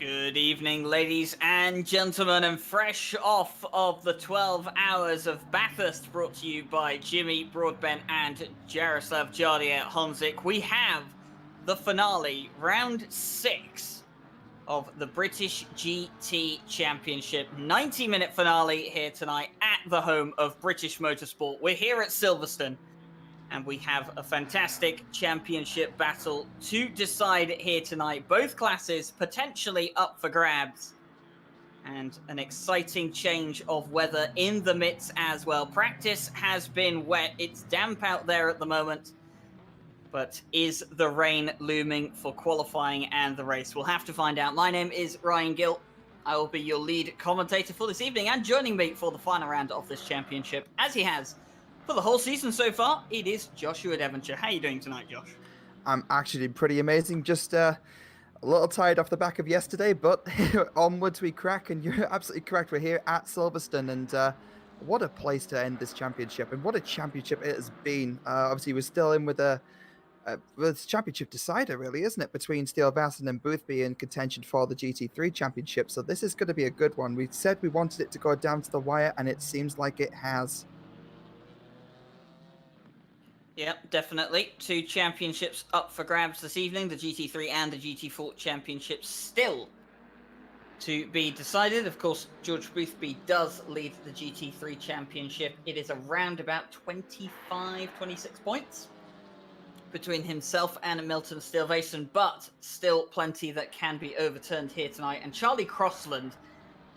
Good evening, ladies and gentlemen, and fresh off of the 12 hours of Bathurst brought to you by Jimmy Broadbent and Jaroslav Jardier Honzik, we have the finale, round 6 of the British GT Championship. 90-minute finale here tonight at the home of British Motorsport. We're here at Silverstone, and we have a fantastic championship battle to decide here tonight. Both classes potentially up for grabs. And an exciting change of weather in the midst as well. Practice has been wet. It's damp out there at the moment. But is the rain looming for qualifying and the race? We'll have to find out. My name is Ryan Gill. I will be your lead commentator for this evening. And joining me for the final round of this championship, as he has for the whole season so far, it is Joshua Devonshire. How are you doing tonight, Josh? I'm actually pretty amazing. Just a little tired off the back of yesterday, but onwards we crack. And you're absolutely correct. We're here at Silverstone, and what a place to end this championship, and what a championship it has been. Obviously, we're still in with it's championship decider, really, isn't it? Between Steele Vasson and Boothby in contention for the GT3 championship. So this is going to be a good one. We said we wanted it to go down to the wire, and it seems like it has. Yep, definitely. 2 championships up for grabs this evening. The GT3 and the GT4 championships still to be decided. Of course, George Boothby does lead the GT3 championship. It is around about 25, 26 points between himself and Milton Steele-Vasson, but still plenty that can be overturned here tonight. And Charlie Crossland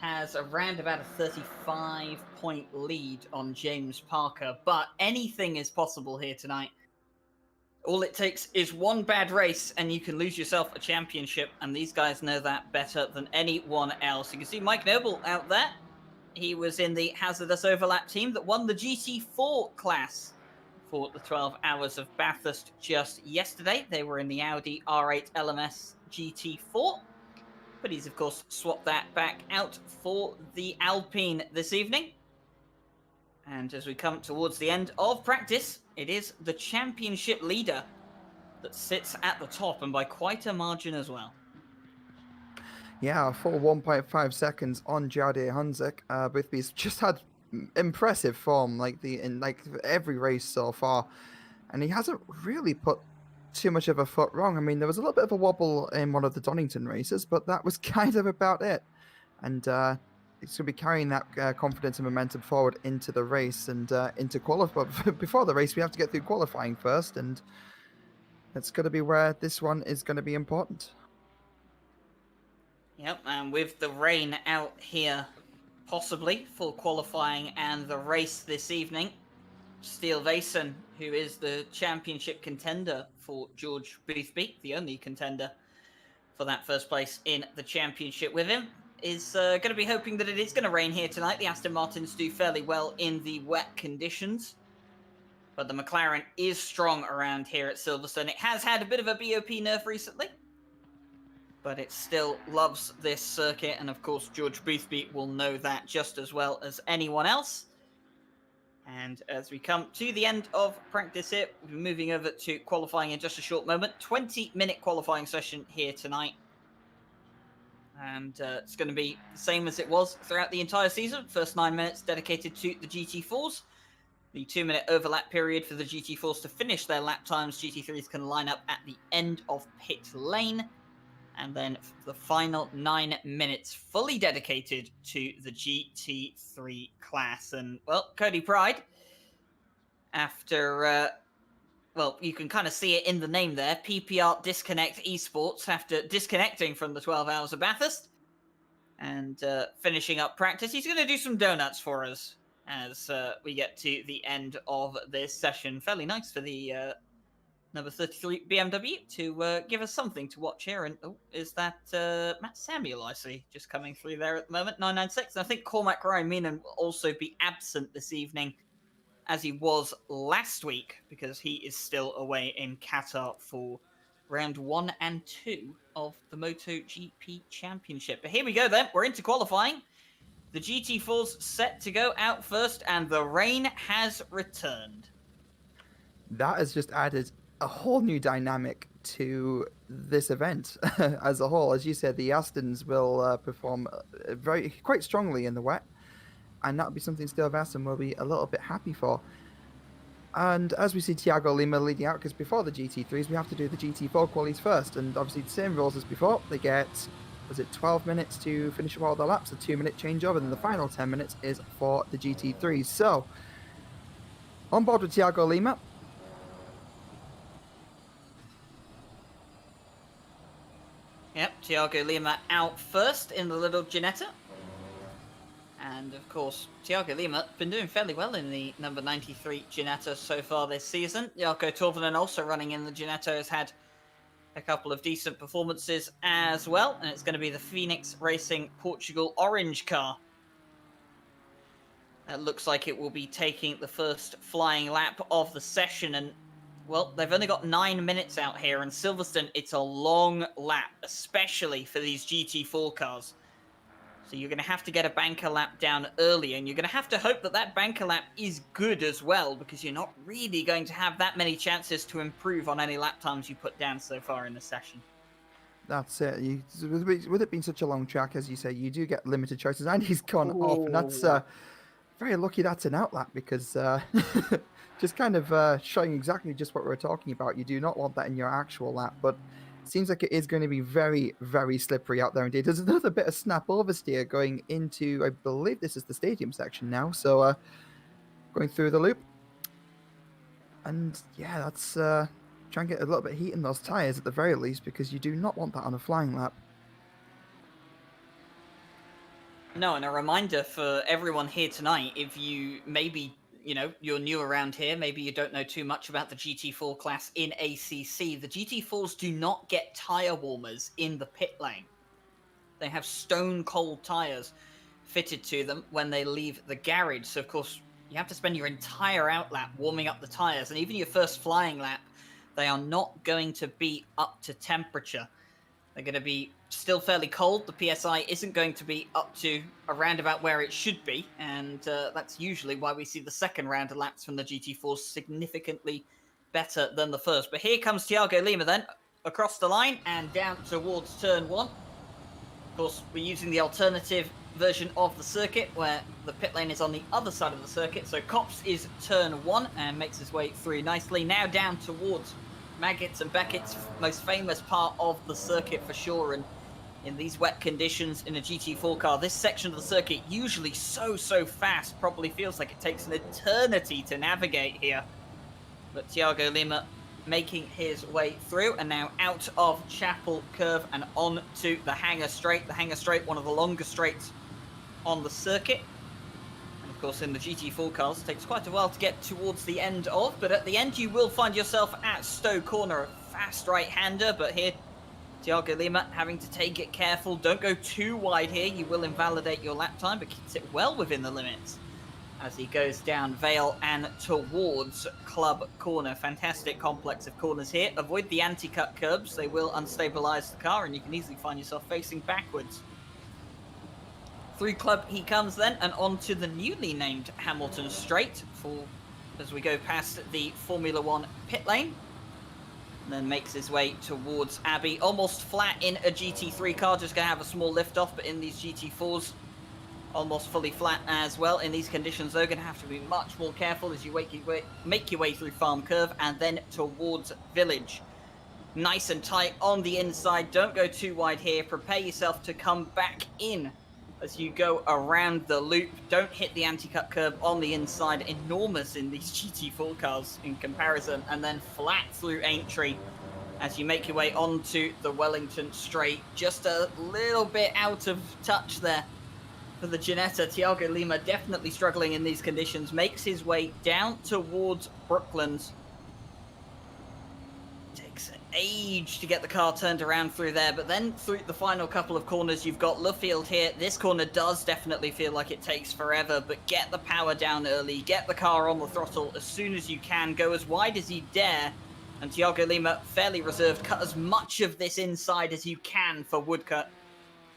has around about a 35-point lead on James Parker, but anything is possible here tonight. All it takes is one bad race and you can lose yourself a championship, and these guys know that better than anyone else. You can see Mike Noble out there. He was in the hazardous overlap team that won the GT4 class for the 12 hours of Bathurst just yesterday. They were in the Audi R8 LMS GT4. But he's, of course, swapped that back out for the Alpine this evening. And as we come towards the end of practice, it is the championship leader that sits at the top, and by quite a margin as well. Yeah, a full 1.5 seconds on Jardier Honzik. Boothby's just had impressive form in every race so far. And he hasn't really put too much of a foot wrong. I mean, there was a little bit of a wobble in one of the Donington races, but that was kind of about it. And it's going to be carrying that confidence and momentum forward into the race and into qualifying. But before the race, we have to get through qualifying first, and that's going to be where this one is going to be important. Yep, and with the rain out here, possibly for qualifying and the race this evening, Steele-Vasson, who is the championship contender for George Boothby, the only contender for that first place in the championship with him, is going to be hoping that it is going to rain here tonight. The Aston Martins do fairly well in the wet conditions, but the McLaren is strong around here at Silverstone. It has had a bit of a BOP nerf recently, but it still loves this circuit, and of course George Boothby will know that just as well as anyone else. And as we come to the end of practice here, we'll be moving over to qualifying in just a short moment. 20-minute qualifying session here tonight. And it's going to be the same as it was throughout the entire season. First 9 minutes dedicated to the GT4s. The 2-minute overlap period for the GT4s to finish their lap times. GT3s can line up at the end of pit lane. And then the final 9 minutes fully dedicated to the GT3 class. And, well, Cody Pride, after, well, you can kind of see it in the name there, PPR Disconnect Esports, after disconnecting from the 12 hours of Bathurst and finishing up practice, he's going to do some donuts for us as we get to the end of this session. Fairly nice for the number 33 BMW to give us something to watch here. And is that Matt Samuel, I see, just coming through there at the moment, 996. And I think Cormac Ryan Meenan will also be absent this evening, as he was last week, because he is still away in Qatar for round 1 and 2 of the MotoGP Championship. But here we go then, we're into qualifying. The GT4's set to go out first, and the rain has returned. That has just added a whole new dynamic to this event as a whole. As you said, the Astons will perform quite strongly in the wet, and that'll be something Steel of Aston will be a little bit happy for. And as we see Thiago Lima leading out, because before the GT3s, we have to do the GT4 qualies first. And obviously, the same rules as before. They get, was it 12 minutes to finish up all their laps, a 2-minute changeover, and then the final 10 minutes is for the GT3s. So, on board with Thiago Lima. Yep, Thiago Lima out first in the little Ginetta. And of course, Thiago Lima been doing fairly well in the number 93 Ginetta so far this season. Jarkko Torvinen also running in the Ginetta has had a couple of decent performances as well. And it's going to be the Phoenix Racing Portugal orange car. That looks like it will be taking the first flying lap of the session. And, well, they've only got 9 minutes out here. And Silverstone, it's a long lap, especially for these GT4 cars. So you're going to have to get a banker lap down early, and you're going to have to hope that that banker lap is good as well, because you're not really going to have that many chances to improve on any lap times you put down so far in the session. That's it. With it being such a long track, as you say, you do get limited choices, and he's gone off, and that's very lucky that's an outlap, because just kind of showing exactly just what we're talking about. You do not want that in your actual lap, but seems like it is going to be very, very slippery out there indeed. There's another bit of snap oversteer going into, I believe this is the stadium section now. So going through the loop. And yeah, that's try and get a little bit of heat in those tyres at the very least, because you do not want that on a flying lap. No, and a reminder for everyone here tonight, if you maybe, you're new around here, maybe you don't know too much about the GT4 class in ACC, the GT4s do not get tyre warmers in the pit lane. They have stone cold tyres fitted to them when they leave the garage. So, of course, you have to spend your entire outlap warming up the tyres. And even your first flying lap, they are not going to be up to temperature. They're going to be still fairly cold. The PSI isn't going to be up to around about where it should be. And that's usually why we see the second round of laps from the GT4 significantly better than the first. But here comes Thiago Lima then, across the line and down towards turn 1. Of course, we're using the alternative version of the circuit where the pit lane is on the other side of the circuit. So Copse is turn 1 and makes his way through nicely. Now down towards Maggots and Beckett's most famous part of the circuit for sure. And in these wet conditions in a GT4 car, this section of the circuit usually so fast, probably feels like it takes an eternity to navigate here. But Thiago Lima making his way through, and now out of Chapel Curve and on to the Hangar Straight. The Hangar Straight, one of the longest straights on the circuit. And of course in the GT4 cars, it takes quite a while to get towards the end of, but at the end you will find yourself at Stowe Corner, a fast right-hander, but here Thiago Lima having to take it careful. Don't go too wide here, you will invalidate your lap time, but keeps it well within the limits as he goes down Vale and towards Club Corner. Fantastic complex of corners here. Avoid the anti-cut curbs, they will unstabilize the car and you can easily find yourself facing backwards. Through Club he comes then, and onto the newly named Hamilton Straight as we go past the Formula 1 pit lane. And then makes his way towards Abbey. Almost flat in a GT3 car, just going to have a small lift off, but in these GT4s, almost fully flat as well. In these conditions, though, going to have to be much more careful as you make your way through Farm Curve and then towards Village. Nice and tight on the inside. Don't go too wide here. Prepare yourself to come back in as you go around the loop. Don't hit the anti-cut curb on the inside. Enormous in these GT4 cars in comparison. And then flat through Aintree as you make your way onto the Wellington Straight. Just a little bit out of touch there for the Ginetta. Thiago Lima definitely struggling in these conditions. Makes his way down towards Brooklands. Takes an age to get the car turned around through there, but then through the final couple of corners, you've got Luffield here. This corner does definitely feel like it takes forever, but get the power down early. Get the car on the throttle as soon as you can. Go as wide as you dare. And Thiago Lima, fairly reserved. Cut as much of this inside as you can for Woodcut.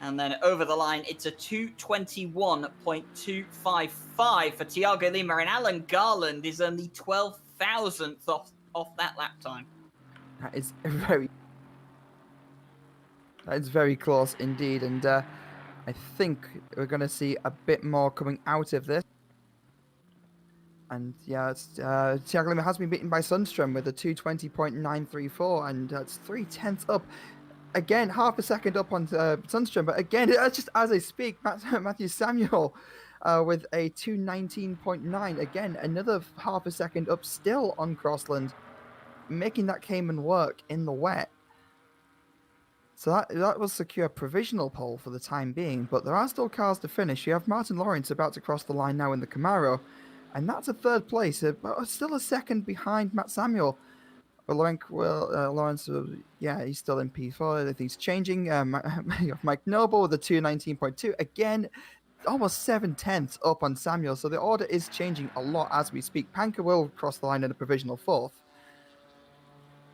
And then over the line, it's a 221.255 for Thiago Lima. And Alan Garland is only 12,000th off that lap time. That is very close indeed, and I think we're going to see a bit more coming out of this. And yeah, Thiago Lima has been beaten by Sundstrom with a 220.934, and that's 0.3 up. Again, half a second up on Sundstrom, but again, just as I speak, Matthew Samuel with a 219.9. Again, another half a second up still on Crossland, making that Cayman work in the wet. So that will secure a provisional pole for the time being, but there are still cars to finish. You have Martin Lawrence about to cross the line now in the Camaro, and that's a third place, but still a second behind Matt Samuel. But Lawrence, yeah, he's still in P4. He's changing. You have Mike Noble with a 219.2. Again, almost 7/10 up on Samuel, so the order is changing a lot as we speak. Panker will cross the line in a provisional fourth.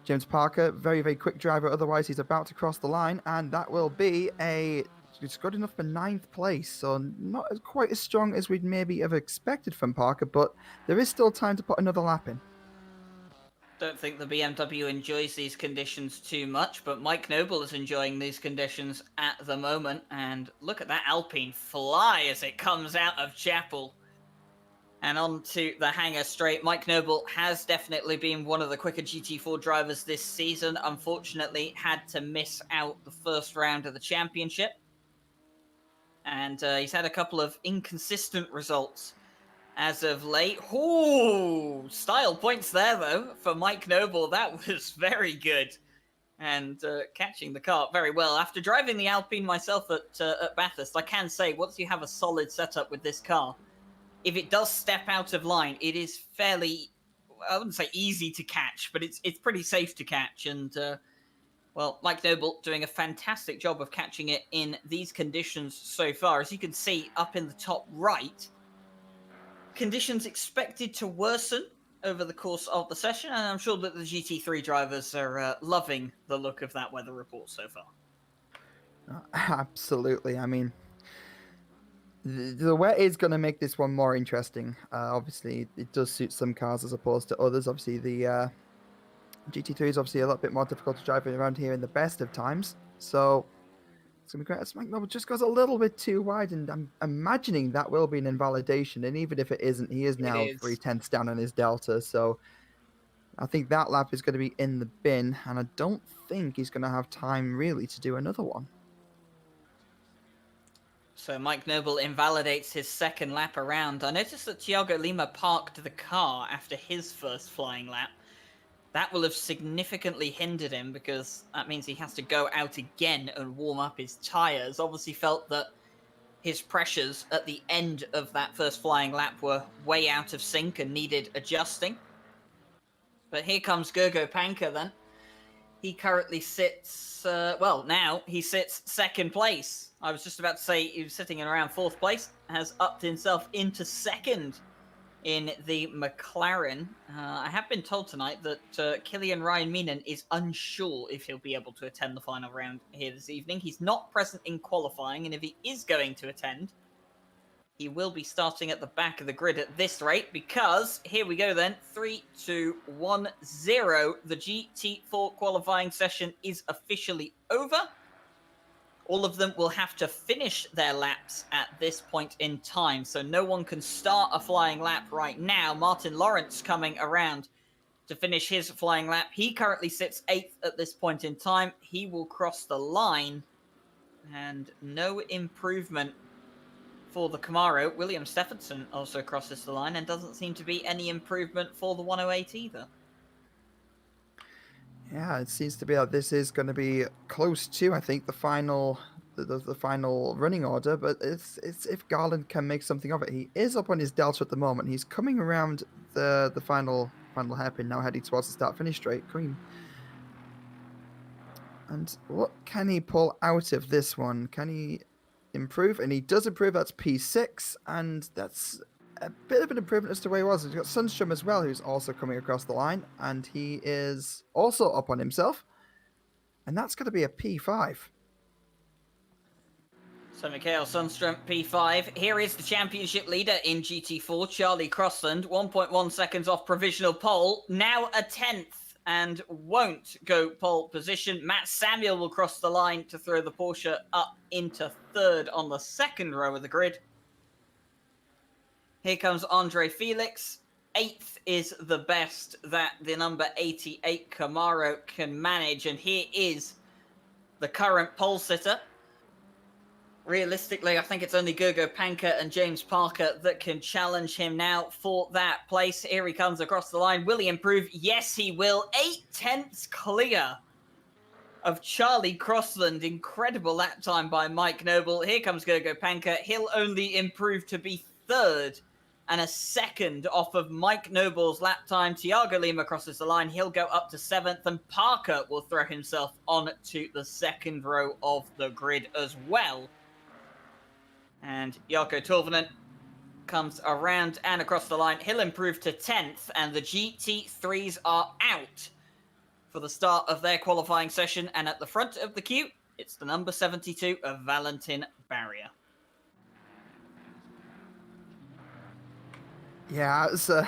James Parker, very, very quick driver. Otherwise, he's about to cross the line, and that will be it's good enough for 9th place. So not quite as strong as we'd maybe have expected from Parker, but there is still time to put another lap in. Don't think the BMW enjoys these conditions too much, but Mike Noble is enjoying these conditions at the moment. And look at that Alpine fly as it comes out of Chapel. And onto the hangar straight. Mike Noble has definitely been one of the quicker GT4 drivers this season. Unfortunately, had to miss out the first round of the championship. And he's had a couple of inconsistent results as of late. Ooh, style points there, though, for Mike Noble. That was very good. And catching the car very well. After driving the Alpine myself at Bathurst, I can say, once you have a solid setup with this car, if it does step out of line, it is fairly, I wouldn't say easy to catch, but it's pretty safe to catch. And, well, Mike Noble doing a fantastic job of catching it in these conditions so far. As you can see up in the top right, conditions expected to worsen over the course of the session, and I'm sure that the GT3 drivers are loving the look of that weather report so far. Absolutely. I mean, the wet is going to make this one more interesting. Obviously, it does suit some cars as opposed to others. Obviously, the GT3 is obviously a little bit more difficult to drive around here in the best of times. So it's going to be great. Mike Noble just goes a little bit too wide, and I'm imagining that will be an invalidation. And even if it isn't, he is now 3/10 down on his delta. So I think that lap is going to be in the bin, and I don't think he's going to have time really to do another one. So Mike Noble invalidates his second lap around. I noticed that Thiago Lima parked the car after his first flying lap. That will have significantly hindered him because that means he has to go out again and warm up his tyres. Obviously felt that his pressures at the end of that first flying lap were way out of sync and needed adjusting. But here comes Gergo Panker then. He currently sits, now he sits second place. I was just about to say he was sitting in around fourth place, has upped himself into second in the McLaren. I have been told tonight that Killian Ryan Meenan is unsure if he'll be able to attend the final round here this evening. He's not present in qualifying, and if he is going to attend, he will be starting at the back of the grid at this rate, because here we go then, 3, 2, 1, 0. The GT4 qualifying session is officially over. All of them will have to finish their laps at this point in time, so no one can start a flying lap right now. Martin Lawrence coming around to finish his flying lap. He currently sits 8th at this point in time. He will cross the line, and no improvement for the Camaro. William Stephenson also crosses the line, and doesn't seem to be any improvement for the 108 either. Yeah, it seems to be that this is going to be close to, I think, the final running order. But it's if Garland can make something of it. He is up on his delta at the moment. He's coming around the final hairpin now, heading towards the start-finish straight. Green. And what can he pull out of this one? Can he improve? And he does improve. That's P6, and that's a bit of an improvement as to where he was. He's got Sundstrom as well, who's also coming across the line, and he is also up on himself, and that's going to be a P5. So Mikael Sundstrom, P5. Here is the championship leader in GT4, Charlie Crossland, 1.1 seconds off provisional pole. Now a 10th and won't go pole position. Matt Samuel will cross the line to throw the Porsche up into third on the second row of the grid. Here comes Andre Felix. 8th is the best that the number 88 Camaro can manage. And here is the current pole sitter. Realistically, I think it's only Gogo Panka and James Parker that can challenge him now for that place. Here he comes across the line. Will he improve? Yes, he will. 8/10 clear of Charlie Crossland. Incredible lap time by Mike Noble. Here comes Gogo Panka. He'll only improve to be third and a second off of Mike Noble's lap time. Tiago Lima crosses the line. He'll go up to 7th, and Parker will throw himself on to the second row of the grid as well. And Jarkko Torvinen comes around and across the line. He'll improve to 10th, and the GT3s are out for the start of their qualifying session. And at the front of the queue, it's the number 72 of Valentin Barrier. Yeah, it's a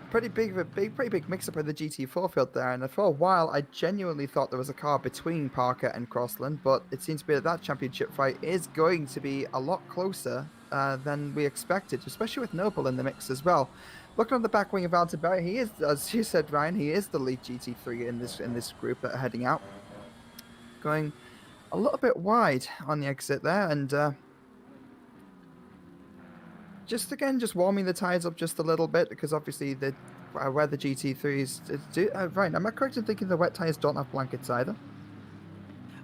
pretty big mix-up in the GT4 field there, and for a while I genuinely thought there was a car between Parker and Crossland, but it seems to be that championship fight is going to be a lot closer than we expected, especially with Noble in the mix as well. Looking on the back wing of Valentin Barrier, he is, as you said, Ryan, he is the lead GT3 in this group that are heading out. Going a little bit wide on the exit there, and just warming the tyres up just a little bit, because obviously where the GT3s do. Right, am I correct in thinking the wet tyres don't have blankets either?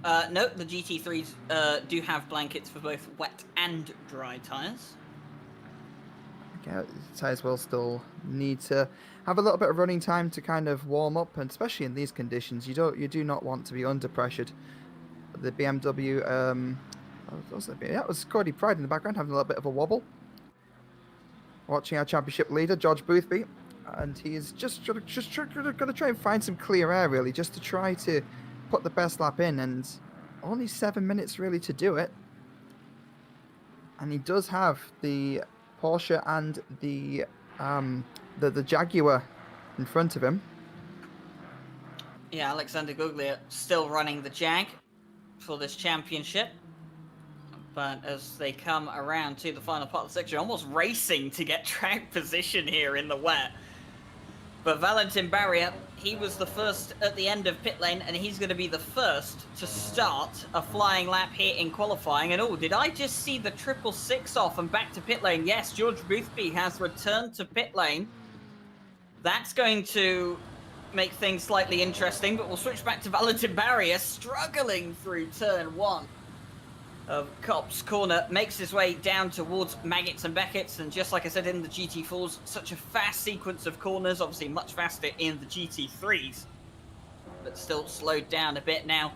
No, the GT3s do have blankets for both wet and dry tyres. Okay, tyres will still need to have a little bit of running time to kind of warm up, and especially in these conditions, you do not want to be under pressured. The BMW, that was Cody Pride in the background having a little bit of a wobble. Watching our championship leader, George Boothby, and he is just going to try and find some clear air, really, just to try to put the best lap in, and only 7 minutes really to do it. And he does have the Porsche and the Jaguar in front of him. Yeah, Alexander Guglia still running the Jag for this championship. But as they come around to the final part of the section, almost racing to get track position here in the wet. But Valentin Barrier, he was the first at the end of pit lane, and he's going to be the first to start a flying lap here in qualifying. And oh, did I just see the 666 off and back to pit lane? Yes, George Boothby has returned to pit lane. That's going to make things slightly interesting, but we'll switch back to Valentin Barrier, struggling through turn 1. Of Copse Corner, makes his way down towards Maggots and Beckett's, and just like I said in the GT4s, such a fast sequence of corners, obviously much faster in the GT3s, but still slowed down a bit now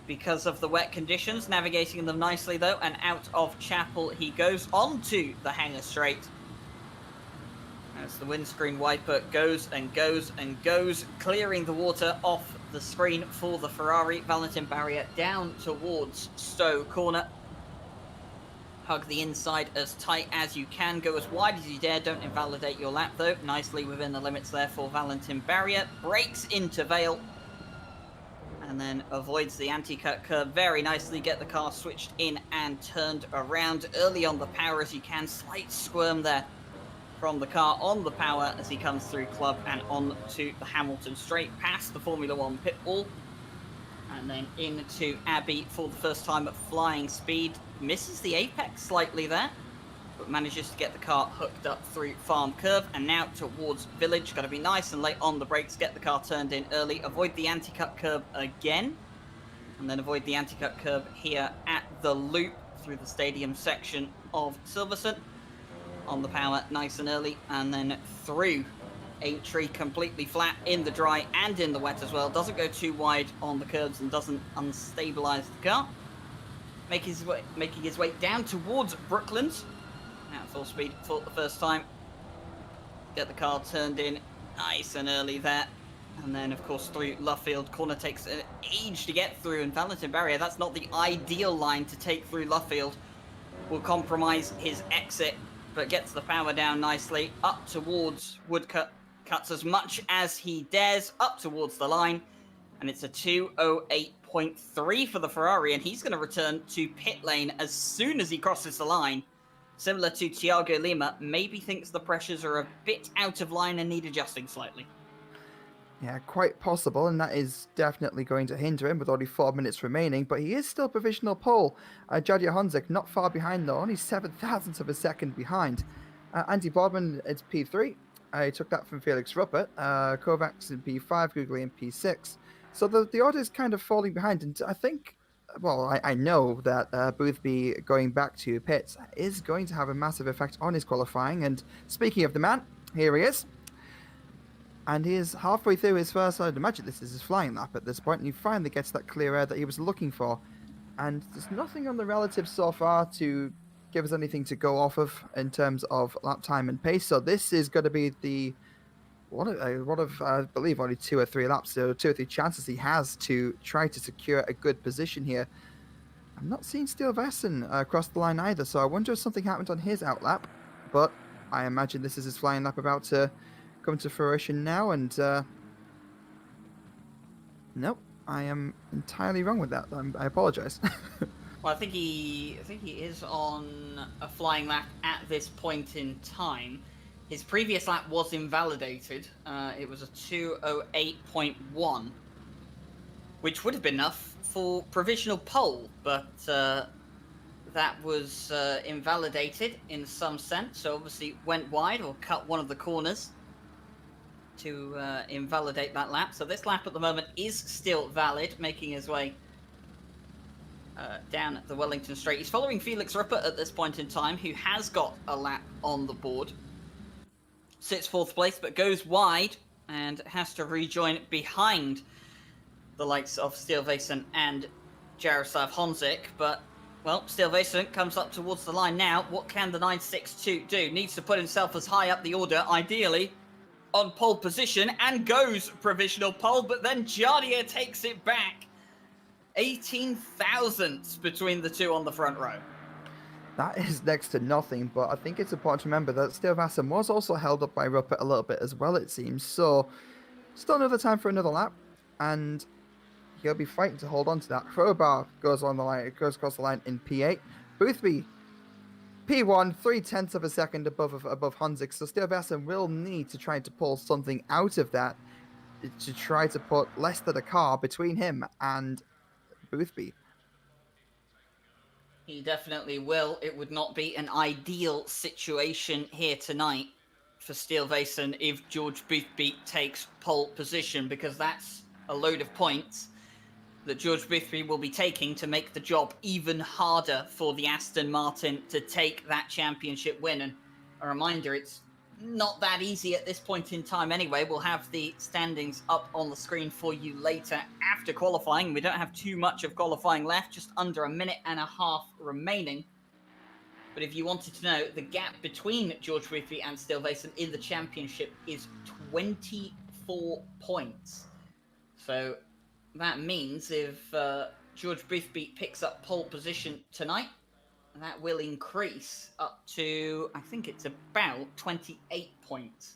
because of the wet conditions. Navigating them nicely though, and out of Chapel he goes onto the Hangar Straight as the windscreen wiper goes and goes and goes, clearing the water off the screen for the Ferrari. Valentin Barrier down towards Stowe Corner. Hug the inside as tight as you can. Go as wide as you dare. Don't invalidate your lap though. Nicely within the limits there for Valentin Barrier. Brakes into Vale. And then avoids the anti-cut curve very nicely. Get the car switched in and turned around. Early on the power as you can. Slight squirm there from the car on the power as he comes through Club and on to the Hamilton Straight, past the Formula 1 pit wall, and then into Abbey for the first time at flying speed. Misses the apex slightly there, but manages to get the car hooked up through Farm Curve, and now towards Village. Got to be nice and late on the brakes, get the car turned in early, avoid the anti-cut curve again, and then avoid the anti-cut curve here at the loop through the stadium section of Silverstone. On the power nice and early, and then through Aintree completely flat in the dry and in the wet as well. Doesn't go too wide on the curbs and doesn't unstabilize the car. Making his way down towards Brooklands at full speed for the first time. Get the car turned in nice and early there, and then of course through Luffield. Corner takes an age to get through, and Valentin Barrier, that's not the ideal line to take through Luffield. Will compromise his exit, but gets the power down nicely up towards Woodcut cuts as much as he dares up towards the line, and it's a 2:08.3 for the Ferrari, and he's going to return to pit lane as soon as he crosses the line. Similar to Thiago Lima, maybe thinks the pressures are a bit out of line and need adjusting slightly. Yeah, quite possible, and that is definitely going to hinder him with only 4 minutes remaining, but he is still provisional pole. Jadia Honzik not far behind though, only 7,000ths of a second behind. Andy Bodman, it's P3. He took that from Felix Ruppert. Kovacs in P5, Googly in P6. So the order is kind of falling behind, and I think, well, I know that Boothby going back to pits is going to have a massive effect on his qualifying, and speaking of the man, here he is. And he is halfway through his first, I'd imagine this is his flying lap at this point, and he finally gets that clear air that he was looking for. And there's nothing on the relatives so far to give us anything to go off of in terms of lap time and pace. So this is going to be the one of I believe only 2 or 3 laps, so 2 or 3 chances he has to try to secure a good position here. I'm not seeing Steele Vesson across the line either, so I wonder if something happened on his outlap. But I imagine this is his flying lap about to come to fruition now, and nope, I am entirely wrong with that. I apologize. Well, I think he is on a flying lap at this point in time. His previous lap was invalidated. It was a 2:08.1, which would have been enough for provisional pole, but that was invalidated in some sense. So obviously went wide or cut one of the corners to invalidate that lap. So this lap at the moment is still valid, making his way down the Wellington Straight. He's following Felix Ruppert at this point in time, who has got a lap on the board. Sits 4th place, but goes wide and has to rejoin behind the likes of Steele Vesson and Jaroslav Honzik. But, well, Steele Vesson comes up towards the line now. What can the 962 do? Needs to put himself as high up the order, ideally on pole position, and goes provisional pole, but then Jardier takes it back. 18,000ths between the two on the front row. That is next to nothing, but I think it's important to remember that Steele Vesson was also held up by Ruppert a little bit as well, it seems. So, still another time for another lap, and he'll be fighting to hold on to that. Crowbar goes on the line, it goes across the line in P8. Boothby, P1, 0.3 of a second above Honzik, so Steele Vesson will need to try to pull something out of that to try to put less than a car between him and Boothby. He definitely will. It would not be an ideal situation here tonight for Steele Vesson if George Boothby takes pole position, because that's a load of points that George Boothby will be taking to make the job even harder for the Aston Martin to take that championship win. And a reminder, it's not that easy at this point in time anyway. We'll have the standings up on the screen for you later after qualifying. We don't have too much of qualifying left, just under 1.5 minutes remaining. But if you wanted to know, the gap between George Boothby and Steele Vesson in the championship is 24 points. So that means if George Boothby picks up pole position tonight, that will increase up to, I think it's about 28 points.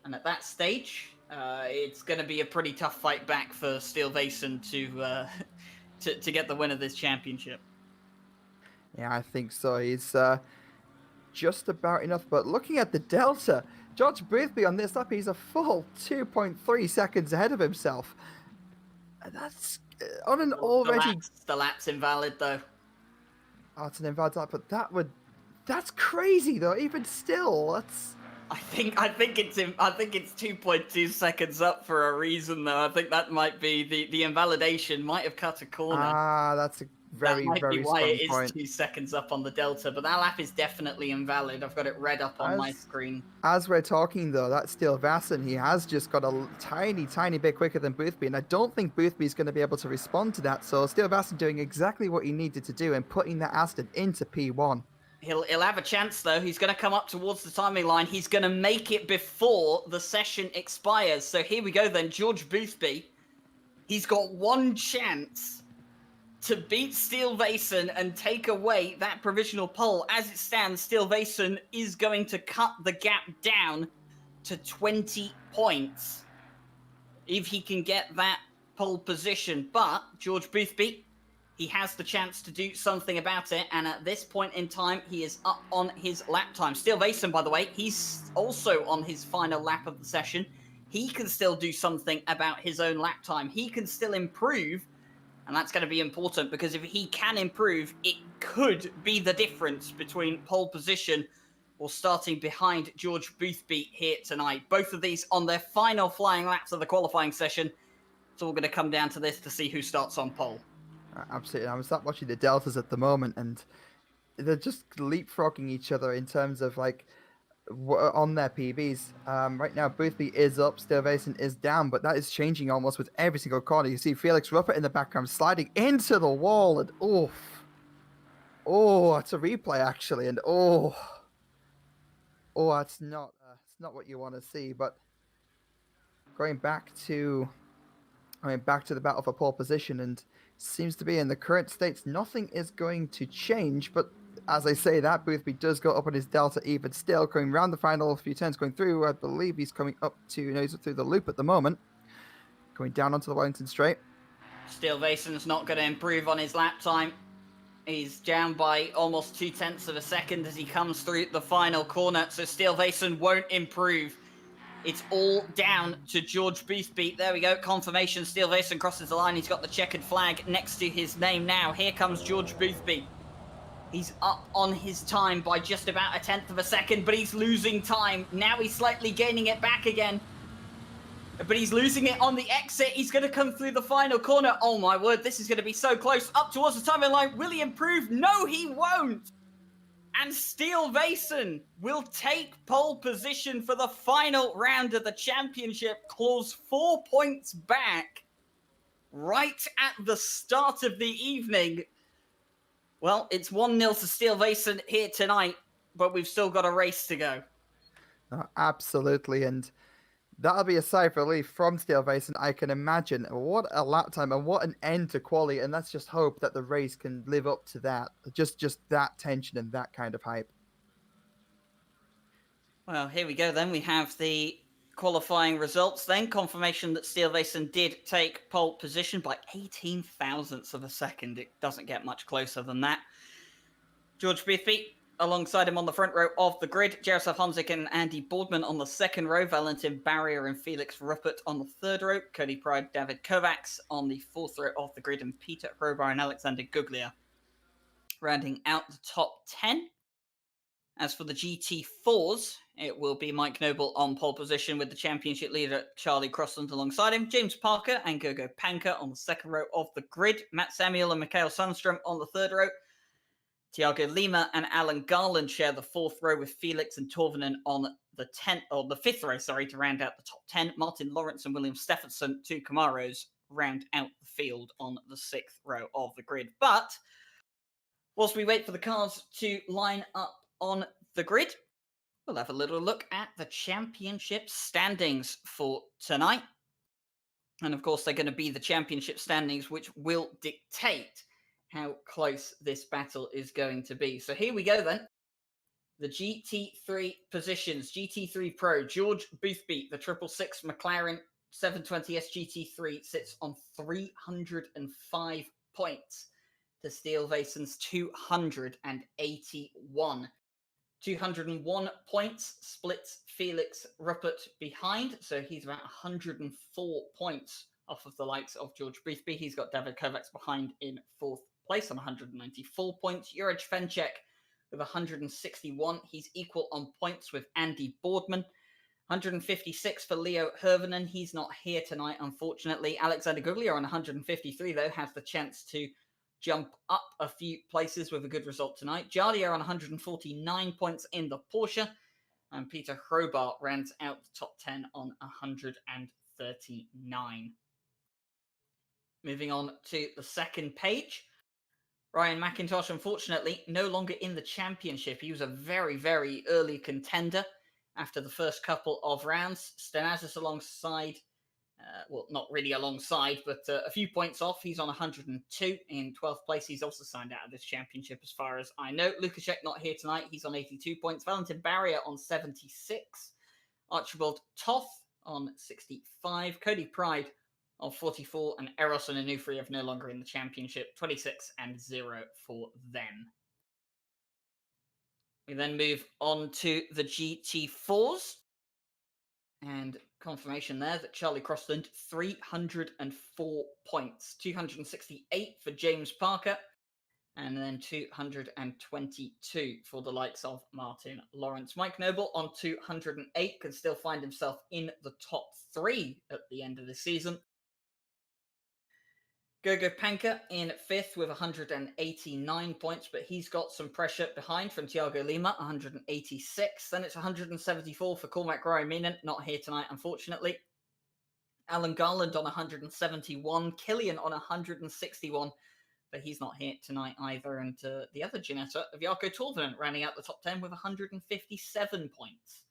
And at that stage, it's going to be a pretty tough fight back for Steele Vesson to get the win of this championship. Yeah, I think so. He's just about enough. But looking at the delta, George Boothby on this lap, he's a full 2.3 seconds ahead of himself. That's on an already... The lap's invalid, though. Oh, it's an invalid lap, but that's crazy though. Even still, that's. I think it's 2.2 seconds up for a reason though. I think that might be the invalidation might have cut a corner. That's a very that might be why it point. is 2 seconds up on the delta, but that lap is definitely invalid. I've got it read up on my screen. As we're talking though, that's Steele Vesson. He has just got a tiny bit quicker than Boothby, and I don't think Boothby's going to be able to respond to that. So Steele Vesson doing exactly what he needed to do and putting that Aston into P1. He'll have a chance though. He's going to come up towards the timing line. He's going to make it before the session expires. So here we go then, George Boothby. He's got one chance to beat Steele Vesson and take away that provisional pole. As it stands, Steele Vesson is going to cut the gap down to 20 points if he can get that pole position. But George Boothby, he has the chance to do something about it, and at this point in time, he is up on his lap time. Steele Vason, by the way, he's also on his final lap of the session. He can still do something about his own lap time. He can still improve, and that's going to be important, because if he can improve, it could be the difference between pole position or starting behind George Boothby here tonight. Both of these on their final flying laps of the qualifying session. It's all going to come down to this to see who starts on pole. Absolutely. I was sat watching the Deltas at the moment, and they're just leapfrogging each other in terms of like on their PBs. Right now, Boothby is up, Steele is down, but that is changing almost with every single corner. You see Felix Ruppert in the background sliding into the wall, and it's a replay actually, and it's not what you want to see. But going back to the battle for pole position, and seems to be in the current states, nothing is going to change. But as I say that, Boothby does go up on his delta even still, going around the final few turns, going through, I believe he's coming up to, he's through the loop at the moment, going down onto the Wellington Straight. Steele Vason's not going to improve on his lap time. He's down by almost 0.2 of a second as he comes through the final corner, so Steele Vason won't improve. It's all down to George Boothby. There we go, confirmation. Steele Vason crosses the line. He's got the checkered flag next to his name now. Here comes George Boothby. He's up on his time by just about 0.1 of a second, but he's losing time. Now he's slightly gaining it back again. But he's losing it on the exit. He's going to come through the final corner. Oh my word, this is going to be so close. Up towards the timing line. Will he improve? No, he won't. And Steele Vason will take pole position for the final round of the championship, claws 4 points back right at the start of the evening. Well, it's 1-0 to Steele Vason here tonight, but we've still got a race to go. Absolutely, and that'll be a sigh of relief from Steele Vason, I can imagine. What a lap time and what an end to quali, and let's just hope that the race can live up to that. Just that tension and that kind of hype. Well, here we go then. We have the qualifying results then. Confirmation that Steele Vason did take pole position by 18 thousandths of a second. It doesn't get much closer than that. George Boothby alongside him on the front row of the grid. Jaroslav Honzik and Andy Boardman on the second row. Valentin Barrier and Felix Ruppert on the third row. Cody Pride, David Kovacs on the fourth row of the grid. And Peter Hrobar and Alexander Guglia rounding out the top 10. As for the GT4s, it will be Mike Noble on pole position with the championship leader Charlie Crossland alongside him. James Parker and Gogo Panka on the second row of the grid. Matt Samuel and Mikhail Sundstrom on the third row. Tiago Lima and Alan Garland share the fourth row with Felix and Torvinen on the fifth row, to round out the top 10. Martin Lawrence and William Stephenson, two Camaros, round out the field on the sixth row of the grid. But whilst we wait for the cars to line up on the grid, we'll have a little look at the championship standings for tonight. And of course, they're going to be the championship standings which will dictate how close this battle is going to be. So here we go then. The GT3 positions. GT3 Pro, George Boothby, the 666 McLaren 720S GT3 sits on 305 points to Steele Vason's 281. 201 points splits Felix Ruppert behind, so he's about 104 points off of the likes of George Boothby. He's got David Kovacs behind in fourth place on 194 points. Juraj Fenček with 161. He's equal on points with Andy Boardman. 156 for Leo Hirvonen. He's not here tonight, unfortunately. Alexander Guglia on 153, though, has the chance to jump up a few places with a good result tonight. Jardier on 149 points in the Porsche. And Peter Hrobar rounds out the top 10 on 139. Moving on to the second page. Ryan McIntosh, unfortunately, no longer in the championship. He was a very, very early contender after the first couple of rounds. Stenazis alongside, not really alongside, but a few points off. He's on 102 in 12th place. He's also signed out of this championship as far as I know. Lukashek not here tonight. He's on 82 points. Valentin Barrier on 76. Archibald Toth on 65, Cody Pride on 44, and Eros and Onufriyev no longer in the championship, 26-0 for them. We then move on to the GT4s. And confirmation there that Charlie Crossland, 304 points. 268 for James Parker, and then 222 for the likes of Martin Lawrence. Mike Noble on 208 can still find himself in the top 3 at the end of the season. Gogo Panka in 5th with 189 points, but he's got some pressure behind from Thiago Lima, 186. Then it's 174 for Cormac Roy-Meenan, not here tonight, unfortunately. Alan Garland on 171, Killian on 161, but he's not here tonight either. And the other Janetta of Jarkko Torvinen rounding out the top 10 with 157 points.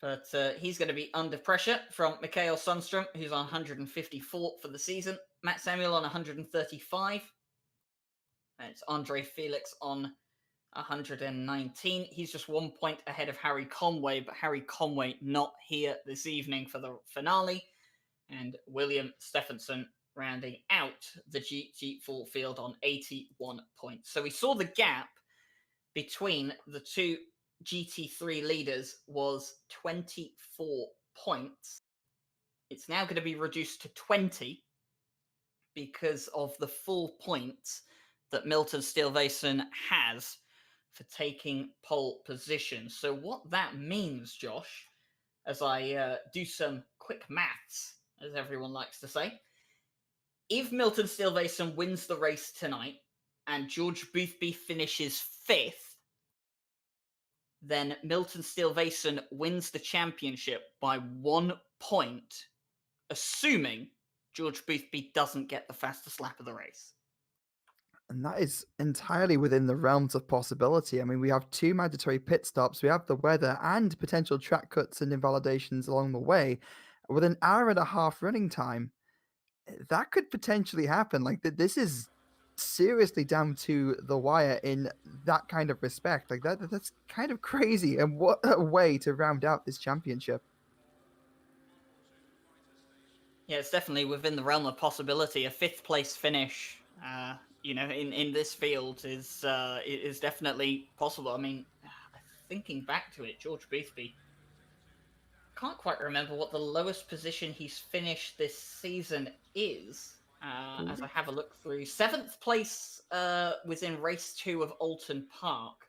But he's going to be under pressure from Mikael Sundström, who's on 154 for the season. Matt Samuel on 135. It's Andre Felix on 119. He's just 1 point ahead of Harry Conway, but Harry Conway not here this evening for the finale. And William Stephenson rounding out the GT4 field on 81 points. So we saw the gap between the two GT3 leaders was 24 points. It's now going to be reduced to 20 because of the full points that Milton Stilvesen has for taking pole position. So what that means, Josh, as I do some quick maths, as everyone likes to say, if Milton Stilvesen wins the race tonight and George Boothby finishes 5th, then Milton Stilvesen wins the championship by 1 point, assuming George Boothby doesn't get the fastest lap of the race. And that is entirely within the realms of possibility. I mean, we have 2 mandatory pit stops, we have the weather and potential track cuts and invalidations along the way. With an hour and a half running time, that could potentially happen. Like, this is seriously down to the wire in that kind of respect. Like, that's kind of crazy. And what a way to round out this championship. Yeah, it's definitely within the realm of possibility. A 5th place finish, in this field is definitely possible. I mean, thinking back to it, George Boothby, can't quite remember what the lowest position he's finished this season is. As I have a look through, 7th place was in race 2 of Alton Park.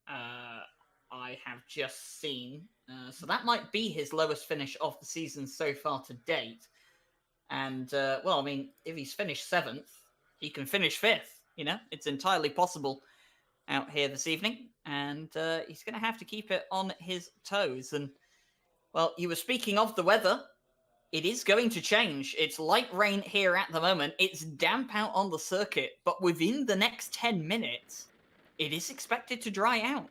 I have just seen, so that might be his lowest finish of the season so far to date. And well, I mean, if he's finished 7th, he can finish 5th. You know, it's entirely possible out here this evening, and he's going to have to keep it on his toes. And well, you were speaking of the weather. It is going to change. It's light rain here at the moment. It's damp out on the circuit, but within the next 10 minutes, it is expected to dry out.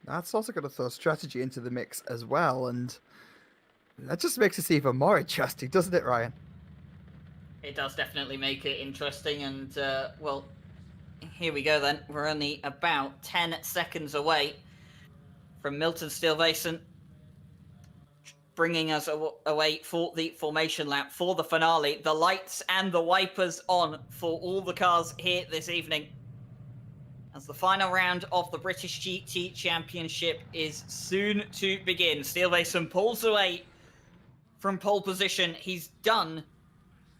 That's also going to throw strategy into the mix as well, and that just makes it even more interesting, doesn't it, Ryan? It does definitely make it interesting, and well, here we go then. We're only about 10 seconds away from Milton Stilvesen bringing us away for the formation lap, for the finale. The lights and the wipers on for all the cars here this evening, as the final round of the British GT Championship is soon to begin. Stilvesen pulls away from pole position. He's done,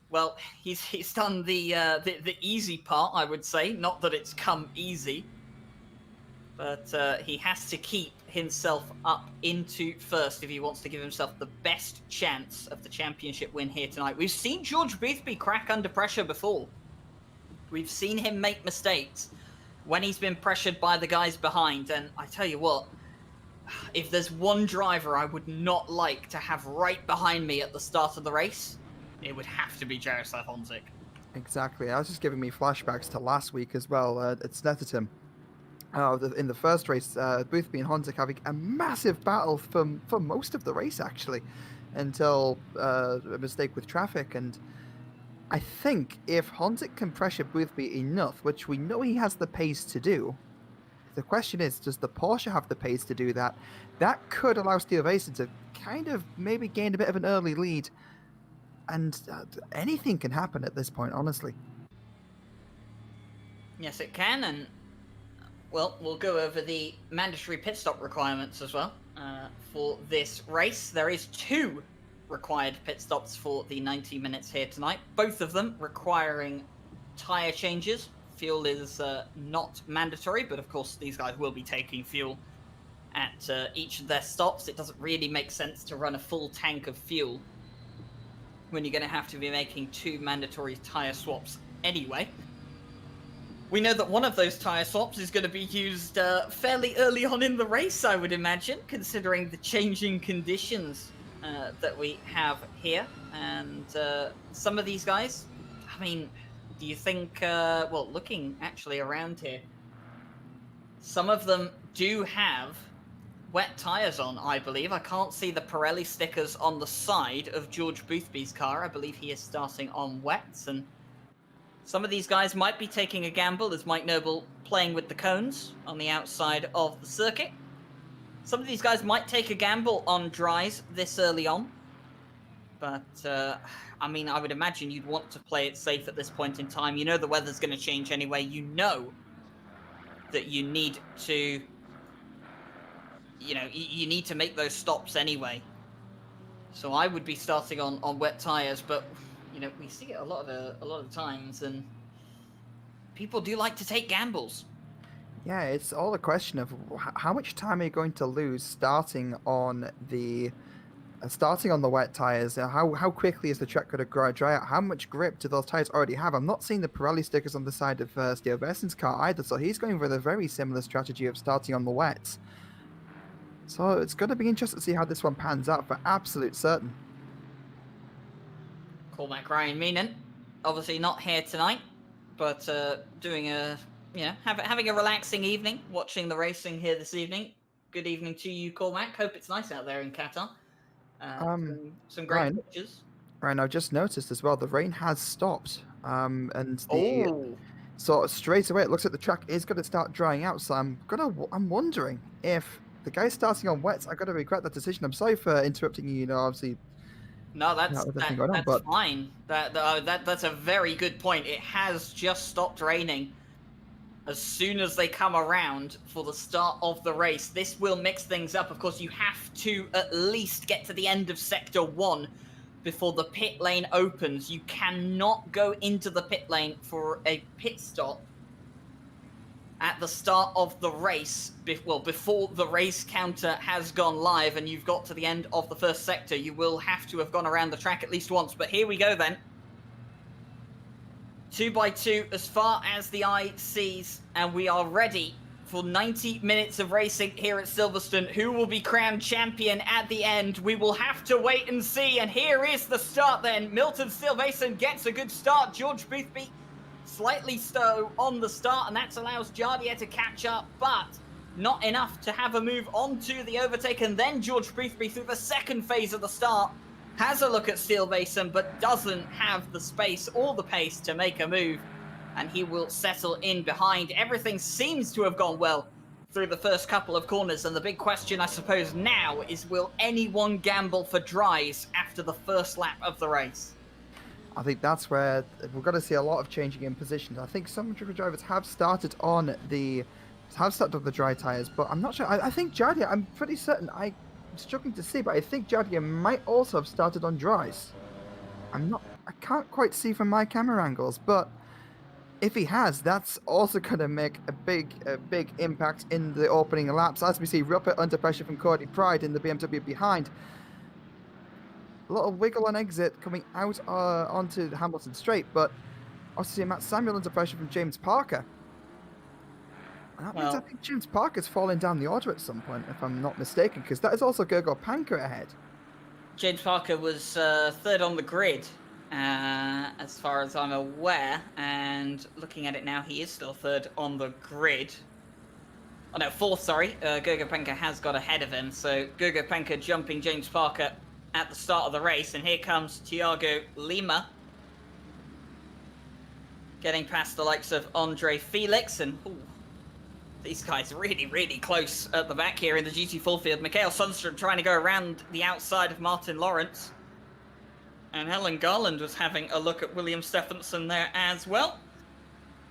well, he's done the easy part, I would say. Not that it's come easy, but he has to keep himself up into first if he wants to give himself the best chance of the championship win here tonight. We've seen George Boothby crack under pressure before. We've seen him make mistakes when he's been pressured by the guys behind. And I tell you what, if there's one driver I would not like to have right behind me at the start of the race, it would have to be Jaroslav Honzik. Exactly. That was just giving me flashbacks to last week as well at Snetterton. In the first race, Boothby and Honzik having a massive battle for most of the race, actually, until a mistake with traffic. And I think if Honzik can pressure Boothby enough, which we know he has the pace to do, The question is, does the Porsche have the pace to do that? That could allow Silverstone to kind of maybe gain a bit of an early lead. And anything can happen at this point, honestly. Yes, it can, and well, we'll go over the mandatory pit stop requirements as well for this race. There is 2 required pit stops for the 90 minutes here tonight, both of them requiring tyre changes. Fuel is not mandatory, but of course these guys will be taking fuel at each of their stops. It doesn't really make sense to run a full tank of fuel when you're going to have to be making 2 mandatory tyre swaps anyway. We know that one of those tyre swaps is going to be used fairly early on in the race, I would imagine, considering the changing conditions that we have here. And some of these guys, I mean, do you think, well, looking actually around here, some of them do have wet tyres on, I believe. I can't see the Pirelli stickers on the side of George Boothby's car. I believe he is starting on wets, and some of these guys might be taking a gamble, as Mike Noble playing with the cones on the outside of the circuit. Some of these guys might take a gamble on dries this early on, but I mean, I would imagine you'd want to play it safe at this point in time. You know the weather's going to change anyway. You know that you need to, you know, you need to make those stops anyway. So I would be starting on wet tires, but you know, we see it a lot of times, and people do like to take gambles. Yeah, it's all a question of how much time are you going to lose starting on the wet tires. How quickly is the track going to dry out? How much grip do those tires already have? I'm not seeing the Pirelli stickers on the side of Silverstone's car either, so he's going with a very similar strategy of starting on the wets. So it's going to be interesting to see how this one pans out for absolute certain. Cormac Ryan Meenan, obviously not here tonight, but doing a, you know, having a relaxing evening, watching the racing here this evening. Good evening to you, Cormac. Hope it's nice out there in Qatar. Some great pictures. Ryan, I've just noticed as well, the rain has stopped. So straight away it looks like the track is going to start drying out. So I'm wondering if the guys starting on wets are going to regret that decision. I'm sorry for interrupting you. You know, obviously. No, that's fine. That's a very good point. It has just stopped raining. As soon as they come around for the start of the race, this will mix things up. Of course, you have to at least get to the end of Sector 1 before the pit lane opens. You cannot go into the pit lane for a pit stop at the start of the race, before the race counter has gone live and you've got to the end of the first sector. You will have to have gone around the track at least once. But here we go then. 2x2 as far as the eye sees, and we are ready for 90 minutes of racing here at Silverstone. Who will be crowned champion at the end? We will have to wait and see, and here is the start then. Milton Silverstone gets a good start. George Boothby slightly slow on the start, and that allows Jardier to catch up, but not enough to have a move onto the overtake. And then George Boothby, through the second phase of the start, has a look at Silverstone, but doesn't have the space or the pace to make a move, and he will settle in behind. Everything seems to have gone well through the first couple of corners, and the big question, I suppose, now is, will anyone gamble for dries after the first lap of the race? I think that's where we're going to see a lot of changing in positions. I think some drivers have started on the dry tires, but I'm not sure. I think Jardier, I'm pretty certain, I'm struggling to see, but I think Jardier might also have started on dries. I can't quite see from my camera angles, but if he has, that's also going to make a big impact in the opening laps. As we see Ruppert under pressure from Cody Pride in the BMW behind. A little wiggle on exit coming out onto the Hamilton straight, but also see Matt Samuel under pressure from James Parker. And that means I think James Parker's falling down the order at some point, if I'm not mistaken, because that is also Gergo Panker ahead. James Parker was third on the grid, as far as I'm aware, and looking at it now, he is still third on the grid. Oh no, fourth, sorry. Gergo Panker has got ahead of him, so Gergo Panker jumping James Parker at the start of the race, and here comes Thiago Lima getting past the likes of Andre Felix, and These guys really, really close at the back here in the GT4 field. Mikhail Sundström trying to go around the outside of Martin Lawrence. And Helen Garland was having a look at William Stephenson there as well,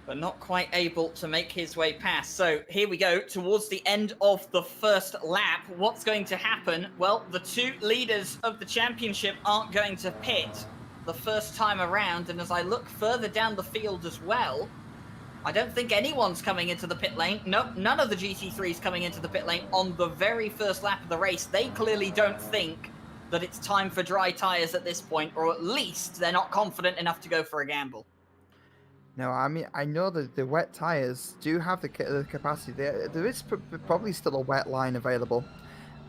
but not quite able to make his way past. So here we go towards the end of the first lap. What's going to happen? Well, the two leaders of the championship aren't going to pit the first time around. And as I look further down the field as well, I don't think anyone's coming into the pit lane. No, none of the GT3s coming into the pit lane on the very first lap of the race. They clearly don't think that it's time for dry tyres at this point, or at least they're not confident enough to go for a gamble. No, I mean, I know that the wet tyres do have the capacity. There is probably still a wet line available.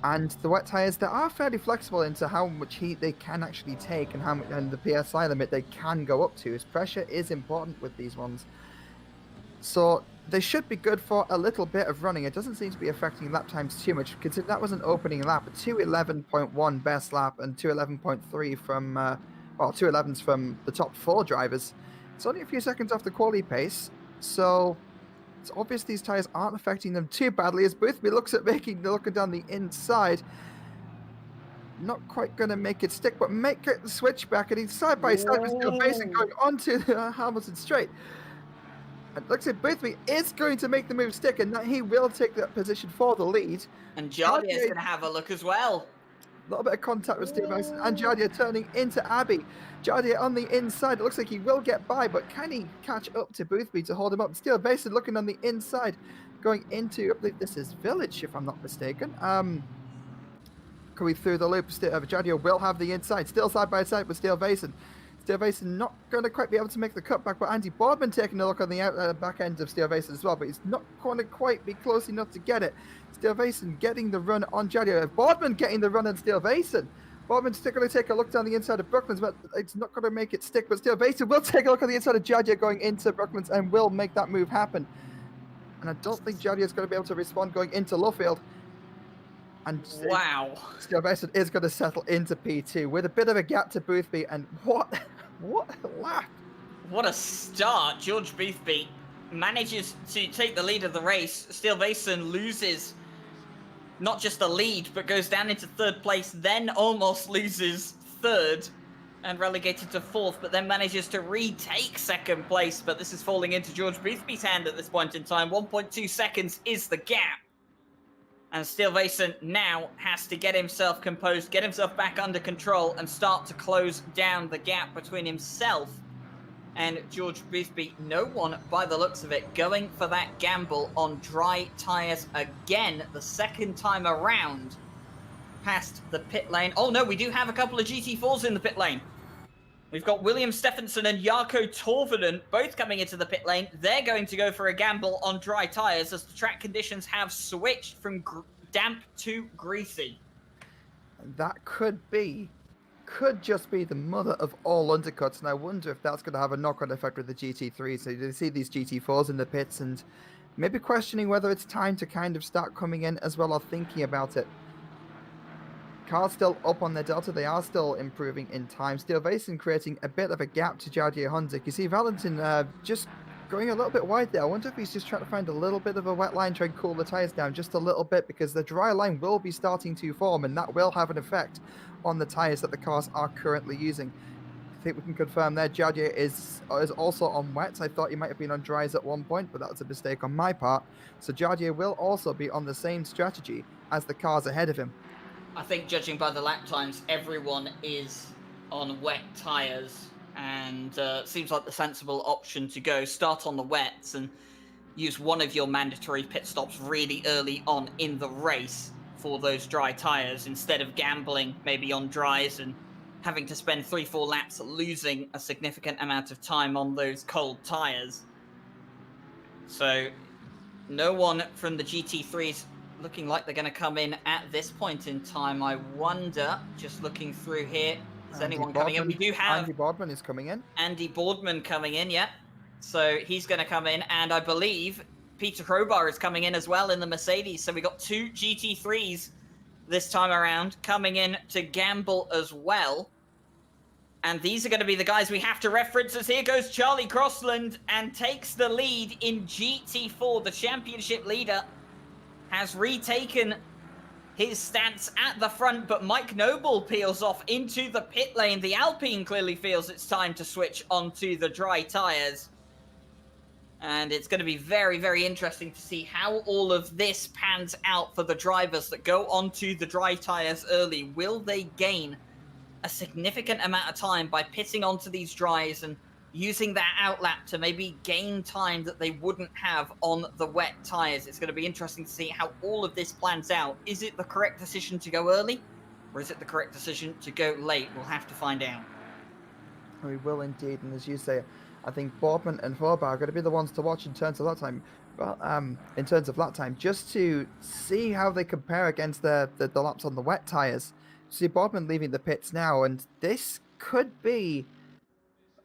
And the wet tyres, they are fairly flexible into how much heat they can actually take and the PSI limit they can go up to. As pressure is important with these ones. So they should be good for a little bit of running. It doesn't seem to be affecting lap times too much. Consider that was an opening lap, a 2:11.1 best lap and 2:11.3 from, well, 2:11s from the top 4 drivers. It's only a few seconds off the quali pace, so it's obvious these tyres aren't affecting them too badly as Boothby looks at looking down the inside. Not quite going to make it stick, but make it the switch back, and he's side by side with Steele Mason going onto the Hamilton straight. And looks like Boothby is going to make the move stick, and that he will take that position for the lead. And Jardia is going to have a look as well. A little bit of contact with Steve Mason, and Jardia turning into Abby. Jardia on the inside. It looks like he will get by, but can he catch up to Boothby to hold him up? Steele Mason looking on the inside, going into, I believe this is Village, if I'm not mistaken. Coming through the loop, Jardia will have the inside, still side by side with Steele Mason. Steele Mason not going to quite be able to make the cutback, but Andy Boardman taking a look on the back end of Steele Mason as well, but he's not going to quite be close enough to get it. Steele Mason getting the run on Jardia. Boardman getting the run on Steele Mason. Boardman's still going to take a look down the inside of Brooklands, but it's not going to make it stick, but Steele Mason will take a look on the inside of Jardia going into Brooklands and will make that move happen. And I don't think Jardia is going to be able to respond going into Luffield. And wow, Steele Mason is going to settle into P2 with a bit of a gap to Boothby, and what a lap! What a start! George Boothby manages to take the lead of the race. Steele Mason loses not just the lead, but goes down into 3rd place, then almost loses 3rd and relegated to 4th, but then manages to retake 2nd place. But this is falling into George Boothby's hand at this point in time. 1.2 seconds is the gap. And Steele Mason now has to get himself composed, get himself back under control, and start to close down the gap between himself and George Boothby. No one, by the looks of it, going for that gamble on dry tyres again, the 2nd time around past the pit lane. Oh no, we do have a couple of GT4s in the pit lane. We've got William Stephenson and Jarkko Torvinen both coming into the pit lane. They're going to go for a gamble on dry tyres as the track conditions have switched from damp to greasy. That could just be the mother of all undercuts, and I wonder if that's going to have a knock-on effect with the GT3. So you see these GT4s in the pits and maybe questioning whether it's time to kind of start coming in as well, or thinking about it. Cars still up on their delta. They are still improving in time. Steele Mason creating a bit of a gap to Jardia Honzik. You see Valentin just going a little bit wide there. I wonder if he's just trying to find a little bit of a wet line, try and cool the tyres down just a little bit, because the dry line will be starting to form, and that will have an effect on the tyres that the cars are currently using. I think we can confirm there Jardia is also on wets. I thought he might have been on dries at one point, but that was a mistake on my part. So Jardia will also be on the same strategy as the cars ahead of him. I think, judging by the lap times, everyone is on wet tyres, and seems like the sensible option to go. Start on the wets and use one of your mandatory pit stops really early on in the race for those dry tyres, instead of gambling maybe on dries and having to spend 3-4 laps losing a significant amount of time on those cold tyres. So no one from the GT3s looking like they're going to come in at this point in time. I wonder, just looking through here, is anyone coming in? We do have Andy Boardman is coming in. Andy Boardman coming in, yeah. So he's going to come in, and I believe Peter Crowbar is coming in as well in the Mercedes. So we got 2 GT3s this time around coming in to gamble as well. And these are going to be the guys we have to reference, as here goes Charlie Crossland and takes the lead in GT4. The championship leader has retaken his stance at the front, but Mike Noble peels off into the pit lane. The Alpine clearly feels it's time to switch onto the dry tyres. And it's going to be very, very interesting to see how all of this pans out for the drivers that go onto the dry tyres early. Will they gain a significant amount of time by pitting onto these dries and using that outlap to maybe gain time that they wouldn't have on the wet tyres? It's going to be interesting to see how all of this plans out. Is it the correct decision to go early, or is it the correct decision to go late? We'll have to find out. We will indeed, and as you say, I think Boardman and Horvath are going to be the ones to watch in terms of lap time. Well, in terms of lap time, just to see how they compare against the laps on the wet tyres. See Boardman leaving the pits now, and this could be.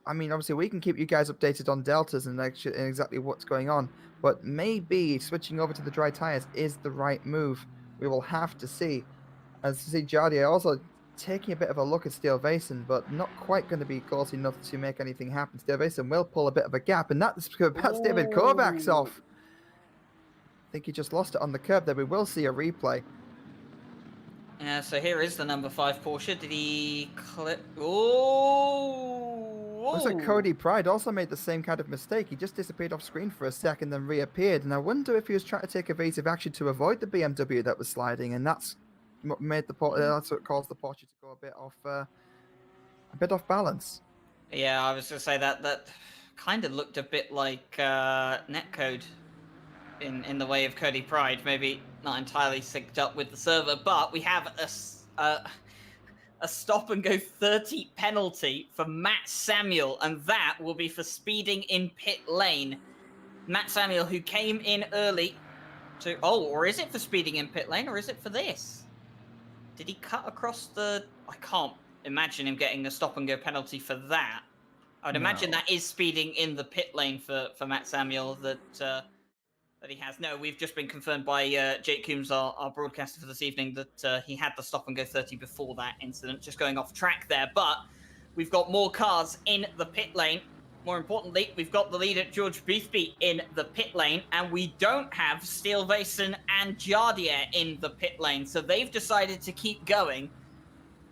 I mean, obviously, we can keep you guys updated on deltas and exactly what's going on, but maybe switching over to the dry tyres is the right move. We will have to see. As you see, Jardier also taking a bit of a look at Steelvason, but not quite going to be close enough to make anything happen. Steelvason will pull a bit of a gap, and that's David Kovacs off. I think he just lost it on the curb there. We will see a replay. Yeah, so here is the number 5 Porsche. Did he clip? Oh! Looks like Cody Pride also made the same kind of mistake. He just disappeared off screen for a second, then reappeared. And I wonder if he was trying to take evasive action to avoid the BMW that was sliding, and that's what made that's what caused the Porsche to go a bit off balance. Yeah, I was going to say that kind of looked a bit like netcode in the way of Cody Pride. Maybe not entirely synced up with the server, but we have a stop and go 30 penalty for Matt Samuel, and that will be for speeding in pit lane. Matt Samuel, who came in early to... Oh, or is it for speeding in pit lane, or is it for this? Did he cut across the... I can't imagine him getting a stop and go penalty for that. I would imagine that is speeding in the pit lane for Matt Samuel that he has. No, we've just been confirmed by Jake Coombs, our broadcaster for this evening, that he had the stop and go 30 before that incident, just going off track there. But we've got more cars in the pit lane. More importantly, we've got the leader, George Boothby, in the pit lane, and we don't have Steelvason and Jardier in the pit lane, so they've decided to keep going.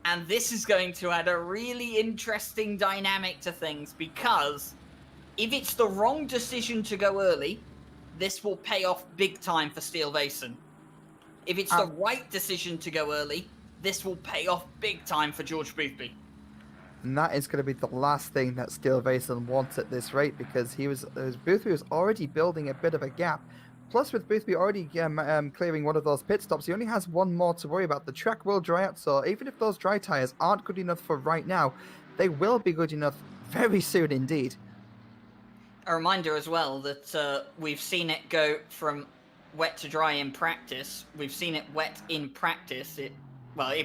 And this is going to add a really interesting dynamic to things, because if it's the wrong decision to go early, this will pay off big time for Steelvason. If it's the right decision to go early, this will pay off big time for George Boothby. And that is going to be the last thing that Steelvason wants at this rate, because Boothby was already building a bit of a gap. Plus, with Boothby already clearing one of those pit stops, he only has one more to worry about. The track will dry out, so even if those dry tyres aren't good enough for right now, they will be good enough very soon indeed. A reminder as well that we've seen it go from wet to dry in practice. We've seen it wet in practice. It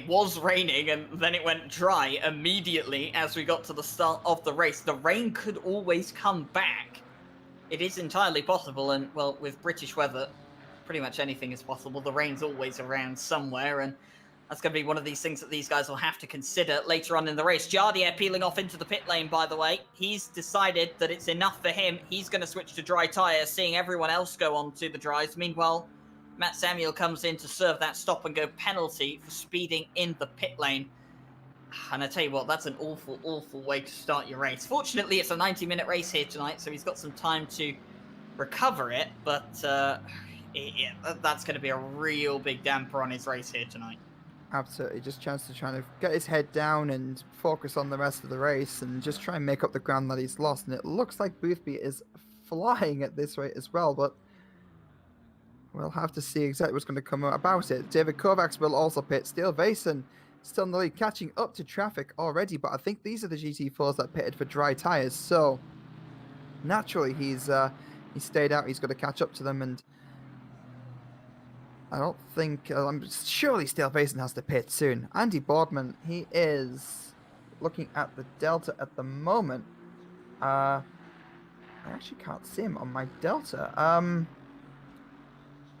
was raining and then it went dry immediately as we got to the start of the race. The rain could always come back. It is entirely possible, and well, with British weather, pretty much anything is possible. The rain's always around somewhere, and that's going to be one of these things that these guys will have to consider later on in the race. Jardier peeling off into the pit lane, by the way. He's decided that it's enough for him. He's going to switch to dry tyres, seeing everyone else go on to the dries. Meanwhile, Matt Samuel comes in to serve that stop-and-go penalty for speeding in the pit lane. And I tell you what, that's an awful, awful way to start your race. Fortunately, it's a 90-minute race here tonight, so he's got some time to recover it. But that's going to be a real big damper on his race here tonight. Absolutely, just a chance to try to get his head down and focus on the rest of the race and just try and make up the ground that he's lost. And it looks like Boothby is flying at this rate as well, but we'll have to see exactly what's going to come about it. David Kovacs will also pit. Steelvason still in the lead, catching up to traffic already, but I think these are the GT4s that pitted for dry tyres, so naturally he stayed out. He's got to catch up to them, and I don't think... surely Steelvason has to pit soon. Andy Boardman, he is looking at the Delta at the moment. I actually can't see him on my Delta.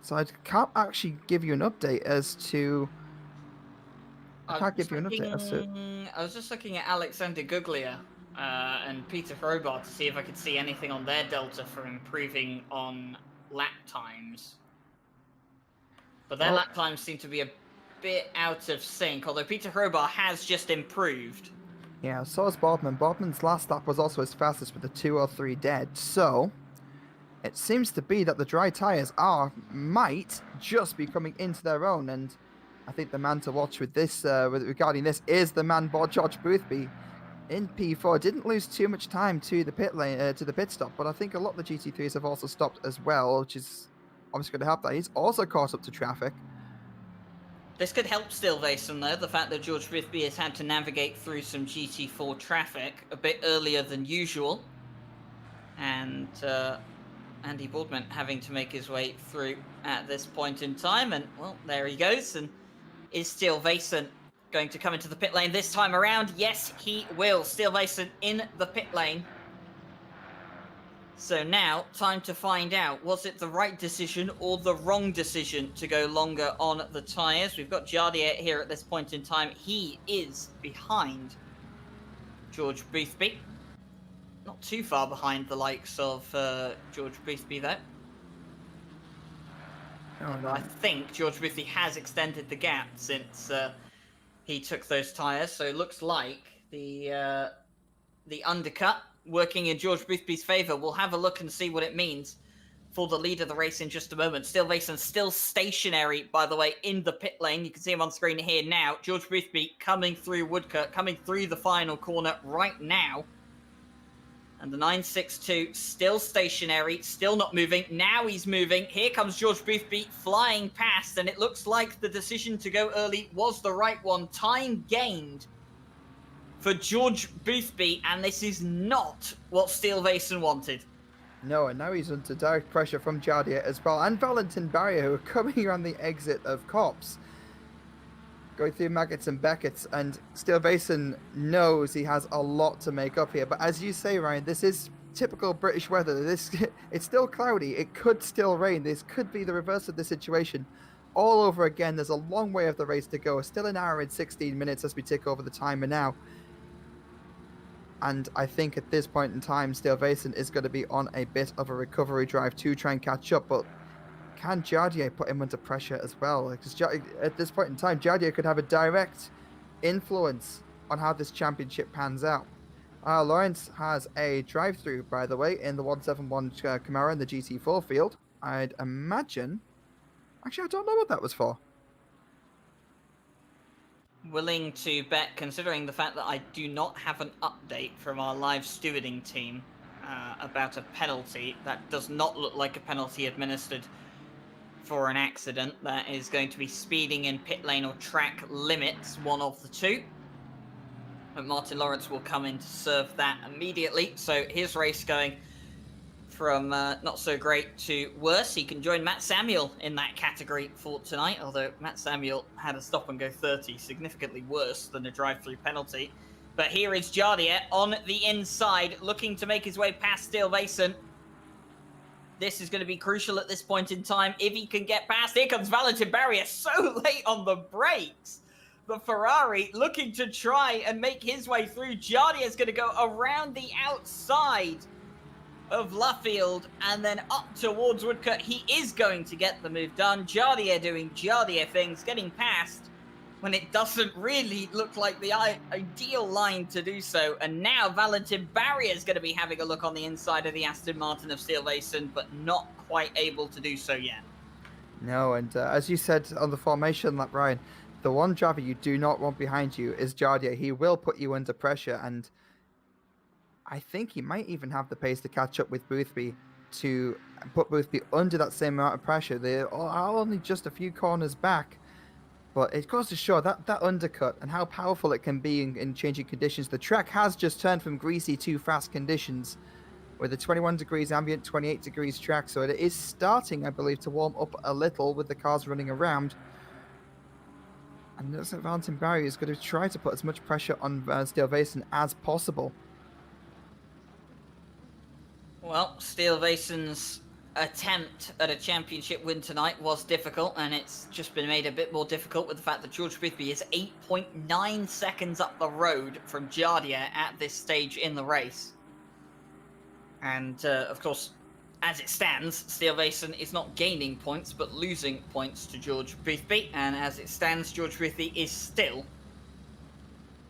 So I can't actually give you an update as to... I can't give you an update as to... looking at Alexander Guglia and Peter Hrobar to see if I could see anything on their delta for improving on lap times. But their lap times seem to be a bit out of sync, although Peter Hrobar has just improved. Yeah, so is Bodman. Bodman's last lap was also his fastest with a 2:03 dead, so it seems to be that the dry tyres might just be coming into their own, and I think the man to watch with this, regarding this, is the man George Boothby in P4. Didn't lose too much time to the pit lane, to the pit stop, but I think a lot of the GT3s have also stopped as well, which is obviously going to help that. He's also caught up to traffic. This could help Stilvason, though, the fact that George Boothby has had to navigate through some GT4 traffic a bit earlier than usual. And Andy Boardman having to make his way through at this point in time. And, well, there he goes. And is Stilvason going to come into the pit lane this time around? Yes, he will. Stilvason in the pit lane. So now, time to find out, was it the right decision or the wrong decision to go longer on the tyres? We've got Jardier here at this point in time. He is behind George Boothby. Not too far behind the likes of George Boothby, though. Oh, no. I think George Boothby has extended the gap since he took those tyres. So it looks like the undercut working in George Boothby's favour. We'll have a look and see what it means for the lead of the race in just a moment. Stilvason still stationary, by the way, in the pit lane. You can see him on screen here now. George Boothby coming through Woodcote, coming through the final corner right now. And the 962 still stationary, still not moving. Now he's moving. Here comes George Boothby flying past, and it looks like the decision to go early was the right one. Time gained for George Boothby, and this is not what Stilvason wanted. No, and now he's under direct pressure from Jardier as well, and Valentin Barrier, who are coming around the exit of Cops, going through Maggots and Beckett's, and Stilvason knows he has a lot to make up here. But as you say, Ryan, this is typical British weather. It's still cloudy. It could still rain. This could be the reverse of the situation all over again. There's a long way of the race to go. Still an hour and 16 minutes as we tick over the timer now. And I think at this point in time, Stilvason is going to be on a bit of a recovery drive to try and catch up. But can Jardier put him under pressure as well? Because at this point in time, Jardier could have a direct influence on how this championship pans out. Lawrence has a drive-through, by the way, in the 171 Camaro in the GT4 field. I'd imagine... Actually, I don't know what that was for. Willing to bet, considering the fact that I do not have an update from our live stewarding team about a penalty. That does not look like a penalty administered for an accident. That is going to be speeding in pit lane or track limits, one of the two. But Martin Lawrence will come in to serve that immediately. So his race going from not so great to worse. He can join Matt Samuel in that category for tonight, although Matt Samuel had a stop and go 30, significantly worse than a drive-through penalty. But here is Jardier on the inside, looking to make his way past Stilvason. This is going to be crucial at this point in time. If he can get past, here comes Valentin Barrier, so late on the brakes. The Ferrari looking to try and make his way through. Jardier's going to go around the outside of Luffield and then up towards Woodcote. He is going to get the move done. Jardier doing Jardier things, getting past when it doesn't really look like the ideal line to do so. And now Valentin Barrier is going to be having a look on the inside of the Aston Martin of Stilvason, but not quite able to do so yet. No, and as you said on the formation lap, Ryan, the one driver you do not want behind you is Jardier. He will put you under pressure, and I think he might even have the pace to catch up with Boothby to put Boothby under that same amount of pressure. They are only just a few corners back, but it goes to show that undercut and how powerful it can be in changing conditions. The track has just turned from greasy to fast conditions with a 21 degrees ambient, 28 degrees track, so it is starting, I believe, to warm up a little with the cars running around. And it looks like Valentin Barrier is going to try to put as much pressure on Stilvason as possible. Well, Stilvason's attempt at a championship win tonight was difficult, and it's just been made a bit more difficult with the fact that George Boothby is 8.9 seconds up the road from Jardia at this stage in the race. And, of course, as it stands, Steelvason is not gaining points, but losing points to George Boothby. And as it stands, George Boothby is still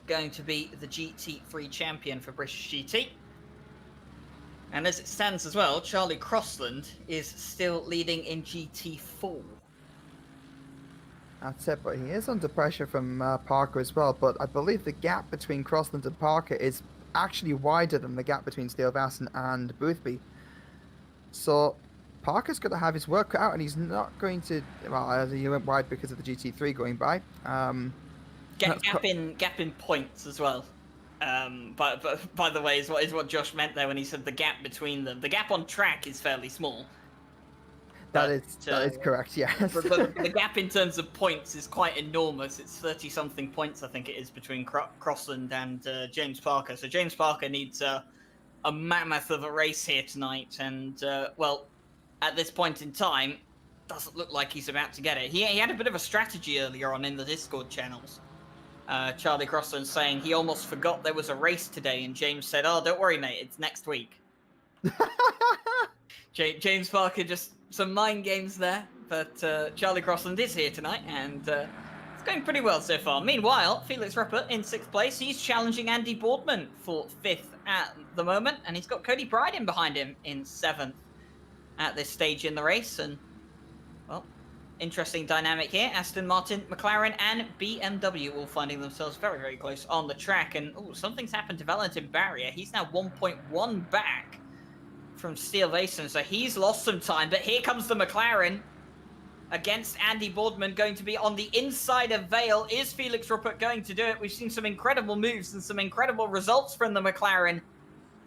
going to be the GT3 champion for British GT. And as it stands as well, Charlie Crossland is still leading in GT4. That's it, but he is under pressure from Parker as well. But I believe the gap between Crossland and Parker is actually wider than the gap between Steelvason and Boothby. So Parker's got to have his work cut out, and he's not going to. Well, he went wide because of the GT3 going by. Gap in points as well. But by the way, is what Josh meant there when he said the gap between them. The gap on track is fairly small. That is correct. Yes. The gap in terms of points is quite enormous. It's 30-something points, I think it is, between Crossland and James Parker. So James Parker needs a mammoth of a race here tonight, and well, at this point in time, doesn't look like he's about to get it. He had a bit of a strategy earlier on in the Discord channels. Charlie Crossland saying he almost forgot there was a race today, and James said, "Oh, don't worry, mate, it's next week." James Parker, just some mind games there, but Charlie Crossland is here tonight, and it's going pretty well so far. Meanwhile, Felix Ruppert in 6th place. He's challenging Andy Boardman for 5th at the moment, and he's got Cody Bryden behind him in 7th at this stage in the race. And, well, interesting dynamic here. Aston Martin, McLaren, and BMW all finding themselves very, very close on the track. And, oh, something's happened to Valentin Barrier. He's now 1.1 back from Steelvason, so he's lost some time. But here comes the McLaren against Andy Boardman, going to be on the inside of Vale. Is Felix Ruppert going to do it? We've seen some incredible moves and some incredible results from the McLaren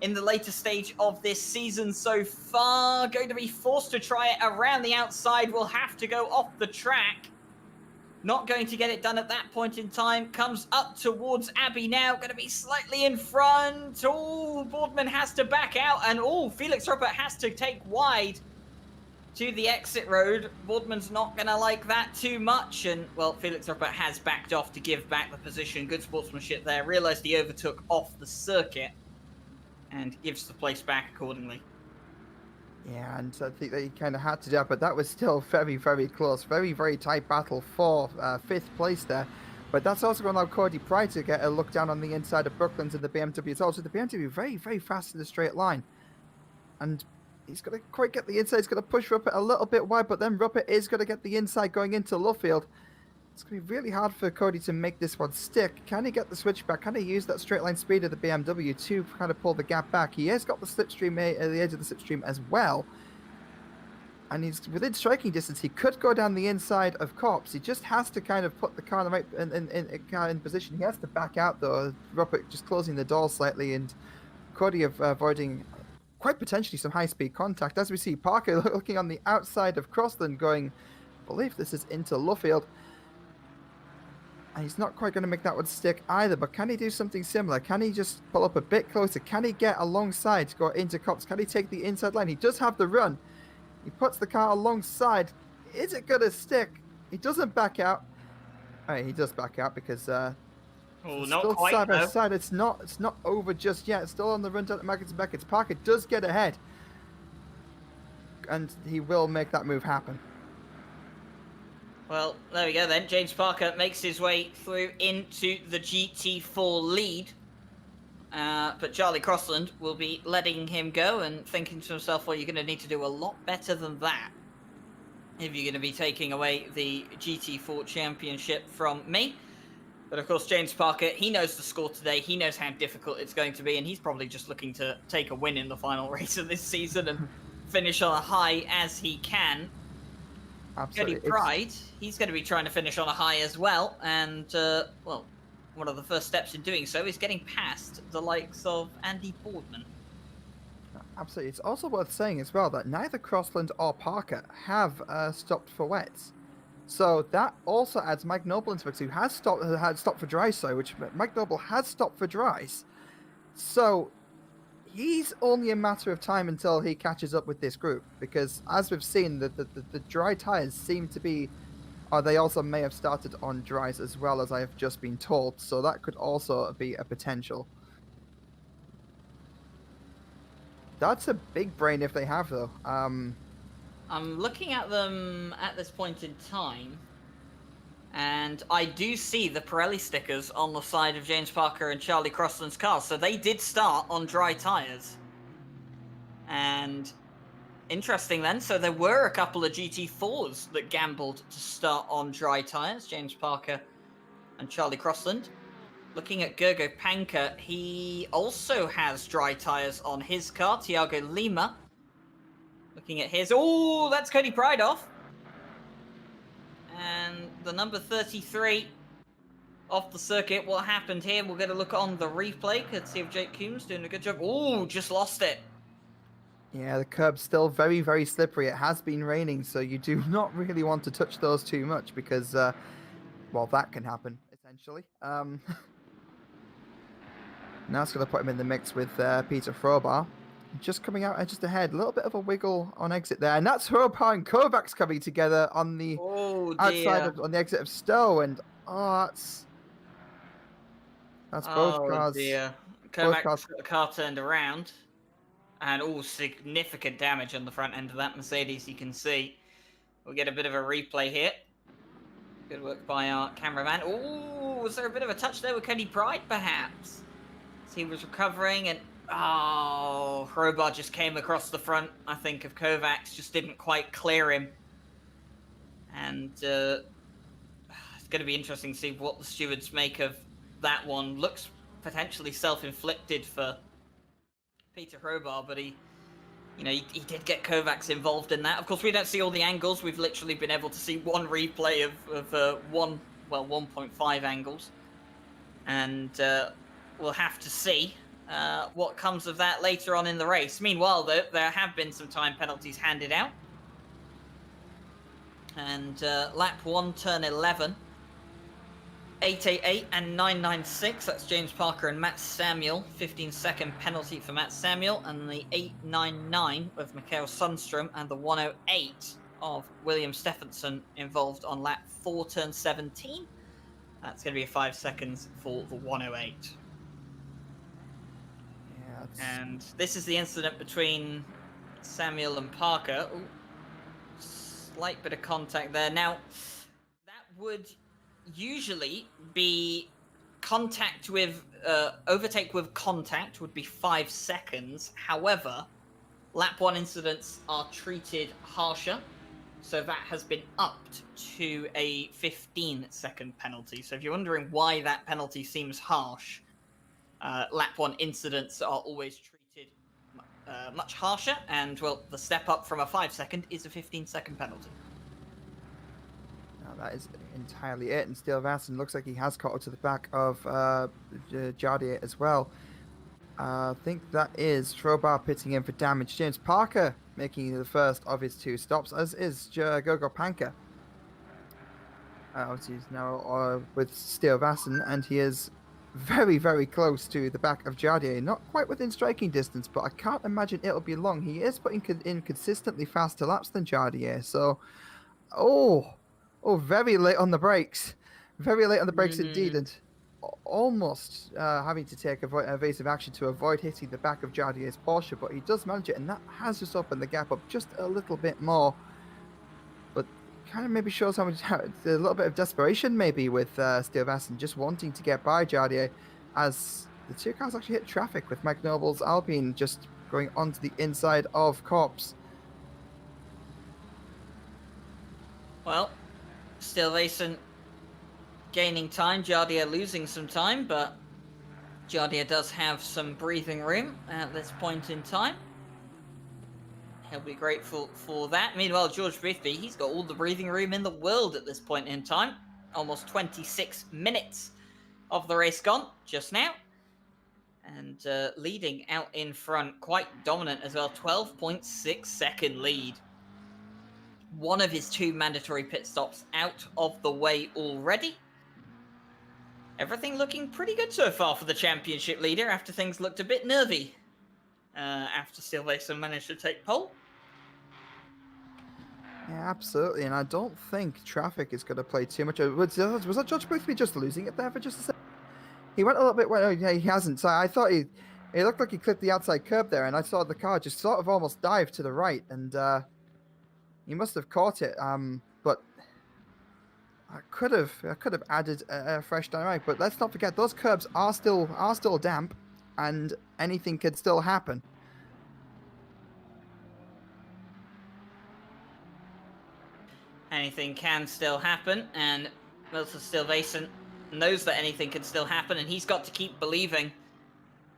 in the later stage of this season so far. Going to be forced to try it around the outside. Will have to go off the track. Not going to get it done at that point in time. Comes up towards Abbey now. Going to be slightly in front. Oh, Boardman has to back out. And oh, Felix Ruppert has to take wide to the exit road. Boardman's not going to like that too much. And, well, Felix Ruppert has backed off to give back the position. Good sportsmanship there. Realised he overtook off the circuit and gives the place back accordingly. Yeah, and I think that he kind of had to do that, but that was still very, very close. Very, very tight battle for 5th place there. But that's also going to allow Cody Pride to get a look down on the inside of Brooklands and the BMW as well. So the BMW very, very fast in the straight line. And he's going to quite get the inside. He's going to push Ruppert a little bit wide, but then Ruppert is going to get the inside going into Luffield. It's going to be really hard for Cody to make this one stick. Can he get the switchback? Can he use that straight line speed of the BMW to kind of pull the gap back? He has got the slipstream at the edge of the slipstream as well. And he's within striking distance. He could go down the inside of Cops. He just has to kind of put the car in the right in position. He has to back out though. Ruppert just closing the door slightly, and Cody avoiding quite potentially some high-speed contact. As we see Parker looking on the outside of Crossland going, I believe this is into Luffield. And he's not quite going to make that one stick either, but can he do something similar? Can he just pull up a bit closer? Can he get alongside to go into Cops? Can he take the inside line? He does have the run. He puts the car alongside. Is it going to stick? He doesn't back out. All right, he does back out because not still quite, side by no. side. It's not over just yet. It's still on the run down to Maggots and Beckett's. Parker does get ahead. And he will make that move happen. Well, there we go then. James Parker makes his way through into the GT4 lead. But Charlie Crossland will be letting him go and thinking to himself, well, you're going to need to do a lot better than that if you're going to be taking away the GT4 championship from me. But of course, James Parker, he knows the score today. He knows how difficult it's going to be, and he's probably just looking to take a win in the final race of this season and finish on a high as he can. Absolutely. Cody Pride, he's going to be trying to finish on a high as well, and, well, one of the first steps in doing so is getting past the likes of Andy Boardman. Absolutely. It's also worth saying as well that neither Crossland or Parker have stopped for wets. So that also adds Mike Noble into it, who had stopped for dries, which Mike Noble has stopped for dries. So he's only a matter of time until he catches up with this group, because as we've seen, the dry tires seem to be, or they also may have started on dries as well, as I have just been told, so that could also be a potential. That's a big brain if they have, though. I'm looking at them at this point in time, and I do see the Pirelli stickers on the side of James Parker and Charlie Crossland's cars, so they did start on dry tyres. And interesting then, so there were a couple of GT4s that gambled to start on dry tyres, James Parker and Charlie Crossland. Looking at Gergo Panka, he also has dry tyres on his car, Thiago Lima. Looking at his, oh, that's Cody Pride off. And the number 33 off the circuit. What happened here? We'll get a look on the replay. Courtesy of Jake Coombs doing a good job. Oh, just lost it. Yeah, the curb's still very, very slippery. It has been raining, so you do not really want to touch those too much because, well, that can happen, essentially. Now it's going to put him in the mix with Peter Frobar. Just coming out just ahead. A little bit of a wiggle on exit there. And that's Frobar and Kovacs coming together on the outside on the exit of Stowe. And, oh, that's both cars. Oh, dear. Kovacs got the car turned around. And all significant damage on the front end of that Mercedes, you can see. We'll get a bit of a replay here. Good work by our cameraman. Oh, was there a bit of a touch there with Cody Pride, perhaps? As he was recovering, and oh, Hrobar just came across the front, I think, of Kovacs, just didn't quite clear him. And it's going to be interesting to see what the stewards make of that one. Looks potentially self-inflicted for Peter Hrobar, but he did get Kovacs involved in that. Of course, we don't see all the angles. We've literally been able to see one replay of 1.5 angles. And we'll have to see what comes of that later on in the race. Meanwhile, though, there have been some time penalties handed out. And lap 1, turn 11. 888 and 996, that's James Parker and Matt Samuel. 15-second penalty for Matt Samuel, and the 899 of Mikael Sundstrom, and the 108 of William Stephenson involved on lap 4, turn 17. That's going to be 5 seconds for the 108. Yeah, and this is the incident between Samuel and Parker. Ooh, slight bit of contact there. Now, that would usually be contact with overtake with contact would be 5 seconds. However, lap 1 incidents are treated harsher, so that has been upped to a 15-second penalty. So if you're wondering why that penalty seems harsh, lap 1 incidents are always treated much harsher, and well, the step up from a 5-second is a 15-second penalty. That is entirely it, and Steele Vasson looks like he has caught up to the back of Jardier as well. I think that is Frobar pitting in for damage. James Parker making the first of his 2 stops, as is Gogo Panka. Obviously he's now with Steele Vasson, and he is very, very close to the back of Jardier. Not quite within striking distance, but I can't imagine it'll be long. He is putting in consistently faster laps than Jardier, so... Oh, very late on the brakes. Very late on the brakes indeed, and almost having to take evasive action to avoid hitting the back of Jardier's Porsche, but he does manage it, and that has just opened the gap up just a little bit more. But kind of maybe shows how much, a little bit of desperation maybe with Steele Vasson just wanting to get by Jardier, as the 2 cars actually hit traffic, with Mike Noble's Alpine just going onto the inside of Corps. Well, Steele Vasson gaining time, Jardier losing some time, but Jardier does have some breathing room at this point in time. He'll be grateful for that. Meanwhile, George Boothby, he's got all the breathing room in the world at this point in time. Almost 26 minutes of the race gone just now. And leading out in front, quite dominant as well, 12.6 second lead. One of his 2 mandatory pit stops out of the way already. Everything looking pretty good so far for the championship leader after things looked a bit nervy after Silverstone managed to take pole. Yeah, absolutely. And I don't think traffic is going to play too much. Was that George Boothby just losing it there for just a second? He went a little bit. Well, yeah, he hasn't. So I thought he looked like he clipped the outside curb there, and I saw the car just sort of almost dive to the right, and he must have caught it. But I could have added a fresh dynamic. But let's not forget those curbs are still damp, and anything could still happen. Anything can still happen, and Milton Silverstone knows that anything can still happen, and he's got to keep believing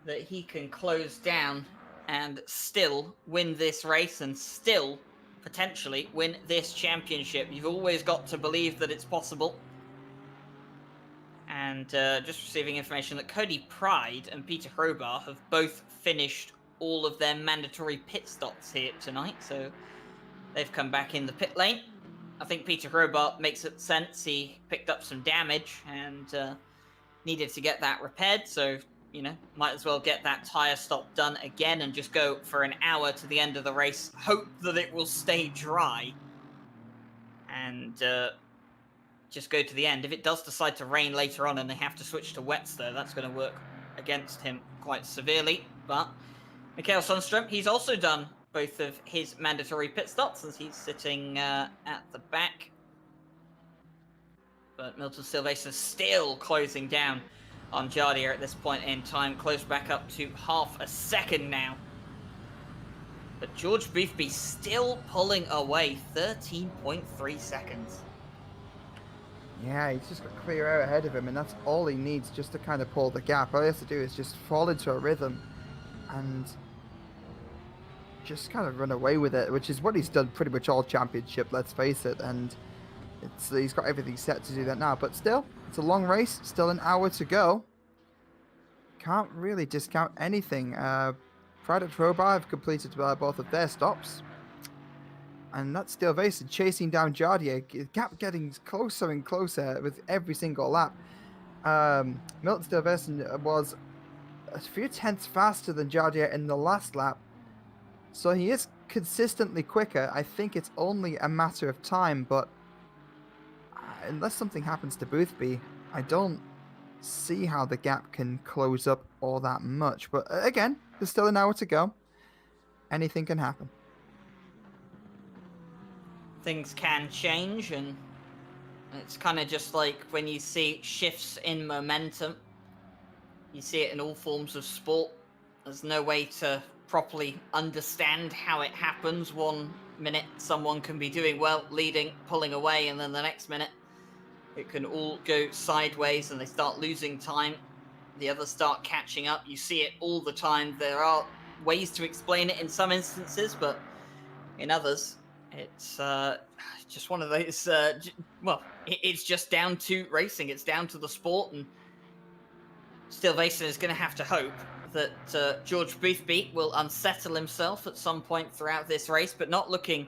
that he can close down and still win this race and still potentially win this championship. You've always got to believe that it's possible. And just receiving information that Cody Pride and Peter Hrobar have both finished all of their mandatory pit stops here tonight, so they've come back in the pit lane. I think Peter Hrobar makes it sense. He picked up some damage and needed to get that repaired, so might as well get that tyre stop done again and just go for an hour to the end of the race. Hope that it will stay dry and just go to the end. If it does decide to rain later on and they have to switch to wets, though, that's going to work against him quite severely. But Mikael Sundström, he's also done both of his mandatory pit stops as he's sitting at the back. But Milton Silverstone is still closing down on Jardier at this point in time, close back up to half a second now. But George Boothby still pulling away, 13.3 seconds. Yeah, he's just got clear air ahead of him, and that's all he needs just to kind of pull the gap. All he has to do is just fall into a rhythm and just kind of run away with it, which is what he's done pretty much all championship, let's face it. And he's got everything set to do that now. But still, it's a long race, still an hour to go. Can't really discount anything. Pride and Crowbar have completed both of their stops. And that's still Vason chasing down Jardier. Gap getting closer and closer with every single lap. Milton Silverstone was a few tenths faster than Jardier in the last lap. So he is consistently quicker. I think it's only a matter of time, but unless something happens to Boothby, I don't see how the gap can close up all that much. But again, there's still an hour to go. Anything can happen. Things can change, and it's kind of just like when you see shifts in momentum. You see it in all forms of sport. There's no way to properly understand how it happens. 1 minute someone can be doing well, leading, pulling away, and then the next minute it can all go sideways and they start losing time. The others start catching up. You see it all the time. There are ways to explain it in some instances, but in others it's just one of those it's just down to racing. It's down to the sport, and still Vason is going to have to hope that George Boothby will unsettle himself at some point throughout this race, but not looking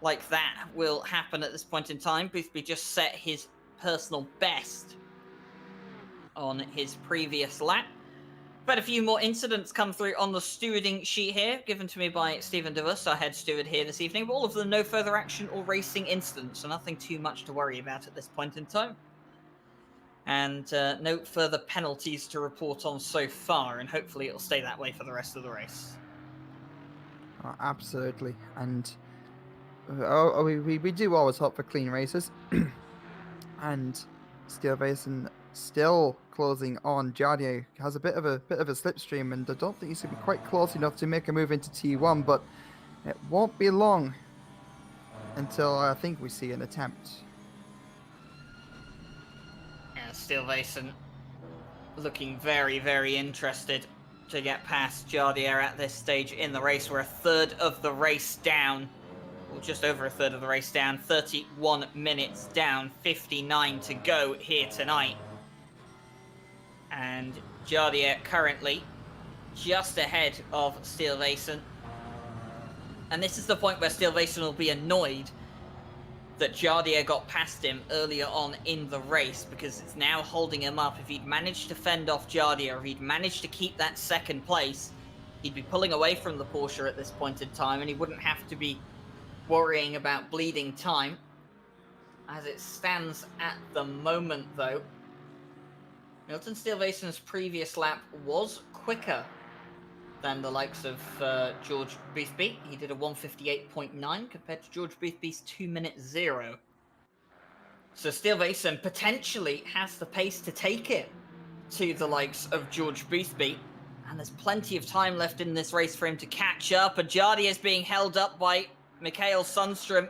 like that will happen at this point in time. Boothby just set his personal best on his previous lap. But a few more incidents come through on the stewarding sheet here, given to me by Stephen DeVos, our head steward here this evening. But all of them no further action or racing incidents, so nothing too much to worry about at this point in time. And no further penalties to report on so far, and hopefully it'll stay that way for the rest of the race. Oh, absolutely. And we do always hope for clean races. And Steel Basin still closing on. Jardier has a bit of a slipstream, and I don't think he's going to be quite close enough to make a move into T1, but it won't be long until I think we see an attempt. Yeah, Steel Basin looking very, very interested to get past Jardier at this stage in the race. We're a third of the race down, or just over a third of the race down, 31 minutes down, 59 to go here tonight. And Jardier currently just ahead of Steel Basin. And this is the point where Steel Basin will be annoyed that Jardier got past him earlier on in the race, because it's now holding him up. If he'd managed to fend off Jardier, if he'd managed to keep that second place, he'd be pulling away from the Porsche at this point in time, and he wouldn't have to be worrying about bleeding time. As it stands at the moment, though, Milton Steelvasen's previous lap was quicker than the likes of George Boothby. He did a 1:58.9 compared to George Boothby's 2:0. So Steelvasen potentially has the pace to take it to the likes of George Boothby. And there's plenty of time left in this race for him to catch up. And Jardier is being held up by Mikael Sundstrom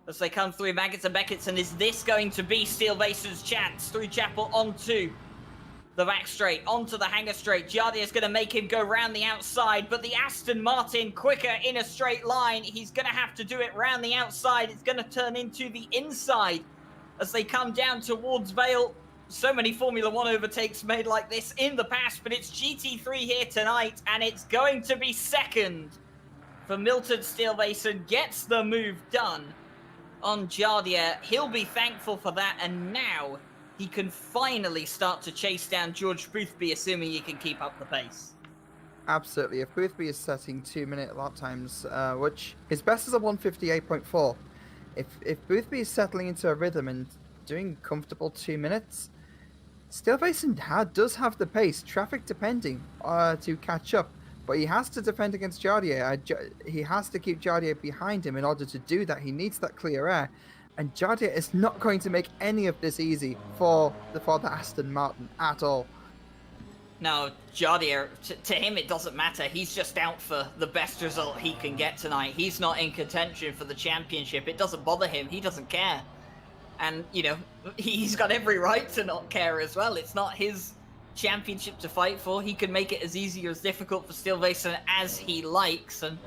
as they come through Maggots and Beckett's. And is this going to be Steelvasen's chance? Through Chapel onto the back straight, onto the hangar straight. Jardier is going to make him go round the outside, but the Aston Martin quicker in a straight line. He's going to have to do it round the outside. It's going to turn into the inside as they come down towards Vale. So many Formula One overtakes made like this in the past, but it's GT3 here tonight, and it's going to be second for Milton Steelvasen. Gets the move done on Jardier. He'll be thankful for that, and now he can finally start to chase down George Boothby, assuming he can keep up the pace. Absolutely. If Boothby is setting 2-minute lap times, which his best is a 1:58.4, if Boothby is settling into a rhythm and doing comfortable 2 minutes, Steelvasen does have the pace, traffic depending, to catch up. But he has to defend against Jardier. He has to keep Jardier behind him in order to do that. He needs that clear air. And Jardier is not going to make any of this easy for the Aston Martin at all. No, Jardier, to him it doesn't matter. He's just out for the best result he can get tonight. He's not in contention for the championship. It doesn't bother him. He doesn't care. And, you know, he's got every right to not care as well. It's not his championship to fight for. He can make it as easy or as difficult for Steelvasen as he likes. And,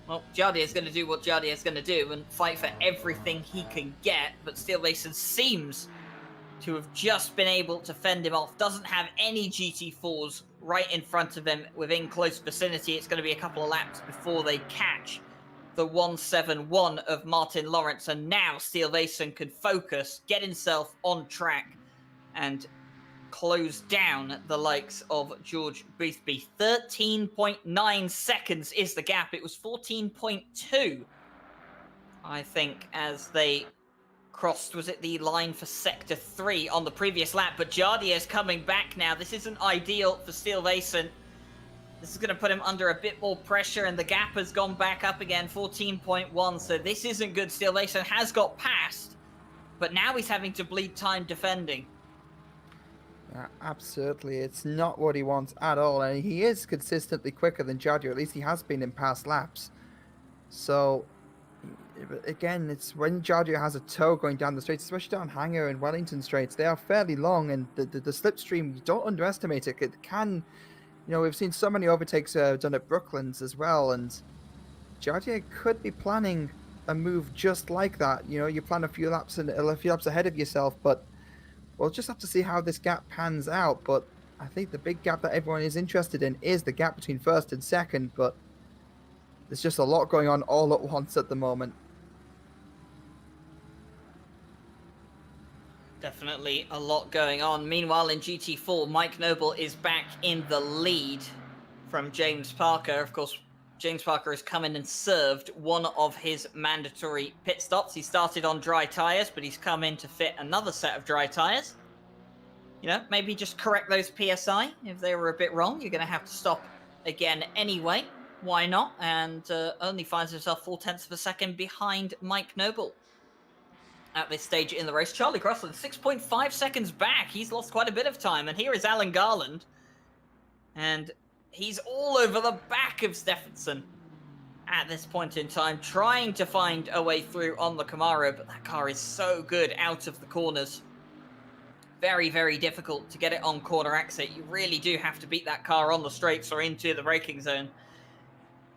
well, Jardier is going to do what Jardier is going to do and fight for everything he can get. But Steelvasen seems to have just been able to fend him off. Doesn't have any GT4s right in front of him within close vicinity. It's going to be a couple of laps before they catch the 171 of Martin Lawrence. And now Steelvasen can focus, get himself on track, and close down the likes of George Boothby. 13.9 seconds is the gap. It was 14.2, I think, as they crossed, was it the line for Sector 3 on the previous lap? But Jardier is coming back now. This isn't ideal for Steelvasen. This is going to put him under a bit more pressure, and the gap has gone back up again, 14.1. So this isn't good. Steelvasen has got past, but now he's having to bleed time defending. Yeah, absolutely. It's not what he wants at all. And he is consistently quicker than Jardier. At least he has been in past laps. So, again, it's when Jardier has a toe going down the straights, especially down Hanger and Wellington straights. They are fairly long, and the slipstream, you don't underestimate it. It can, you know, we've seen so many overtakes done at Brooklands as well, and Jardier could be planning a move just like that. You know, you plan a few laps ahead of yourself, but we'll just have to see how this gap pans out. But I think the big gap that everyone is interested in is the gap between first and second, but there's just a lot going on all at once at the moment. Definitely a lot going on. Meanwhile, in GT4, Mike Noble is back in the lead from James Parker. Of course, James Parker has come in and served one of his mandatory pit stops. He started on dry tyres, but he's come in to fit another set of dry tyres. You know, maybe just correct those PSI. If they were a bit wrong, you're going to have to stop again anyway. Why not? And only finds himself 0.4 of a second behind Mike Noble at this stage in the race. Charlie Crossland, 6.5 seconds back. He's lost quite a bit of time. And here is Alan Garland. And he's all over the back of Stephenson at this point in time, trying to find a way through on the Camaro, but that car is so good out of the corners. Very, very difficult to get it on corner exit. You really do have to beat that car on the straights or into the braking zone.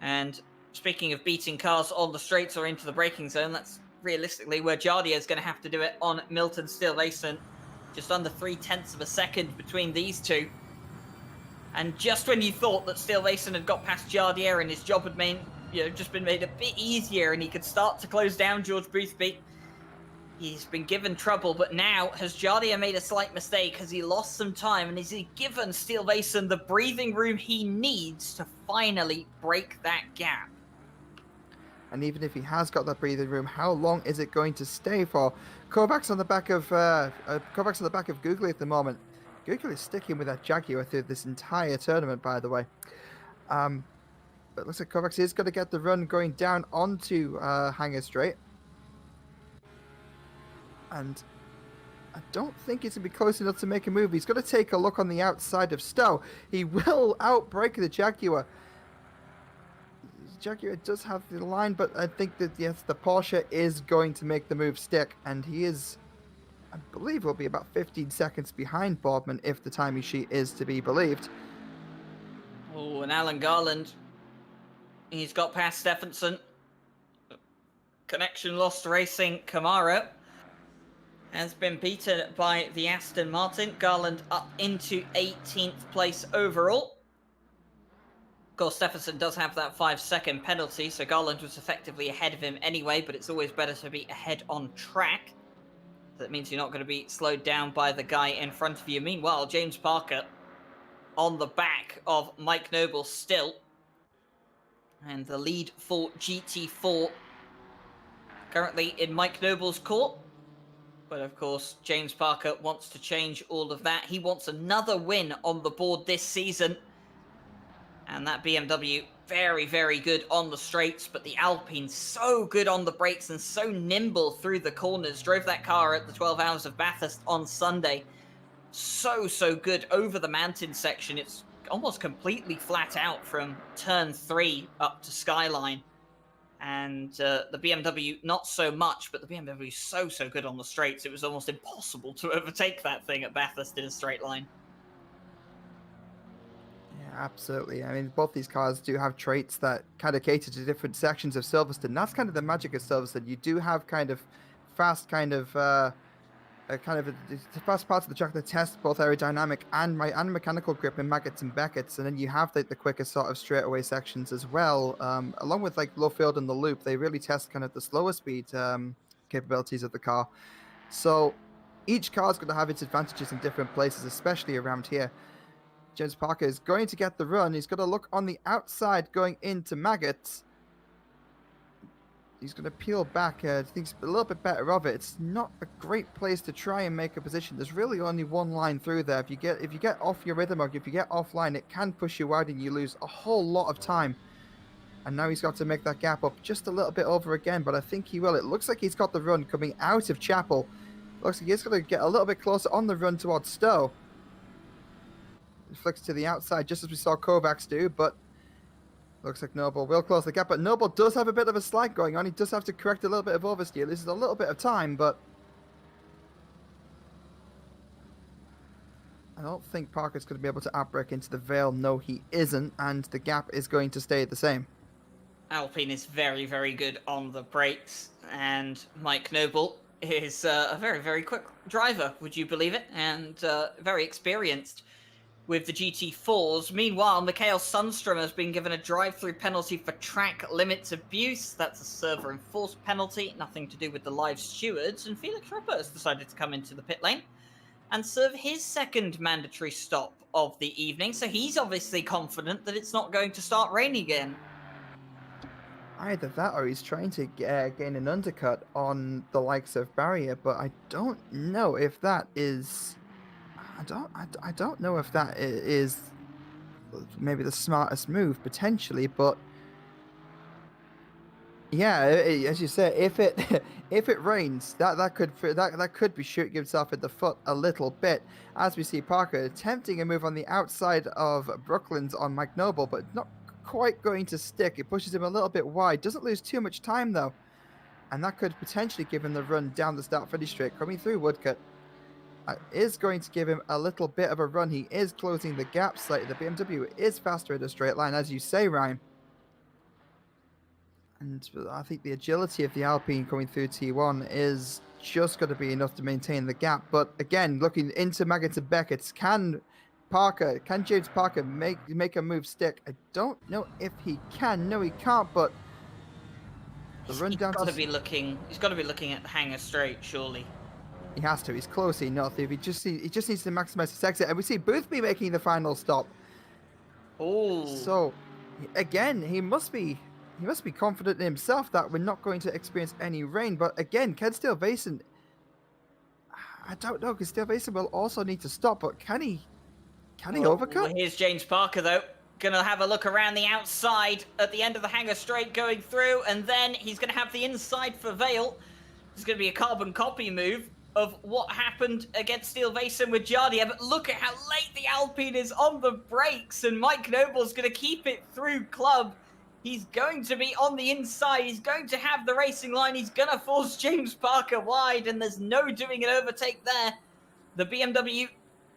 And speaking of beating cars on the straights or into the braking zone, that's realistically where Jardier is going to have to do it on Milton Steelvasen. Just under 0.3 of a second between these two. And just when you thought that Steelvasen had got past Jardier and his job had just been made a bit easier and he could start to close down George Boothby, He's been given trouble, but now has Jardia made a slight mistake? Has he lost some time? And is he given Steel Basin the breathing room he needs to finally break that gap? And even if he has got that breathing room, how long is it going to stay for? Kovacs on the back of Googly at the moment. Googly is sticking with that Jaguar through this entire tournament, by the way. But it looks like Kovacs is going to get the run going down onto Hangar Straight. And I don't think he's going to be close enough to make a move. He's going to take a look on the outside of Stowe. He will outbrake the Jaguar. Jaguar does have the line, but I think that, yes, the Porsche is going to make the move stick. And he is, I believe, will be about 15 seconds behind Boardman if the timing sheet is to be believed. Oh, and Alan Garland, he's got past Stephenson. Connection lost racing Camaro has been beaten by the Aston Martin. Garland up into 18th place overall. Of course, Stephenson does have that 5-second penalty, so Garland was effectively ahead of him anyway, but it's always better to be ahead on track. That means you're not going to be slowed down by the guy in front of you. Meanwhile, James Parker on the back of Mike Noble still. And the lead for GT4 currently in Mike Noble's court. But of course, James Parker wants to change all of that. He wants another win on the board this season. And that BMW, very, very good on the straights, but the Alpine so good on the brakes and so nimble through the corners. Drove that car at the 12 Hours of Bathurst on Sunday. So good over the mountain section. It's almost completely flat out from turn 3 up to Skyline. And the BMW, not so much, but the BMW is so good on the straights. It was almost impossible to overtake that thing at Bathurst in a straight line. Yeah, absolutely. I mean, both these cars do have traits that kind of cater to different sections of Silverstone. That's kind of the magic of Silverstone. You do have kind of fast the fast parts of the track that test both aerodynamic and mechanical grip in Maggots and Beckett's, and then you have the quicker sort of straightaway sections as well, along with like Lowfield and the Loop. They really test kind of the slower speed capabilities of the car. So each car is going to have its advantages in different places, especially around here. James Parker is going to get the run. He's got to look on the outside going into Maggots. He's going to peel back. I think he's a little bit better of it. It's not a great place to try and make a position. There's really only one line through there. If you get off your rhythm, or if you get offline, it can push you wide and you lose a whole lot of time. And now he's got to make that gap up just a little bit over again, but I think he will. It looks like he's got the run coming out of Chapel. Looks like he's going to get a little bit closer on the run towards Stowe. He flicks to the outside just as we saw Kovacs do, but looks like Noble will close the gap, but Noble does have a bit of a slide going on. He does have to correct a little bit of oversteer. This is a little bit of time, but I don't think Parker's going to be able to outbreak into the Vale. No, he isn't, and the gap is going to stay the same. Alpine is very, very good on the brakes, and Mike Noble is a very, very quick driver, would you believe it, and very experienced with the GT4s. Meanwhile, Mikhail Sundstrom has been given a drive-through penalty for track limits abuse. That's a server-enforced penalty, nothing to do with the live stewards. And Felix Rupert has decided to come into the pit lane and serve his second mandatory stop of the evening. So he's obviously confident that it's not going to start raining again. Either that or he's trying to gain an undercut on the likes of Barrier, but I don't know if that is... I don't know if that is maybe the smartest move, potentially, but yeah, as you say, if it rains, that could be shooting himself in the foot a little bit. As we see Parker attempting a move on the outside of Brooklands on Mike Noble, but not quite going to stick. It pushes him a little bit wide. Doesn't lose too much time though, and that could potentially give him the run down the start-finish straight coming through Woodcut. Is going to give him a little bit of a run. He is closing the gap slightly. The BMW is faster in a straight line, as you say, Ryan. And I think the agility of the Alpine coming through T1 is just going to be enough to maintain the gap. But again, looking into Maggots and Beckett's, can James Parker make a move stick? I don't know if he can. No, he can't, but The run He's down got to to... be looking. He's got to be looking at the hangar straight, surely. He has to. He's close enough. If he just needs to maximize his exit. And we see Boothby making the final stop. Oh, So, again, he must be confident in himself that we're not going to experience any rain. But again, can Steelvason... I don't know, because Steelvason will also need to stop. But can he overcut? Here's James Parker though. Gonna have a look around the outside at the end of the hangar straight going through, and then he's gonna have the inside for Vale. It's gonna be a carbon copy move of what happened against Steelvason with Jardier, but look at how late the Alpine is on the brakes, and Mike Noble's gonna keep it through Club. He's going to be on the inside, he's going to have the racing line, he's gonna force James Parker wide, and there's no doing an overtake there. The BMW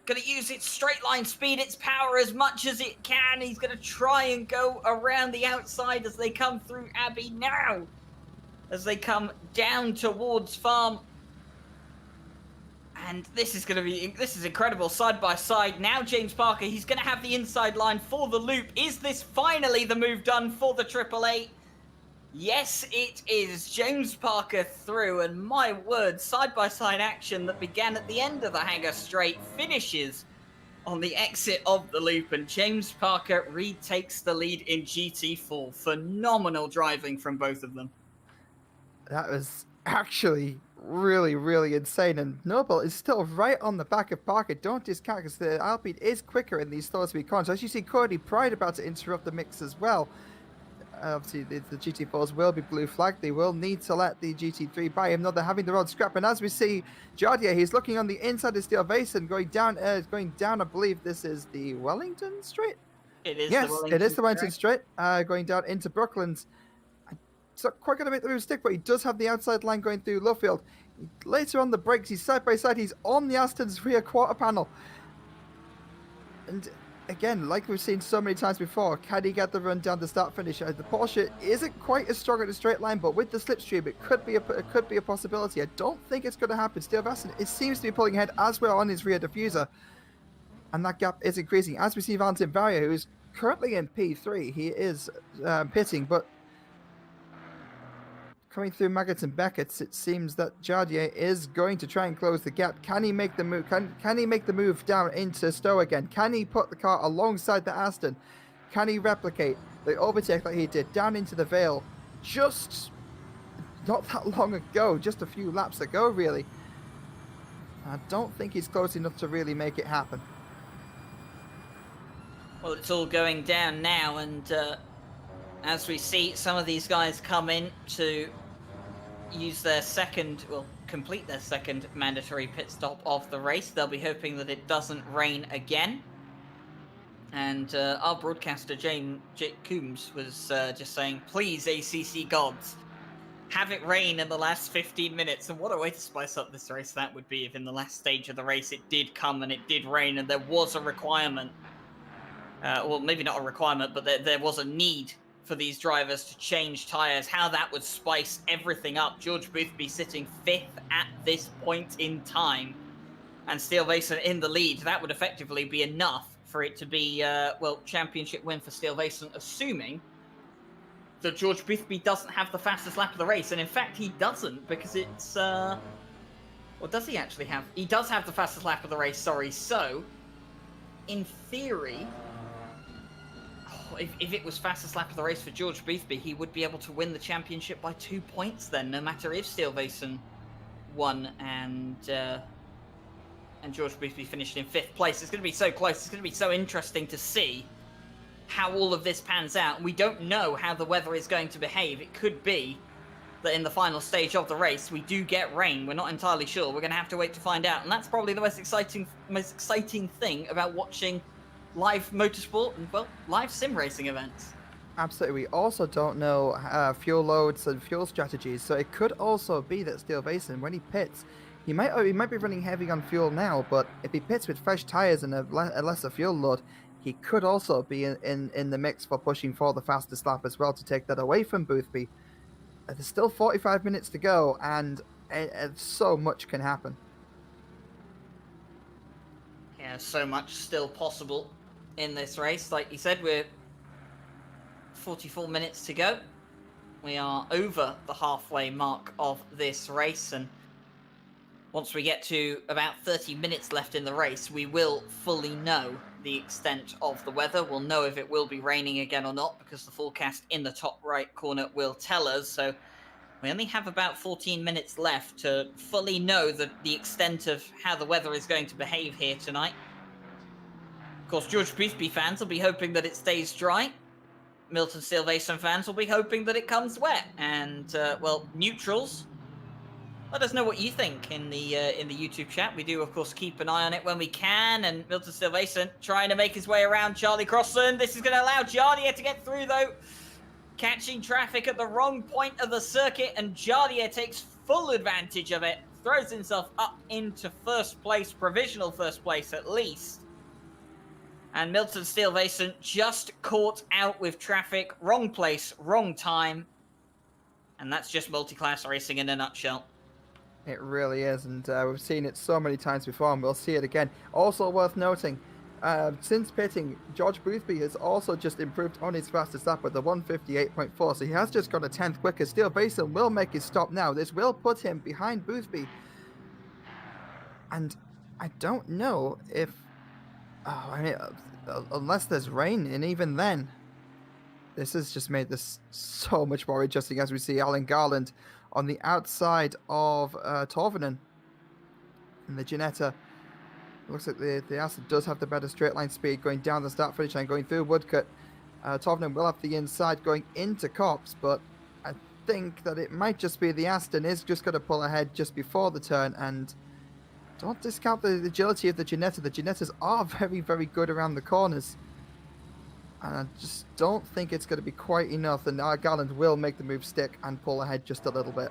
going to use its straight line speed, its power as much as it can. He's going to try and go around the outside as they come through Abbey now. As they come down towards Farm. And this is incredible, side by side. Now James Parker, he's going to have the inside line for the loop. Is this finally the move done for the Triple Eight? Yes, it is. James Parker through, and my word, side-by-side action that began at the end of the hangar straight finishes on the exit of the loop, and James Parker retakes the lead in GT4. Phenomenal driving from both of them. That was actually really, really insane, and Noble is still right on the back of Parker. Don't discount, because the Alpine is quicker in these slow speed corners. As you see, Cody Pride about to interrupt the mix as well. Obviously, the GT4s will be blue flagged. They will need to let the GT3 by him. No, they're having the road scrap. And as we see, Jardier, he's looking on the inside of Steelvason, going down. I believe this is the Wellington Straight. It is. Yes, it is the Wellington Straight. Going down into Brooklands. It's not quite going to make the move stick, but he does have the outside line going through Luffield. Later on the brakes, he's side by side. He's on the Aston's rear quarter panel. And again, like we've seen so many times before, can he get the run down the start finish? The Porsche isn't quite as strong at the straight line, but with the slipstream, it could be a possibility. I don't think it's going to happen. Steelvason, it seems to be pulling ahead as well on his rear diffuser, and that gap is increasing. As we see Valentin Barrier, who's currently in P3, he is pitting, but coming through Maggots and Beckett's, it seems that Jardier is going to try and close the gap. Can he make the move? Can he make the move down into Stowe again? Can he put the car alongside the Aston? Can he replicate the overtake that he did down into the Vale just not that long ago, just a few laps ago, really? I don't think he's close enough to really make it happen. Well, it's all going down now, and as we see some of these guys come in to use their complete their second mandatory pit stop of the race, they'll be hoping that it doesn't rain again. And our broadcaster, Jake Coombs, was just saying, please, ACC gods, have it rain in the last 15 minutes. And what a way to spice up this race that would be if in the last stage of the race it did come and it did rain and there was a requirement. Well, maybe not a requirement, but there was a need for these drivers to change tyres, how that would spice everything up. George Boothby sitting 5th at this point in time, and Steelvason in the lead. That would effectively be enough for it to be, championship win for Steelvason, assuming that George Boothby doesn't have the fastest lap of the race. And in fact, he doesn't, because it's, does he actually have? He does have the fastest lap of the race, sorry. So, in theory, if it was fastest lap of the race for George Boothby, he would be able to win the championship by 2 points then, no matter if Steelvason won and George Boothby finished in 5th place. It's going to be so close. It's going to be so interesting to see how all of this pans out. We don't know how the weather is going to behave. It could be that in the final stage of the race, we do get rain. We're not entirely sure. We're going to have to wait to find out. And that's probably the most exciting thing about watching live motorsport and, live sim racing events. Absolutely. We also don't know fuel loads and fuel strategies, so it could also be that Steelvason, when he pits, he might be running heavy on fuel now, but if he pits with fresh tyres and a lesser fuel load, he could also be in the mix for pushing for the fastest lap as well to take that away from Boothby. There's still 45 minutes to go, and so much can happen. Yeah, so much still possible in this race. Like you said, we're 44 minutes to go. We are over the halfway mark of this race, and once we get to about 30 minutes left in the race, we will fully know the extent of the weather. We'll know if it will be raining again or not, because the forecast in the top right corner will tell us. So we only have about 14 minutes left to fully know the extent of how the weather is going to behave here tonight. Of course, George Boothby fans will be hoping that it stays dry. Milton Silverstone fans will be hoping that it comes wet. And, well, neutrals, let us know what you think in the YouTube chat. We do, of course, keep an eye on it when we can. And Milton Silverstone trying to make his way around Charlie Crossan. This is going to allow Jardier to get through, though. Catching traffic at the wrong point of the circuit, and Jardier takes full advantage of it. Throws himself up into first place, provisional first place at least. And Milton Silverstone just caught out with traffic. Wrong place, wrong time. And that's just multi-class racing in a nutshell. It really is, and we've seen it so many times before, and we'll see it again. Also worth noting, since pitting, George Boothby has also just improved on his fastest lap with the 158.4, so he has just got a 10th quicker. Silverstone will make his stop now. This will put him behind Boothby. And I don't know if... unless there's rain, and even then, this has just made this so much more interesting as we see Alan Garland on the outside of Torvinen. And the Ginetta, looks like the Aston does have the better straight line speed going down the start finish line, going through Woodcut. Torvinen will have the inside going into Copse, but I think that it might just be the Aston is just going to pull ahead just before the turn, and don't discount the agility of the Ginetta. The Ginettas are very, very good around the corners. And I just don't think it's going to be quite enough. And Garland will make the move stick and pull ahead just a little bit.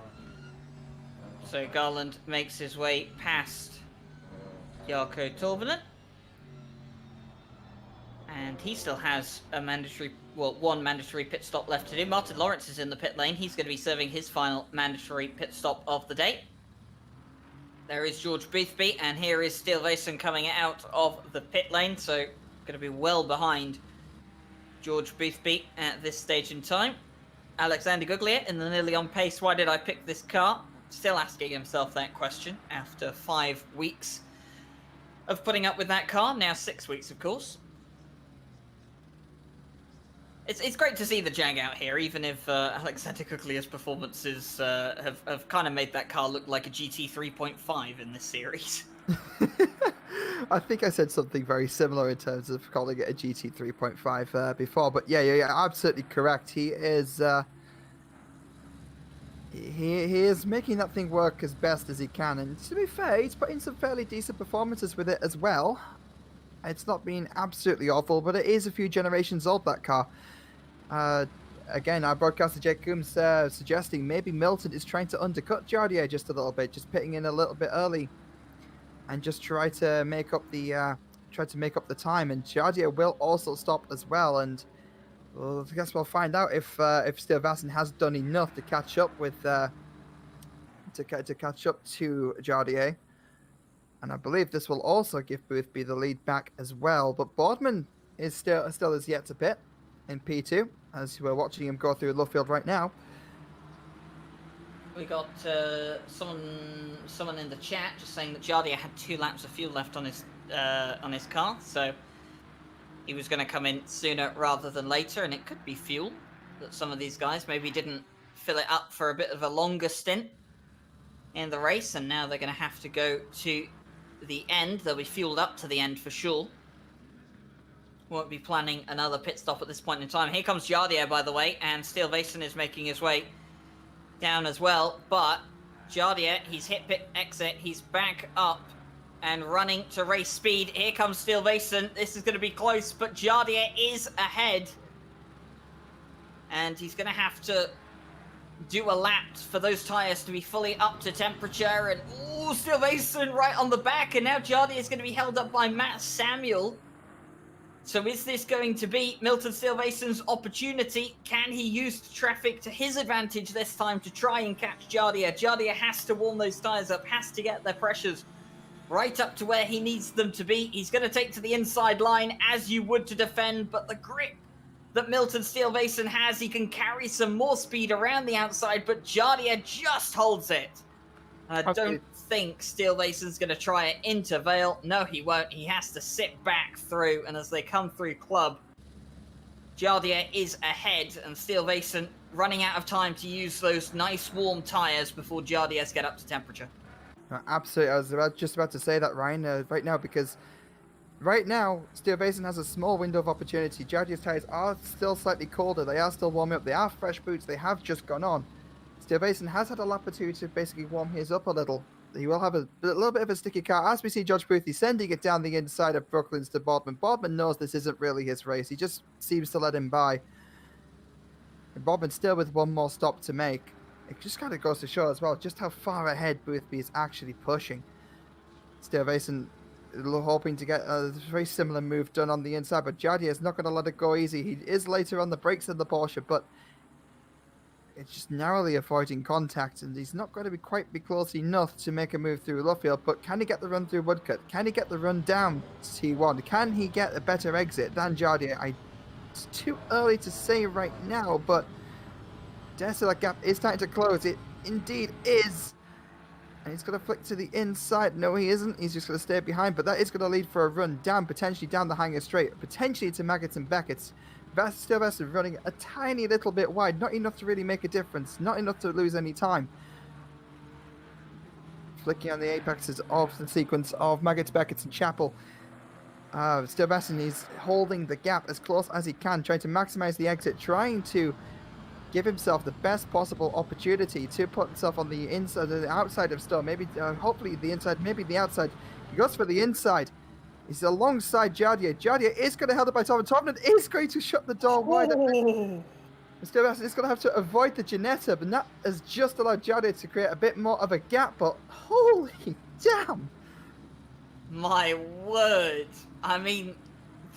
So Garland makes his way past Jarkko Torvinen. And he still has a one mandatory pit stop left to do. Martin Lawrence is in the pit lane. He's going to be serving his final mandatory pit stop of the day. There is George Boothby, and here is Silverstone coming out of the pit lane. So going to be well behind George Boothby at this stage in time. Alexander Guglia in the nearly on pace. Why did I pick this car? Still asking himself that question after 5 weeks of putting up with that car. Now 6 weeks, of course. It's great to see the Jag out here, even if Alexander Guglia's performances have kind of made that car look like a GT 3.5 in this series. I think I said something very similar in terms of calling it a GT 3.5 before, but yeah, absolutely correct. He is he is making that thing work as best as he can, and to be fair, he's put in some fairly decent performances with it as well. It's not been absolutely awful, but it is a few generations old, that car. Again, our broadcaster Jake Coombs suggesting maybe Milton is trying to undercut Jardier just a little bit, just pitting in a little bit early, and just try to make up the time. And Jardier will also stop as well. And well, I guess we'll find out if Silverstone has done enough to catch up with to catch up to Jardier. And I believe this will also give Boothby the lead back as well. But Boardman is still is yet to pit in P2, as we're watching him go through Lovefield right now. We got someone in the chat just saying that Jardier had 2 laps of fuel left on his car, so he was going to come in sooner rather than later, and it could be fuel that some of these guys maybe didn't fill it up for a bit of a longer stint in the race, and now they're going to have to go to the end. They'll be fueled up to the end for sure. Won't be planning another pit stop at this point in time. Here comes Jardier, by the way, and Silverstone is making his way down as well, but Jardier, he's hit pit exit, he's back up and running to race speed. Here comes Silverstone. This is going to be close, but Jardier is ahead, and he's going to have to do a lap for those tyres to be fully up to temperature. And Silverstone right on the back, and now Jardier is going to be held up by Matt Samuel. So is this going to be Milton Silverstone's opportunity? Can he use the traffic to his advantage this time to try and catch Jardier? Jardier has to warm those tyres up, has to get their pressures right up to where he needs them to be. He's going to take to the inside line as you would to defend, but the grip that Milton Steelbason has. He can carry some more speed around the outside, but Jardier just holds it. I don't think Steelbason's going to try it into Vale. No, he won't. He has to sit back through, and as they come through Club, Jardier is ahead, and Steelbason running out of time to use those nice warm tyres before Jardier's get up to temperature. Absolutely. I was just about to say that, Ryan, right now, because right now, Steelbason has a small window of opportunity. Jardier's tyres are still slightly colder. They are still warming up. They are fresh boots. They have just gone on. Steelbason has had a lap or two to basically warm his up a little. He will have a little bit of a sticky car. As we see Judge Boothie sending it down the inside of Brooklyn's to Bodman. Bodman knows this isn't really his race. He just seems to let him by. And Bodman still with one more stop to make. It just kind of goes to show as well just how far ahead Boothby is actually pushing. Steelbason hoping to get a very similar move done on the inside, but Jardier is not going to let it go easy. He is later on the brakes in the Porsche, but it's just narrowly avoiding contact, and he's not going to be quite close enough to make a move through Luffield. But can he get the run through Woodcut? Can he get the run down T1? Can he get a better exit than Jardier? It's too early to say right now, but dare say that gap is starting to close. It indeed is. And he's going to flick to the inside. No, he isn't. He's just going to stay behind, but that is going to lead for a run down, potentially down the Hanger Straight, potentially to Maggots and Beckett's. Steelbason running a tiny little bit wide, not enough to really make a difference, not enough to lose any time. Flicking on the apexes of the sequence of Maggots, Beckett's and Chapel. Steelbason is holding the gap as close as he can, trying to maximize the exit, trying to give himself the best possible opportunity to put himself on the inside, the outside of Stone. Maybe, hopefully the inside, maybe the outside. He goes for the inside. He's alongside Jardier. Jardier is going to hold it by Tobin. Tobin is going to shut the door wide. Steelbason is going to have to avoid the Ginetta, but that has just allowed Jardier to create a bit more of a gap. But holy damn! My word! I mean,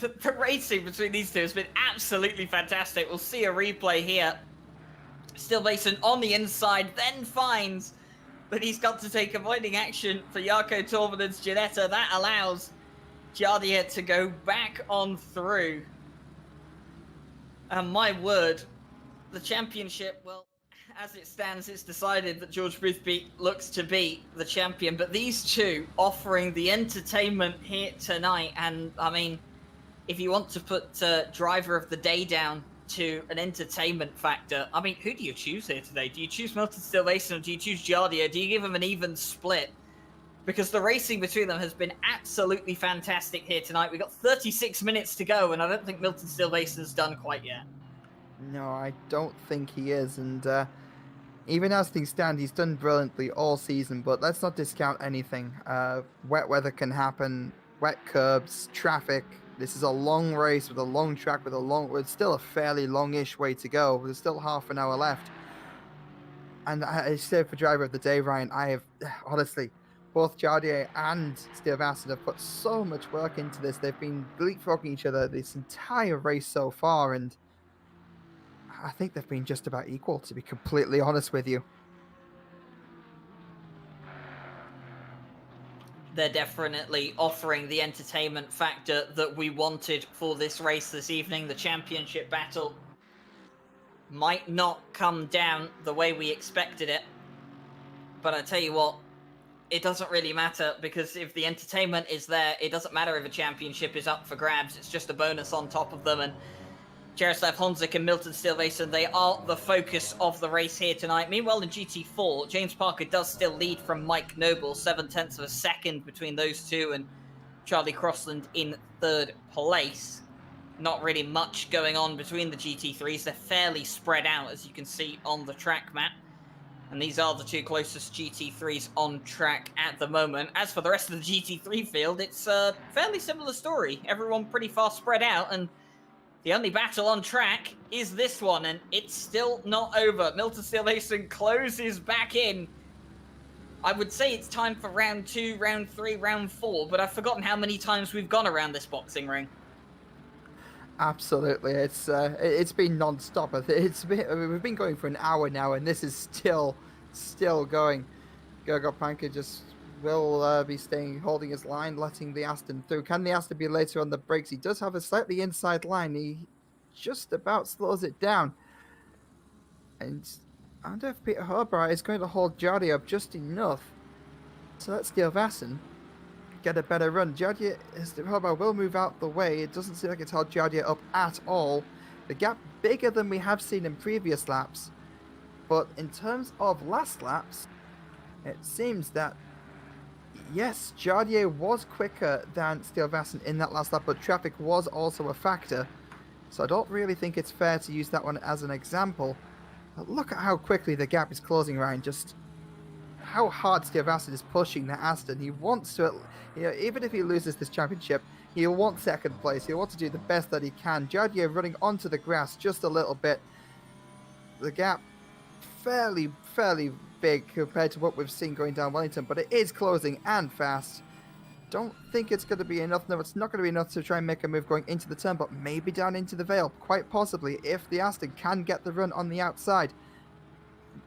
the racing between these two has been absolutely fantastic. We'll see a replay here. Steelbason on the inside, then finds that he's got to take avoiding action for Jarkko Torvenen's Ginetta. That allows Jardier to go back on through. And my word, the championship, well, as it stands, it's decided that George Boothby looks to be the champion. But these two offering the entertainment here tonight. And, I mean, if you want to put driver of the day down to an entertainment factor, I mean, who do you choose here today? Do you choose Milton Steelbason or do you choose Jardier? Do you give him an even split? Because the racing between them has been absolutely fantastic here tonight. We've got 36 minutes to go, and I don't think Milton Steelbason's done quite yet. No, I don't think he is. And even as things stand, he's done brilliantly all season. But let's not discount anything. Wet weather can happen, wet curbs, traffic. This is a long race with a long track, with still a fairly longish way to go. There's still half an hour left. And I say for driver of the day, Ryan, I have, honestly, both Jardier and Steelbason have put so much work into this. They've been leapfrogging each other this entire race so far, and I think they've been just about equal, to be completely honest with you. They're definitely offering the entertainment factor that we wanted for this race this evening. The championship battle might not come down the way we expected it, but I tell you what, it doesn't really matter, because if the entertainment is there, it doesn't matter if a championship is up for grabs. It's just a bonus on top of them. And Jaroslav Honzik and Milton Steelbason, they are the focus of the race here tonight. Meanwhile, in GT4, James Parker does still lead from Mike Noble, 7/10 of a second between those two, and Charlie Crossland in third place. Not really much going on between the GT3s. They're fairly spread out, as you can see on the track map. And these are the two closest GT3s on track at the moment. As for the rest of the GT3 field, it's a fairly similar story. Everyone pretty far spread out, and the only battle on track is this one, and it's still not over. Milton Steelbason closes back in. I would say it's time for round 2, round 3, round 4, but I've forgotten how many times we've gone around this boxing ring. Absolutely, it's been non-stop. We've been going for an hour now, and this is still going. Gergod Panker just will be holding his line, letting the Aston through. Can the Aston be later on the brakes? He does have a slightly inside line. just about slows it down. And I wonder if Peter Hobart is going to hold Jardy up just enough to let Steel Vassen get a better run. Jardy, Hobart will move out the way. It doesn't seem like it's held Jardy up at all. The gap bigger than we have seen in previous laps. But in terms of last laps, it seems that, yes, Jardier was quicker than Steel Vassen in that last lap, but traffic was also a factor. So I don't really think it's fair to use that one as an example. But look at how quickly the gap is closing, Ryan. Just how hard Steel Vassen is pushing that Aston. He wants to, even if he loses this championship, he'll want second place. He'll want to do the best that he can. Jardier running onto the grass just a little bit. The gap fairly big compared to what we've seen going down Wellington, but it is closing and fast. Don't think it's going to be enough. No, it's not going to be enough to try and make a move going into the turn, but maybe down into the Vale, quite possibly, if the Aston can get the run on the outside.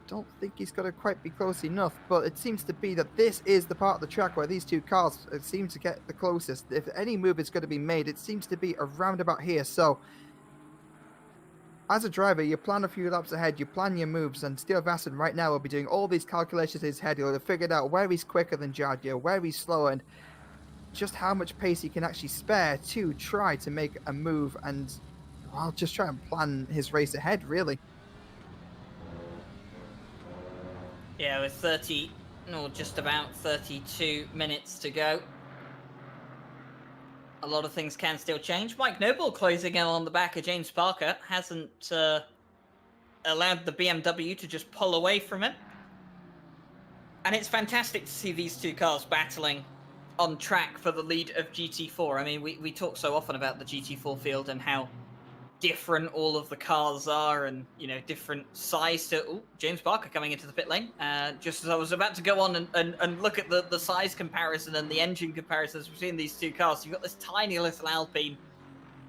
Don't think he's going to quite be close enough, but it seems to be that this is the part of the track where these two cars seem to get the closest. If any move is going to be made, it seems to be around about here. So as a driver, you plan a few laps ahead, you plan your moves, and Steel Vassen right now will be doing all these calculations in his head. He'll have figured out where he's quicker than Jardier, where he's slower, and just how much pace he can actually spare to try to make a move and, well, just try and plan his race ahead, really. Yeah, with just about 32 minutes to go. A lot of things can still change. Mike Noble closing in on the back of James Parker hasn't allowed the BMW to just pull away from him. And it's fantastic to see these two cars battling on track for the lead of GT4. I mean, we talk so often about the GT4 field and how different all of the cars are, and different size to. Ooh, James Parker coming into the pit lane. Just as I was about to go on and look at the size comparison and the engine comparisons between these two cars. You've got this tiny little Alpine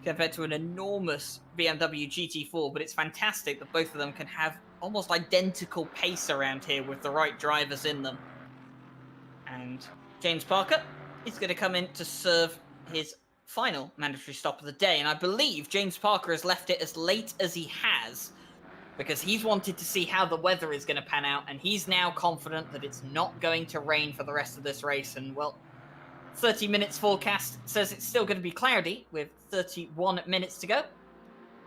compared to an enormous BMW GT4, but it's fantastic that both of them can have almost identical pace around here with the right drivers in them. And James Parker is going to come in to serve his final mandatory stop of the day, and I believe James Parker has left it as late as he has because he's wanted to see how the weather is going to pan out, and he's now confident that it's not going to rain for the rest of this race. And, well, 30 minutes forecast says it's still going to be cloudy with 31 minutes to go.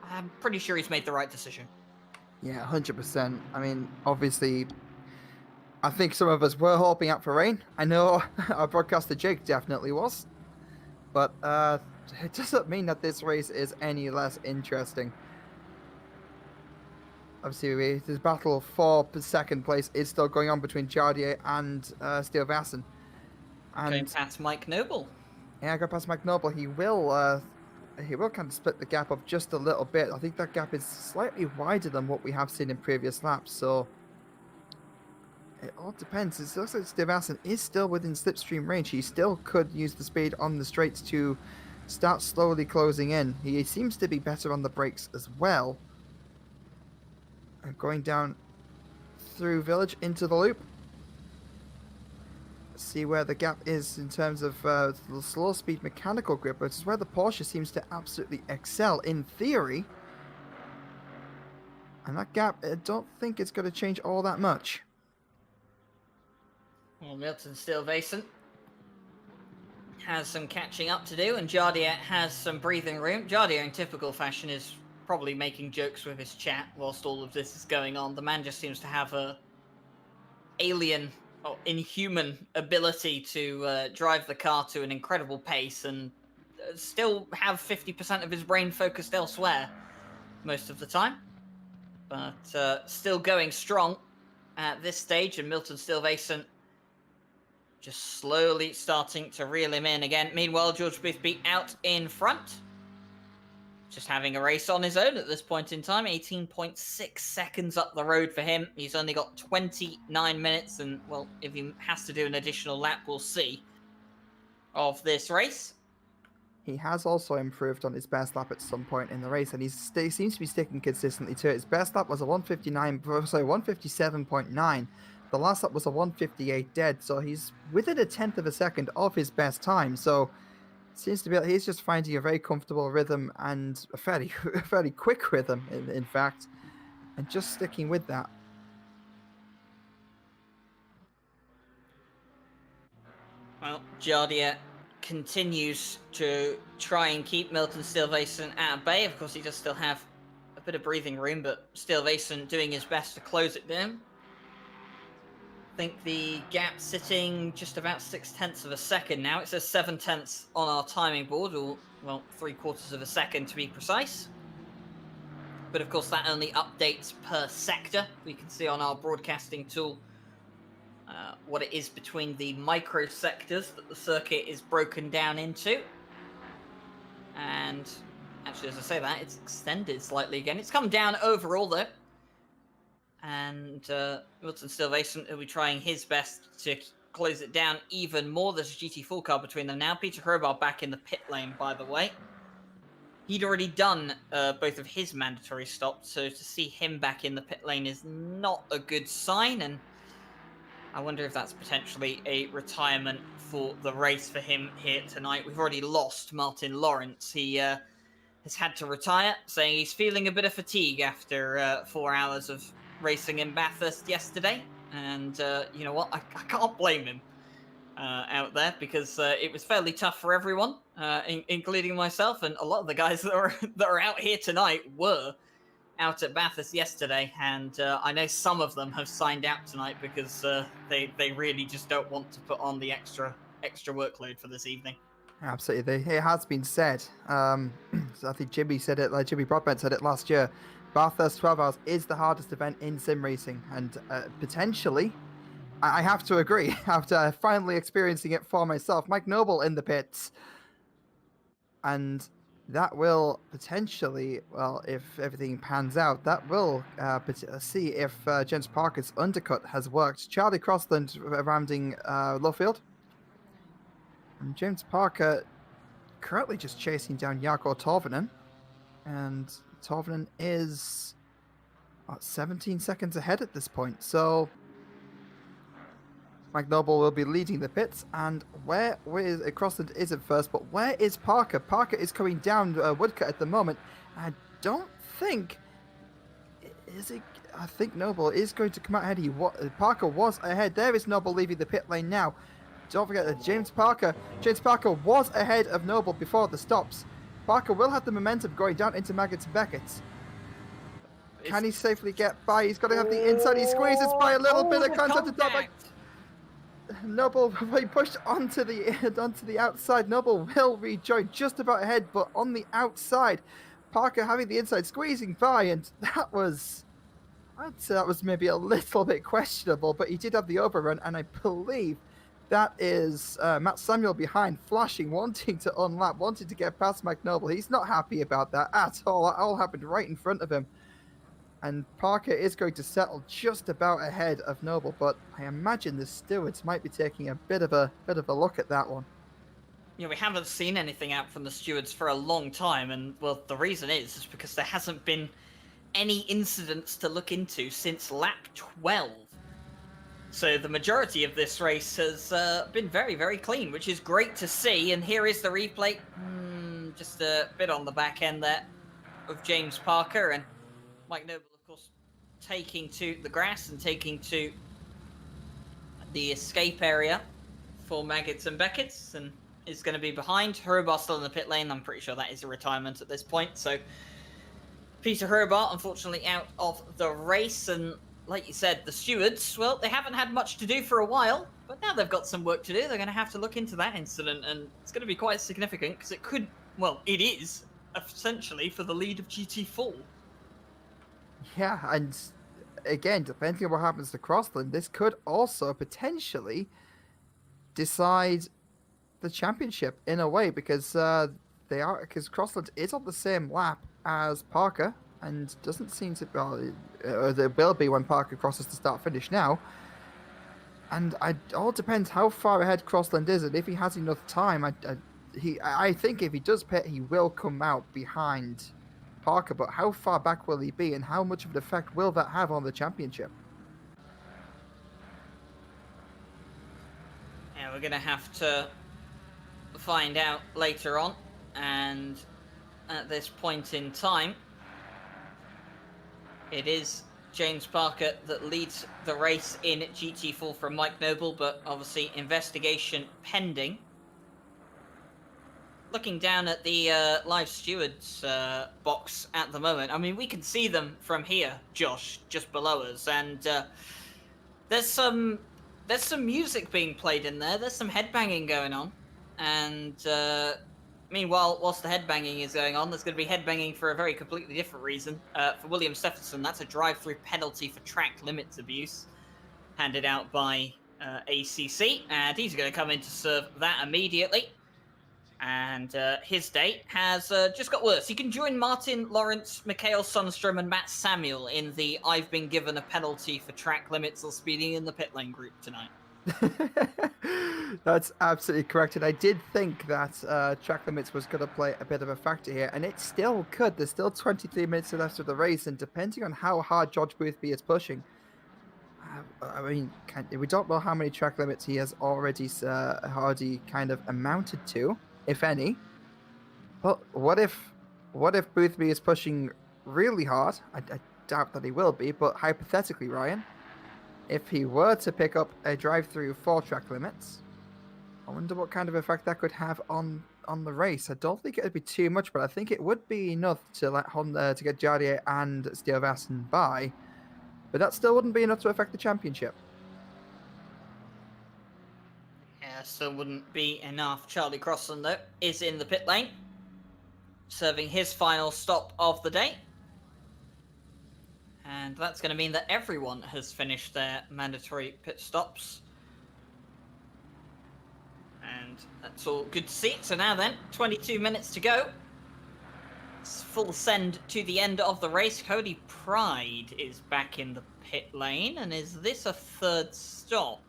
I'm pretty sure he's made the right decision. Yeah, 100%. I mean, obviously, I think some of us were hoping out for rain. I know our broadcaster Jake definitely was. But it doesn't mean that this race is any less interesting. Obviously, this battle for second place is still going on between Jardier and Steel Vassen. And going past Mike Noble. Yeah, go past Mike Noble. He will kind of split the gap up just a little bit. I think that gap is slightly wider than what we have seen in previous laps. So it all depends. It looks like Steel Vassen is still within slipstream range. He still could use the speed on the straights to start slowly closing in. He seems to be better on the brakes as well. And going down through Village into the loop. See where the gap is in terms of the slow speed mechanical grip, which is where the Porsche seems to absolutely excel in theory. And that gap, I don't think it's going to change all that much. Well, Milton Steel Vassen has some catching up to do, and Jardier has some breathing room. Jardier, in typical fashion, is probably making jokes with his chat whilst all of this is going on. The man just seems to have a alien or inhuman ability to drive the car to an incredible pace and still have 50% of his brain focused elsewhere most of the time. But still going strong at this stage, and Milton Steel Vassen just slowly starting to reel him in again. Meanwhile, George Boothby out in front. Just having a race on his own at this point in time. 18.6 seconds up the road for him. He's only got 29 minutes. And, well, if he has to do an additional lap, we'll see, of this race. He has also improved on his best lap at some point in the race. And he seems to be sticking consistently to it. His best lap was a 157.9. The last lap was a 158 dead, so he's within a tenth of a second of his best time. So Seems to be he's just finding a very comfortable rhythm and a fairly a fairly quick rhythm, in fact, and just sticking with that. Well, Jardia continues to try and keep Milton Steelvason at bay. Of course, he does still have a bit of breathing room, but Steelvason doing his best to close it down. I think the gap sitting just about 0.6 of a second now. It says 0.7 on our timing board, or, well, 0.75 of a second to be precise. But of course, that only updates per sector. We can see on our broadcasting tool what it is between the microsectors that the circuit is broken down into. And actually, as I say that, it's extended slightly again. It's come down overall, though. And Milton Steelvason will be trying his best to close it down even more. There's a GT4 car between them now. Peter Hrobar back in the pit lane, by the way. He'd already done both of his mandatory stops, so to see him back in the pit lane is not a good sign, and I wonder if that's potentially a retirement for the race for him here tonight. We've already lost Martin Lawrence. He has had to retire, saying he's feeling a bit of fatigue after 4 hours of racing in Bathurst yesterday. And you know what? I can't blame him out there, because it was fairly tough for everyone, including myself, and a lot of the guys that are out here tonight were out at Bathurst yesterday, and I know some of them have signed out tonight because they really just don't want to put on the extra workload for this evening. Absolutely, it has been said. So I think Jimmy said it, like Jimmy Broadbent said it last year. Bathurst 12 Hours is the hardest event in sim racing, and potentially, I have to agree. After finally experiencing it for myself, Mike Noble in the pits, and that will potentially, well, if everything pans out, that will see if James Parker's undercut has worked. Charlie Crossland rounding Luffield. And James Parker currently just chasing down Jarkko Torvinen. And Torvinen is 17 seconds ahead at this point. So Mike Noble will be leading the pits, and Crossland is at first, but where is Parker? Parker is coming down Woodcut at the moment. I don't think... I think Noble is going to come out ahead. Parker was ahead. There is Noble leaving the pit lane now. Don't forget that James Parker was ahead of Noble before the stops. Parker will have the momentum going down into Maggots and Beckett's. Can he safely get by? He's got to have the inside. He squeezes by a little bit of contact. Noble will be pushed onto the outside. Noble will rejoin just about ahead, but on the outside. Parker having the inside, squeezing by, and that was... I'd say that was maybe a little bit questionable, but he did have the overrun, and I believe that is Matt Samuel behind, flashing, wanting to unlap, wanting to get past Mike Noble. He's not happy about that at all. That all happened right in front of him. And Parker is going to settle just about ahead of Noble, but I imagine the stewards might be taking a bit of a look at that one. Yeah, we haven't seen anything out from the stewards for a long time, and well, the reason is because there hasn't been any incidents to look into since lap 12. So the majority of this race has been very, very clean, which is great to see. And here is the replay. Just a bit on the back end there of James Parker, and Mike Noble, of course, taking to the grass and taking to the escape area for Maggots and Beckett's, and is going to be behind. Hrobar still in the pit lane. I'm pretty sure that is a retirement at this point. So Peter Hrobar, unfortunately, out of the race. And like you said, the stewards, well, they haven't had much to do for a while, but now they've got some work to do. They're going to have to look into that incident, and it's going to be quite significant because it could, well, it is essentially for the lead of GT4. Yeah, and again, depending on what happens to Crossland, this could also potentially decide the championship in a way, because Crossland is on the same lap as Parker and doesn't seem to. Well, there will be when Parker crosses the start-finish now, and it all depends how far ahead Crossland is and if he has enough time. I think if he does pit, he will come out behind Parker, but how far back will he be, and how much of an effect will that have on the championship? Yeah, we're going to have to find out later on. And at this point in time, it is James Parker that leads the race in GT4 from Mike Noble, but obviously investigation pending. Looking down at the live stewards box at the moment, I mean, we can see them from here, Josh, just below us, and there's some music being played in there. There's some headbanging going on, and meanwhile, whilst the headbanging is going on, there's going to be headbanging for a very completely different reason. For William Stephenson, that's a drive-through penalty for track limits abuse, handed out by ACC, and he's going to come in to serve that immediately. And his day has just got worse. He can join Martin Lawrence, Mikhail Sundstrom, and Matt Samuel in the I've been given a penalty for track limits or speeding in the pit lane group tonight. That's absolutely correct. And I did think that track limits was going to play a bit of a factor here, and it still could. There's still 23 minutes left of the race, and depending on how hard George Boothby is pushing, I mean, we don't know how many track limits he has already kind of amounted to, if any. But what if Boothby is pushing really hard? I doubt that he will be, but hypothetically, Ryan, if he were to pick up a drive-through for track limits, I wonder what kind of effect that could have on the race. I don't think it would be too much, but I think it would be enough to let Honda to get Jardier and Stuyvesant by. But that still wouldn't be enough to affect the championship. Yeah, still wouldn't be enough. Charlie Crossland, though, is in the pit lane, serving his final stop of the day. And that's going to mean that everyone has finished their mandatory pit stops. And that's all good to see. So now then, 22 minutes to go. It's full send to the end of the race. Cody Pride is back in the pit lane. And is this a third stop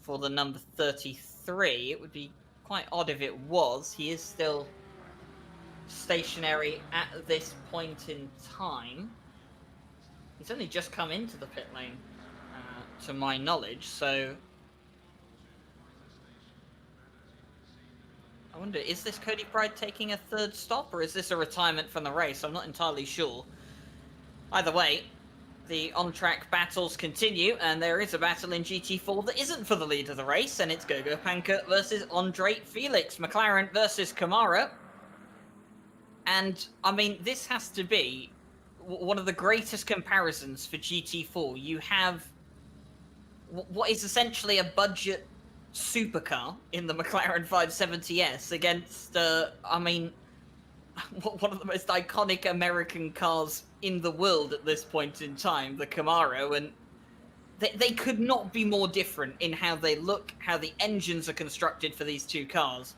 for the number 33? It would be quite odd if it was. He is still stationary at this point in time. He's only just come into the pit lane, to my knowledge, so I wonder, is this Cody Pride taking a third stop, or is this a retirement from the race? I'm not entirely sure. Either way, the on-track battles continue, and there is a battle in GT4 that isn't for the lead of the race, and it's Gogo Panka versus Andre Felix, McLaren versus Camaro. And, I mean, this has to be one of the greatest comparisons for GT4. You have what is essentially a budget supercar in the McLaren 570S against, I mean, one of the most iconic American cars in the world at this point in time, the Camaro, and they could not be more different in how they look, how the engines are constructed for these two cars.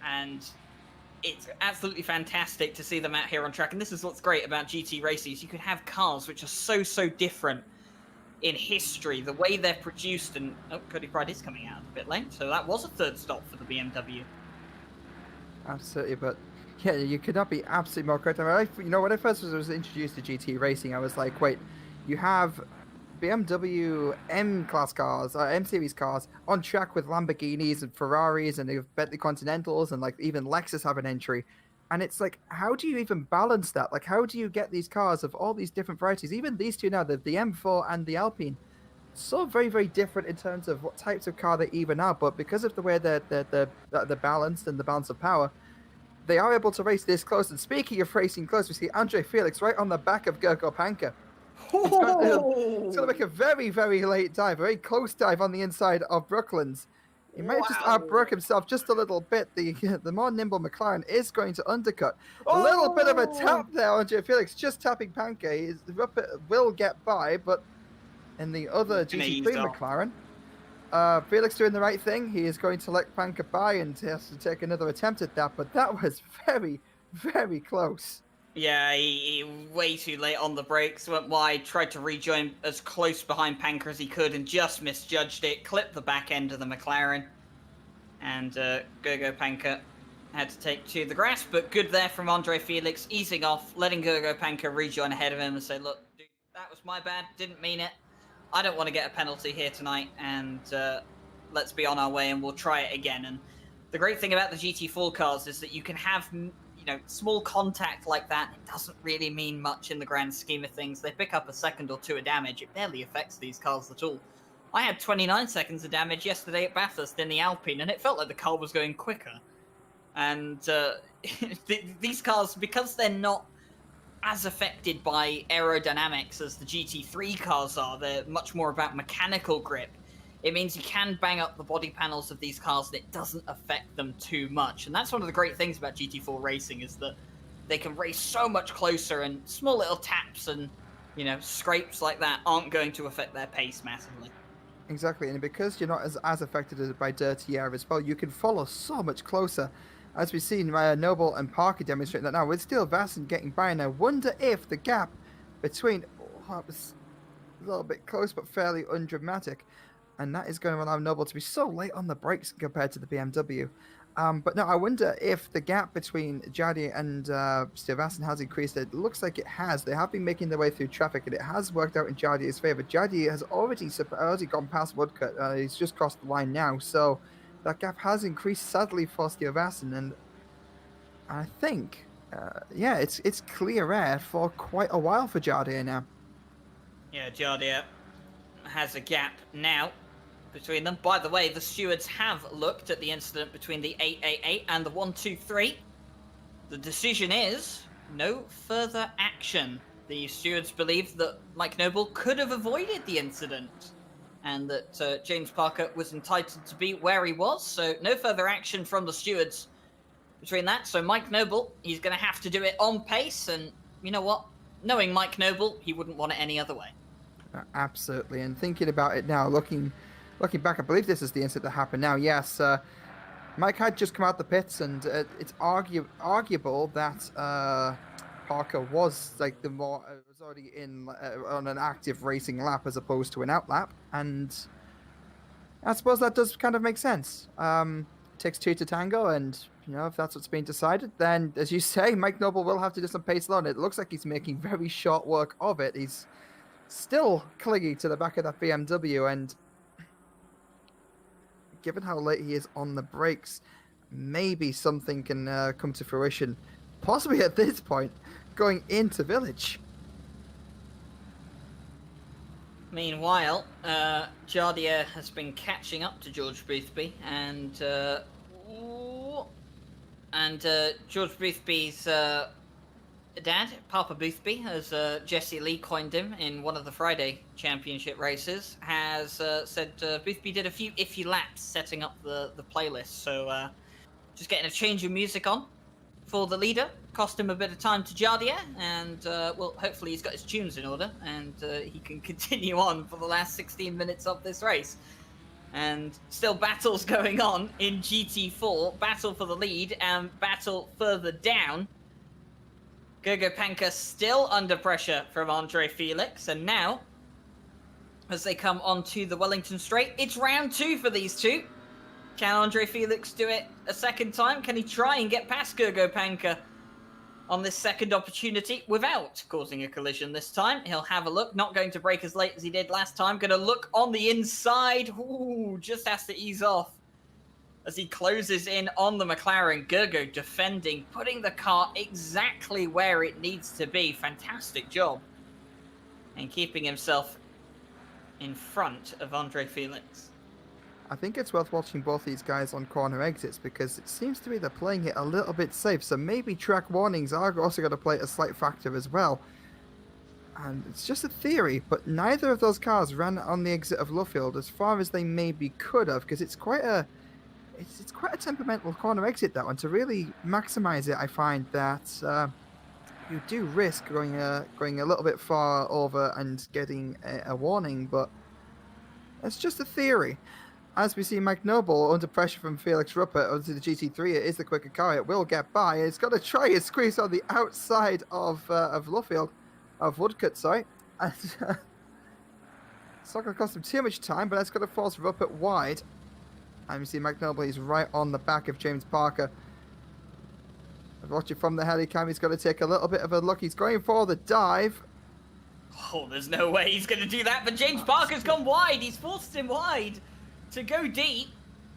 And it's absolutely fantastic to see them out here on track. And this is what's great about GT races. You can have cars which are so different in history, the way they're produced. And oh, Cody Pride is coming out of the pit lane, so that was a third stop for the BMW. Absolutely, but yeah, you could not be absolutely more correct. I mean, when I first was introduced to GT racing, I was like, wait, you have BMW M-Class cars, M-Series cars, on track with Lamborghinis and Ferraris and Bentley Continentals, and like even Lexus have an entry. And it's like, how do you even balance that? Like, how do you get these cars of all these different varieties? Even these two now, the M4 and the Alpine, so very different in terms of what types of car they even are. But because of the way they're balanced and the balance of power, they are able to race this close. And speaking of racing close, we see Andre Felix right on the back of Gurgo Panka. It's going to make a very late dive, a very close dive on the inside of Brooklands. He might have just outbroke himself just a little bit. The more nimble McLaren is going to undercut. A little bit of a tap there, Andre Felix, just tapping Panka. His will get by, but in the other GT3 McLaren, Felix doing the right thing. He is going to let Panka by and he has to take another attempt at that, but that was very close. Yeah, he way too late on the brakes, went wide, tried to rejoin as close behind Panka as he could and just misjudged it, clipped the back end of the McLaren. And Gogo Panka had to take to the grass, but good there from Andre Felix, easing off, letting Gogo Panka rejoin ahead of him and say, look, dude, that was my bad, didn't mean it. I don't want to get a penalty here tonight, and let's be on our way and we'll try it again. And the great thing about the GT4 cars is that you can have, small contact like that. It doesn't really mean much in the grand scheme of things. They pick up a second or two of damage. It barely affects these cars at all. I had 29 seconds of damage yesterday at Bathurst in the Alpine, and it felt like the car was going quicker. And these cars, because they're not as affected by aerodynamics as the GT3 cars are, they're much more about mechanical grip. It means you can bang up the body panels of these cars and it doesn't affect them too much. And that's one of the great things about GT4 racing, is that they can race so much closer, and small little taps and, scrapes like that aren't going to affect their pace massively. Exactly, and because you're not as affected by dirty air as well, you can follow so much closer. As we've seen Noble and Parker demonstrate that now, with Steele Vassen getting by. And I wonder if the gap between... that was a little bit close, but fairly undramatic. And that is going to allow Noble to be so late on the brakes compared to the BMW. But no, I wonder if the gap between Jadier and Steele Vassen has increased. It looks like it has. They have been making their way through traffic, and it has worked out in Jadier's favour. Jadier has already gone past Woodcut. He's just crossed the line now, so that gap has increased sadly for Steele Vassen, and I think, it's clear air for quite a while for Jadier now. Yeah, Jadier has a gap now between them. By the way, the stewards have looked at the incident between the 888 and the 123. The decision is no further action. The stewards believe that Mike Noble could have avoided the incident, and that James Parker was entitled to be where he was. So no further action from the stewards between that. So Mike Noble, he's going to have to do it on pace. And you know what? Knowing Mike Noble, he wouldn't want it any other way. Absolutely. And thinking about it now, looking back, I believe this is the incident that happened now. Yes, Mike had just come out the pits, and it's arguable that Parker was was already in on an active racing lap as opposed to an out lap, and I suppose that does kind of make sense. It takes two to tango, and if that's what's being decided, then as you say, Mike Noble will have to do some pace alone. It looks like he's making very short work of it. He's still clinging to the back of that BMW, and given how late he is on the brakes, maybe something can come to fruition, possibly at this point, going into Village. Meanwhile, Jadier has been catching up to George Boothby, and George Boothby's dad, Papa Boothby, as Jesse Lee coined him in one of the Friday Championship races, has said Boothby did a few iffy laps setting up the playlist. So just getting a change of music on for the leader. Cost him a bit of time to Jadier, and hopefully he's got his tunes in order, and he can continue on for the last 16 minutes of this race. And still battles going on in GT4, battle for the lead and battle further down. Gogo Panka still under pressure from Andre Felix, and now, as they come onto the Wellington Straight, it's round 2 for these two. Can Andre Felix do it a second time? Can he try and get past Gogo Panka on this second opportunity without causing a collision this time? He'll have a look, not going to brake as late as he did last time. Going to look on the inside. Ooh, just has to ease off as he closes in on the McLaren. Gogo defending, putting the car exactly where it needs to be. Fantastic job. And keeping himself in front of Andre Felix. I think it's worth watching both these guys on corner exits, because it seems to me they're playing it a little bit safe. So maybe track warnings are also going to play a slight factor as well. And it's just a theory, but neither of those cars ran on the exit of Luffield as far as they maybe could have, because it's quite a temperamental corner exit, that one. To really maximize it, I find that you do risk going a little bit far over and getting a warning, but it's just a theory. As we see Mike Noble under pressure from Felix Ruppert onto the GT3, it is the quicker car. It will get by. It's got to try and squeeze on the outside of Woodcut, sorry. And, it's not going to cost him too much time, but it's going to force Ruppert wide. And we see Mike Noble, he's right on the back of James Parker. Watch it from the helicam. He's got to take a little bit of a look. He's going for the dive. Oh, there's no way he's going to do that, but James Parker's gone wide. He's forced him wide to go deep.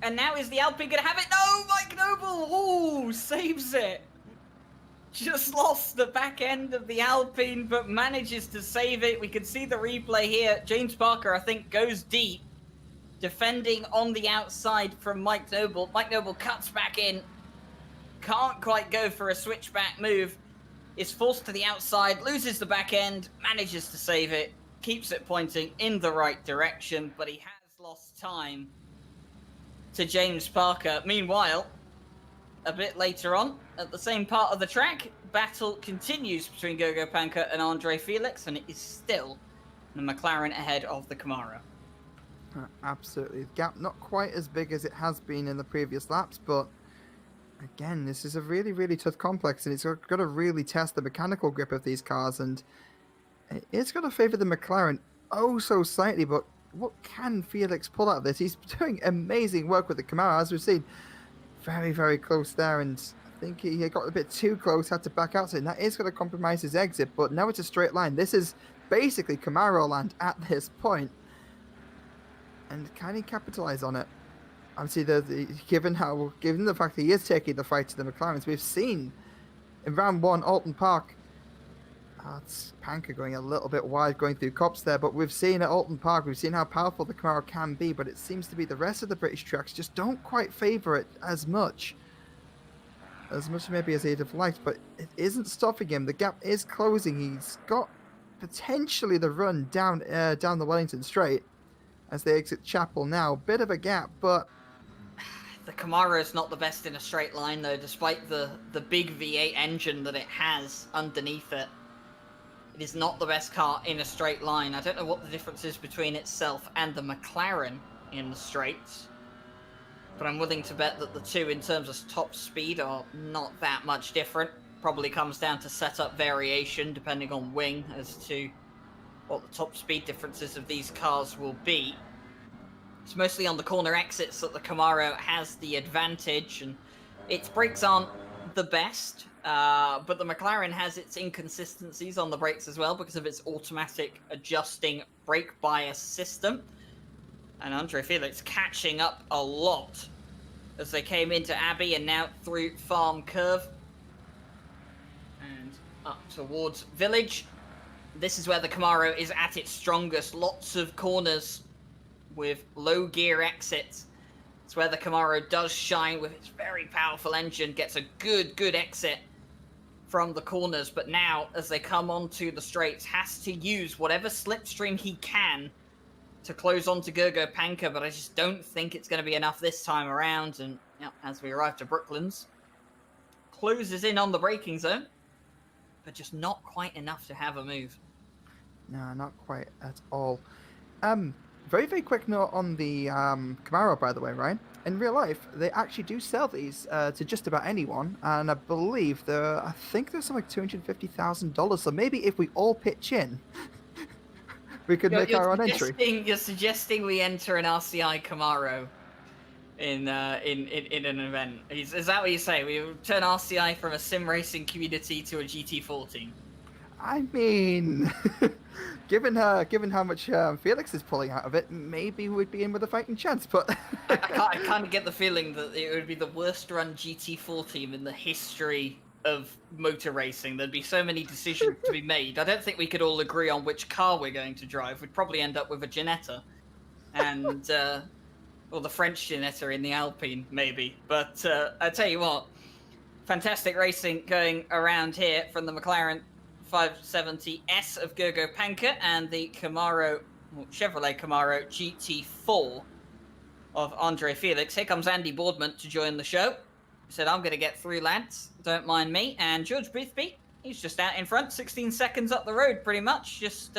And now is the Alpine going to have it? No, Mike Noble! Oh, saves it. Just lost the back end of the Alpine, but manages to save it. We can see the replay here. James Parker, I think, goes deep, defending on the outside from Mike Noble. Mike Noble cuts back in. Can't quite go for a switchback move. Is forced to the outside, loses the back end, manages to save it, keeps it pointing in the right direction, but he has lost time to James Parker. Meanwhile, a bit later on, at the same part of the track, battle continues between Gogo Panka and Andre Felix, and it is still the McLaren ahead of the Camaro. Absolutely. The gap not quite as big as it has been in the previous laps, but again, this is a really, really tough complex, and it's got to really test the mechanical grip of these cars, and it's going to favour the McLaren oh so slightly, but what can Felix pull out of this? He's doing amazing work with the Camaro, as we've seen. Very, very close there, and I think he got a bit too close, had to back out, so that is going to compromise his exit, but now it's a straight line. This is basically Camaro land at this point, and can he capitalise on it? Obviously, given the fact that he is taking the fight to the McLarens, we've seen in round one, Alton Park, it's Panka going a little bit wide, going through cops there, but we've seen at Alton Park, we've seen how powerful the Camaro can be, but it seems to be the rest of the British tracks just don't quite favour it as much maybe as he'd have liked, but it isn't stopping him. The gap is closing. He's got potentially the run down the Wellington Straight as they exit Chapel now. Bit of a gap, but the Camaro's not the best in a straight line, though, despite the big V8 engine that it has underneath it. It is not the best car in a straight line. I don't know what the difference is between itself and the McLaren in the straights, but I'm willing to bet that the two, in terms of top speed, are not that much different. Probably comes down to setup variation, depending on wing, as to what the top speed differences of these cars will be. It's mostly on the corner exits that the Camaro has the advantage, and its brakes aren't the best, but the McLaren has its inconsistencies on the brakes as well because of its automatic adjusting brake bias system. And Andre Felix catching up a lot as they came into Abbey and now through Farm Curve and up towards Village. This is where the Camaro is at its strongest. Lots of corners with low gear exits. It's where the Camaro does shine with its very powerful engine, gets a good exit from the corners, but now as they come onto the straights has to use whatever slipstream he can to close on to Gogo Panka, but I just don't think it's going to be enough this time around. And as we arrive to Brooklands, closes in on the braking zone, but just not quite enough to have a move. No, not quite at all. Very, very quick note on the Camaro, by the way, Ryan. In real life, they actually do sell these to just about anyone, and I believe I think there's something like $250,000. So maybe if we all pitch in, we could make our own entry. You're suggesting we enter an RCI Camaro in an event? Is that what you say? We turn RCI from a sim racing community to a GT4 team? I mean, given how much Felix is pulling out of it, maybe we'd be in with a fighting chance. But I kind of get the feeling that it would be the worst run GT4 team in the history of motor racing. There'd be so many decisions to be made. I don't think we could all agree on which car we're going to drive. We'd probably end up with a Ginetta, and or the French Ginetta in the Alpine, maybe. But I tell you what, fantastic racing going around here from the McLaren 570S of Gogo Panka and the Chevrolet Camaro GT4 of Andre Felix. Here comes Andy Boardman to join the show. He said, I'm going to get through, lads. Don't mind me. And George Boothby, he's just out in front, 16 seconds up the road, pretty much. Just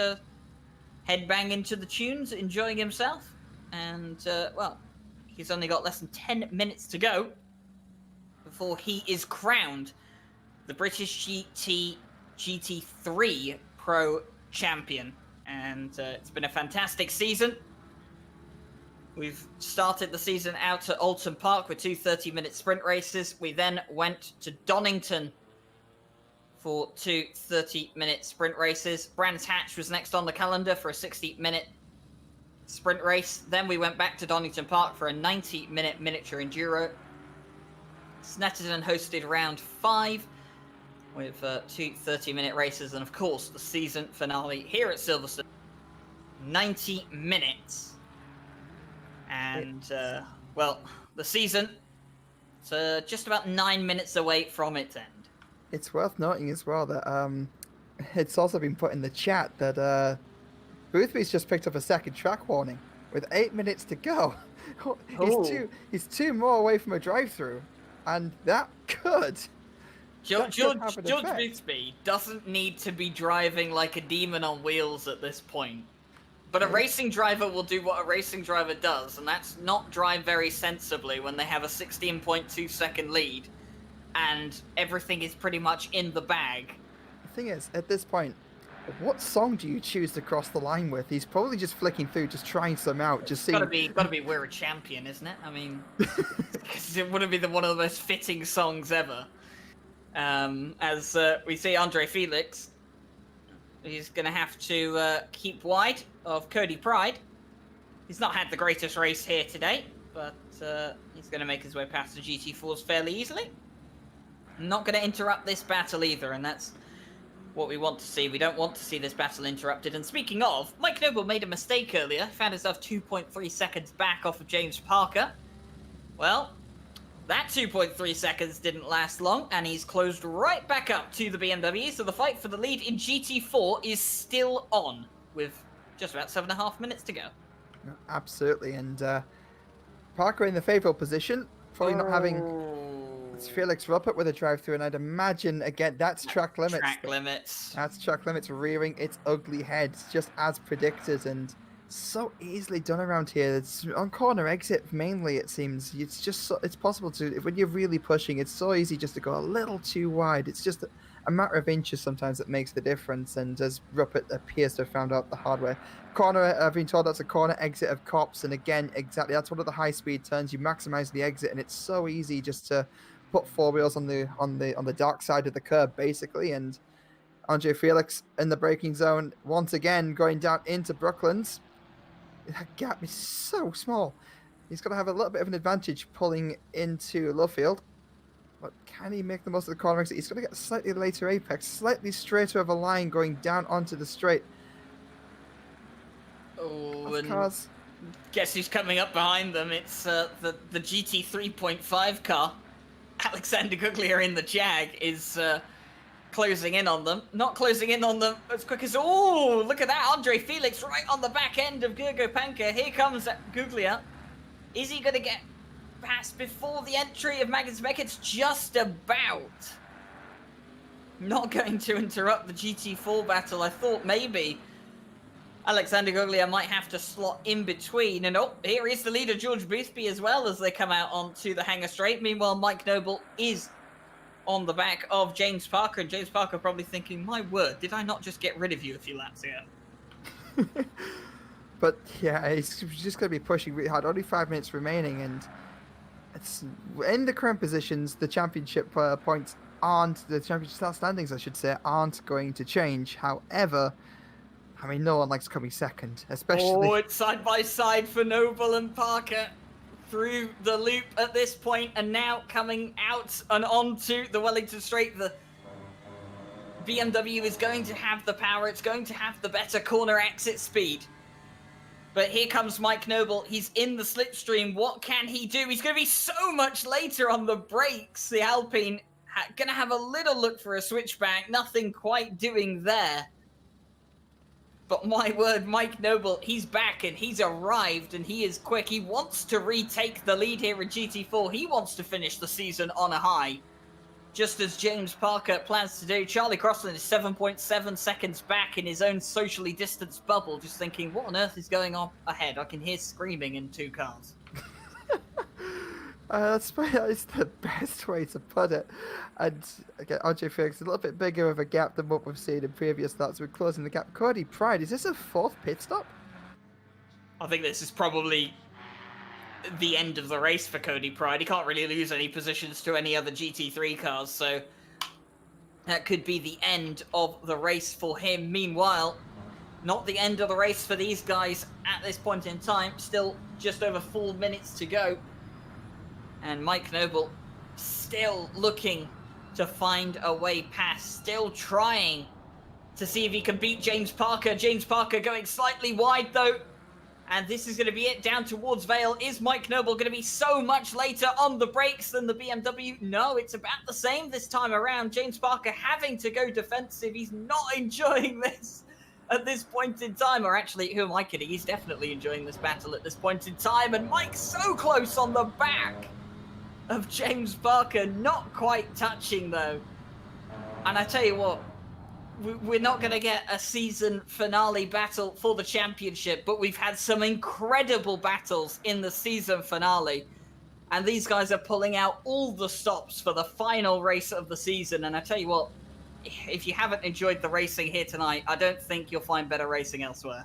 headbanging to the tunes, enjoying himself. And, well, he's only got less than 10 minutes to go before he is crowned the British GT3 Pro Champion. And it's been a fantastic season. We've started the season out at Alton Park with two 30-minute sprint races. We then went to Donington for two 30-minute sprint races. Brands Hatch was next on the calendar for a 60-minute sprint race. Then we went back to Donington Park for a 90-minute miniature enduro. Snetterton hosted round 5 with 2 30-minute races, and of course the season finale here at Silverstone. 90 minutes. And, well, the season, it's just about 9 minutes away from its end. It's worth noting as well that it's also been put in the chat that Boothby's just picked up a second track warning with 8 minutes to go. He's two more away from a drive-through, and that could. George Boothby doesn't need to be driving like a demon on wheels at this point. But a racing driver will do what a racing driver does, and that's not drive very sensibly when they have a 16.2 second lead and everything is pretty much in the bag. The thing is, at this point, what song do you choose to cross the line with? He's probably just flicking through, just trying some out, just seeing... Gotta be We're a Champion, isn't it? I mean, it wouldn't be one of the most fitting songs ever. As we see Andre Felix, he's going to have to keep wide of Cody Pride. He's not had the greatest race here today, but he's going to make his way past the GT4s fairly easily. Not going to interrupt this battle either, and that's what we want to see. We don't want to see this battle interrupted. And speaking of, Mike Noble made a mistake earlier. Found himself 2.3 seconds back off of James Parker. Well, that 2.3 seconds didn't last long, and he's closed right back up to the BMW, so the fight for the lead in GT4 is still on, with just about 7.5 minutes to go. Absolutely, and Parker in the favourable position, probably not having Felix Ruppert with a drive-through, and I'd imagine, again, that's track limits. That's track limits rearing its ugly head, just as predicted, and so easily done around here. It's on corner exit mainly, it seems. It's just it's possible to, when you're really pushing, it's so easy just to go a little too wide. It's just a matter of inches sometimes that makes the difference, and as Ruppert appears to have found out the hard way. Corner, I've been told that's a corner exit of Cops, and again, exactly, that's one of the high-speed turns. You maximize the exit, and it's so easy just to put four wheels on the dark side of the curb, basically, and Andre Felix in the braking zone once again, going down into Brooklands. That gap is so small. He's got to have a little bit of an advantage pulling into Lovefield. But can he make the most of the corner exit? He's going to get a slightly later apex, slightly straighter of a line going down onto the straight. Oh, and cars. Guess who's coming up behind them? It's the GT 3.5 car. Alexander Guglia in the Jag is closing in on them. Not closing in on them as quick as... Oh, look at that. Andre Felix right on the back end of Gurgo Panka. Here comes Guglia. Is he going to get past before the entry of Magnus Beckett? Just about. Not going to interrupt the GT4 battle. I thought maybe Alexander Guglia might have to slot in between. And oh, here is the leader, George Boothby, as well, as they come out onto the hangar straight. Meanwhile, Mike Noble is on the back of James Parker, and James Parker probably thinking, my word, did I not just get rid of you a few laps ago? But yeah, he's just going to be pushing really hard. Only 5 minutes remaining, and it's in the current positions. The championship points aren't, the championship standings, I should say, aren't going to change. However, I mean, no one likes coming second, especially... Oh, it's side by side for Noble and Parker through the loop at this point, and now coming out and onto the Wellington Straight. The BMW is going to have the power. It's going to have the better corner exit speed. But here comes Mike Noble. He's in the slipstream. What can he do? He's going to be so much later on the brakes. The Alpine going to have a little look for a switchback. Nothing quite doing there. But my word, Mike Noble, he's back and he's arrived and he is quick. He wants to retake the lead here in GT4. He wants to finish the season on a high, just as James Parker plans to do. Charlie Crossland is 7.7 seconds back in his own socially distanced bubble, just thinking, what on earth is going on ahead? I can hear screaming in two cars. That's the best way to put it. And again, RJ Felix a little bit bigger of a gap than what we've seen in previous starts. We're closing the gap. Cody Pride, is this a fourth pit stop? I think this is probably the end of the race for Cody Pride. He can't really lose any positions to any other GT3 cars, so that could be the end of the race for him. Meanwhile, not the end of the race for these guys at this point in time. Still just over 4 minutes to go. And Mike Noble still looking to find a way past, still trying to see if he can beat James Parker. James Parker going slightly wide though. And this is going to be it down towards Vale. Is Mike Noble going to be so much later on the brakes than the BMW? No, it's about the same this time around. James Parker having to go defensive. He's not enjoying this at this point in time. Or actually, who am I kidding? He's definitely enjoying this battle at this point in time. And Mike's so close on the back of James Parker. Not quite touching though. And I tell you what, we're not going to get a season finale battle for the championship, but we've had some incredible battles in the season finale. And these guys are pulling out all the stops for the final race of the season. And I tell you what, if you haven't enjoyed the racing here tonight, I don't think you'll find better racing elsewhere.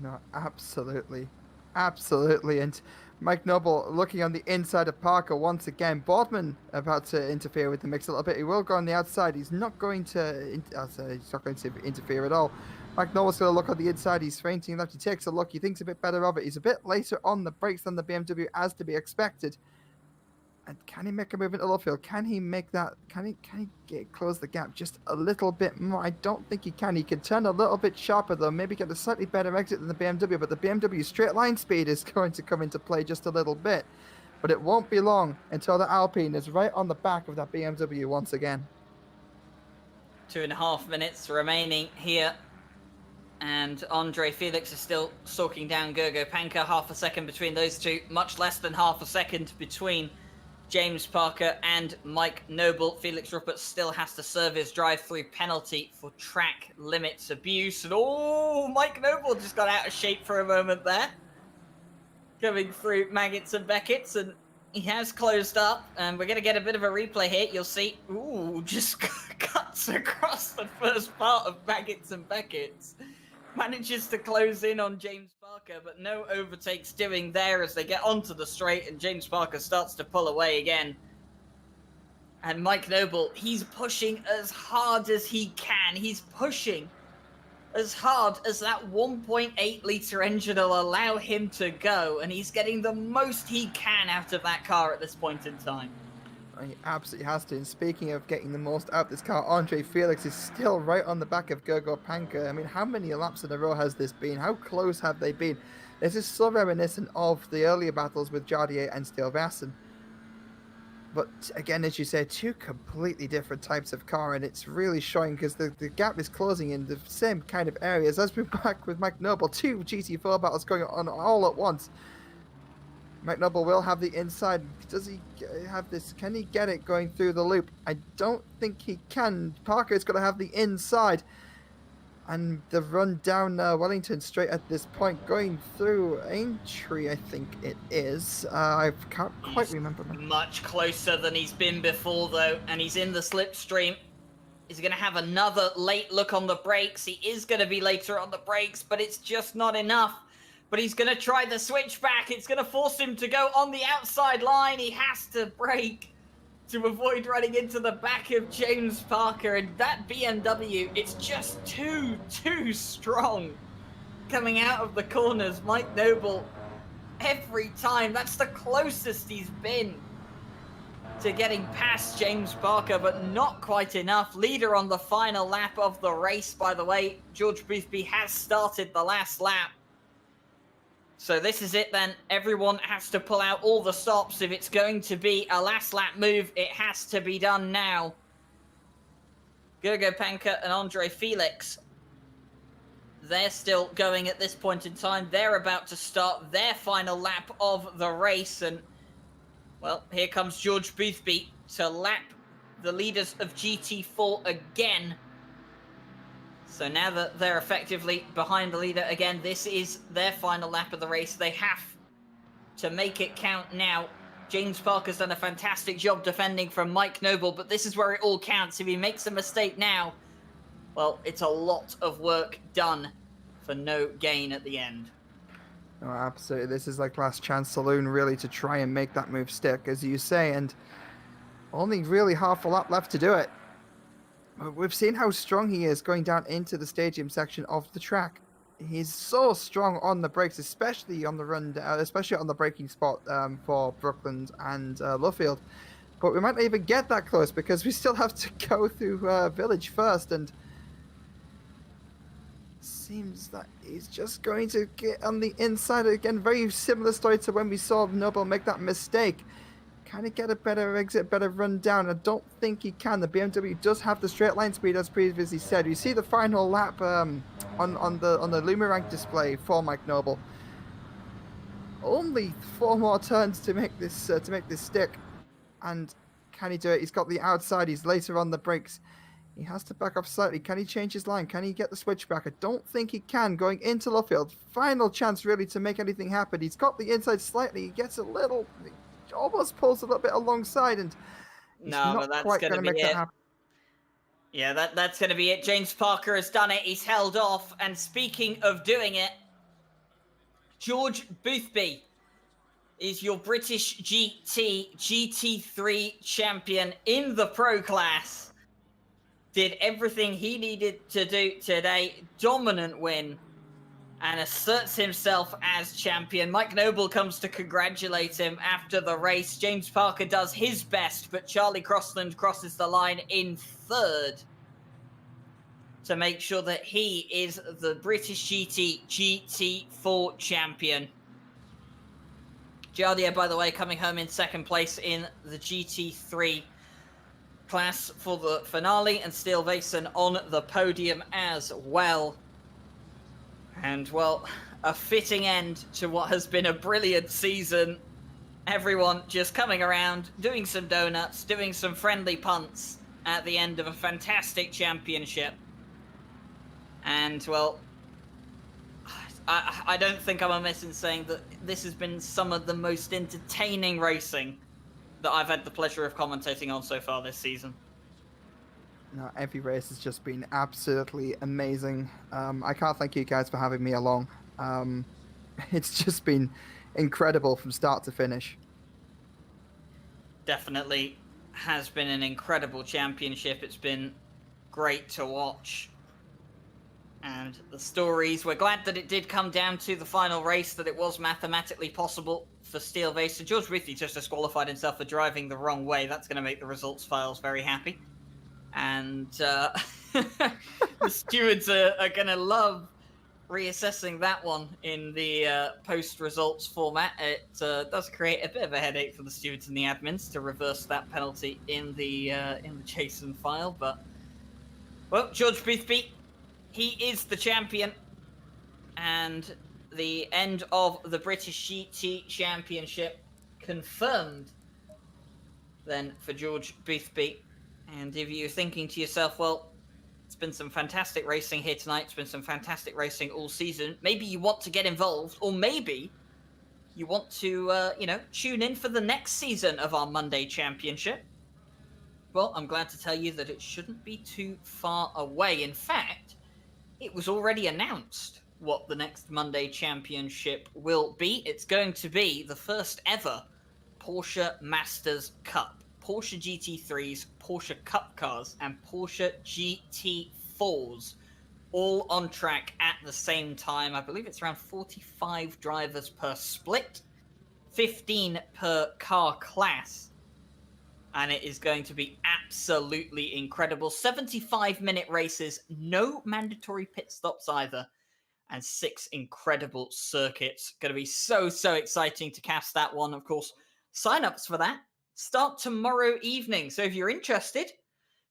No, absolutely. Absolutely. And Mike Noble looking on the inside of Parker once again. Boardman about to interfere with the mix a little bit. He will go on the outside. He's not going to interfere at all. Mike Noble's going to look on the inside. He's fainting left. He takes a look. He thinks a bit better of it. He's a bit later on the brakes than the BMW, as to be expected. And can he make a move into the field? Can he make that? Can he close the gap just a little bit more? I don't think he can. He can turn a little bit sharper though. Maybe get a slightly better exit than the BMW. But the BMW straight line speed is going to come into play just a little bit. But it won't be long until the Alpine is right on the back of that BMW once again. 2.5 minutes remaining here. And Andre Felix is still stalking down Gergo Panka. Half a second between those two. Much less than half a second between James Parker and Mike Noble. Felix Ruppert still has to serve his drive-through penalty for track limits abuse. And oh, Mike Noble just got out of shape for a moment there. Coming through Maggots and Beckett's, and he has closed up. And we're going to get a bit of a replay here. You'll see, ooh, just cuts across the first part of Maggots and Beckett's. Manages to close in on James Parker, but no overtakes doing there as they get onto the straight and James Parker starts to pull away again. And Mike Noble, he's pushing as hard as he can. He's pushing as hard as that 1.8 litre engine will allow him to go, and he's getting the most he can out of that car at this point in time. He absolutely has to. And speaking of getting the most out of this car, Andre Felix is still right on the back of Gergo Panka. I mean, how many laps in a row has this been? How close have they been? This is so reminiscent of the earlier battles with Jardier and Stilvassen. But again, as you say, two completely different types of car, and it's really showing because the gap is closing in the same kind of areas. As we're back with Mike Noble, two GT4 battles going on all at once. Mike Noble will have the inside. Does he have this? Can he get it going through the loop? I don't think he can. Parker's got to have the inside. And the run down Wellington straight at this point, going through Aintree, I think it is. I can't quite remember. Much closer than he's been before, though, and he's in the slipstream. He's going to have another late look on the brakes. He is going to be later on the brakes, but it's just not enough. But he's going to try the switchback. It's going to force him to go on the outside line. He has to brake to avoid running into the back of James Parker. And that BMW, it's just too strong coming out of the corners. Mike Noble, every time, that's the closest he's been to getting past James Parker, but not quite enough. Leader on the final lap of the race, by the way. George Boothby has started the last lap. So this is it then. Everyone has to pull out all the stops. If it's going to be a last lap move, it has to be done now. Gergo Panka and Andre Felix, they're still going at this point in time. They're about to start their final lap of the race. And, well, here comes George Boothby to lap the leaders of GT4 again. So now that they're effectively behind the leader again, this is their final lap of the race. They have to make it count now. James Parker's done a fantastic job defending from Mike Noble, but this is where it all counts. If he makes a mistake now, well, it's a lot of work done for no gain at the end. Oh, absolutely. This is like last chance saloon, really, to try and make that move stick, as you say, and only really half a lap left to do it. We've seen how strong he is going down into the stadium section of the track. he's so strong on the brakes, especially on the run, especially on the braking spot for Brookland and Luffield. But we might not even get that close because we still have to go through Village first, and seems that he's just going to get on the inside again. Very similar story to when we saw Noble make that mistake. Kind of get a better exit, better run down. I don't think he can. The BMW does have the straight line speed as previously said. You see the final lap on the Lumarang display for Mike Noble. Only 4 more turns to make this stick, and can he do it? He's got the outside. He's later on the brakes. He has to back off slightly. Can he change his line? Can he get the switch back? I don't think he can. Going into Luffield, final chance really to make anything happen. He's got the inside slightly. He gets a little, almost pulls a little bit alongside, and he's not quite going to make that happen. Yeah, that's going to be it. James Parker has done it. He's held off. And speaking of doing it, George Boothby is your British GT3 champion in the pro class. Did everything he needed to do today. Dominant win. And asserts himself as champion. Mike Noble comes to congratulate him after the race. James Parker does his best, but Charlie Crossland crosses the line in 3rd to make sure that he is the British GT4 champion. Jardier, by the way, coming home in 2nd place in the GT3 class for the finale, and Steele Vason on the podium as well. And, well, a fitting end to what has been a brilliant season. Everyone just coming around, doing some donuts, doing some friendly punts at the end of a fantastic championship. And, well, I don't think I'm amiss in saying that this has been some of the most entertaining racing that I've had the pleasure of commentating on so far this season. No, every race has just been absolutely amazing. I can't thank you guys for having me along. It's just been incredible from start to finish. Definitely has been an incredible championship. It's been great to watch. And the stories, we're glad that it did come down to the final race, that it was mathematically possible for Steele Vason. George Boothby just disqualified himself for driving the wrong way. That's going to make the results files very happy. And the stewards are going to love reassessing that one in the post-results format. It does create a bit of a headache for the stewards and the admins to reverse that penalty in the JSON file. But, well, George Boothby, he is the champion. And the end of the British GT Championship confirmed then for George Boothby. And if you're thinking to yourself, well, it's been some fantastic racing here tonight, it's been some fantastic racing all season, maybe you want to get involved, or maybe you want to, tune in for the next season of our Monday Championship, well, I'm glad to tell you that it shouldn't be too far away. In fact, it was already announced what the next Monday Championship will be. It's going to be the first ever Porsche Masters Cup. Porsche GT3s, Porsche Cup cars, and Porsche GT4s all on track at the same time. I believe it's around 45 drivers per split, 15 per car class. And it is going to be absolutely incredible. 75-minute races, no mandatory pit stops either, and 6 incredible circuits. Going to be so exciting to cast that one. Of course, sign-ups for that start tomorrow evening. So if you're interested,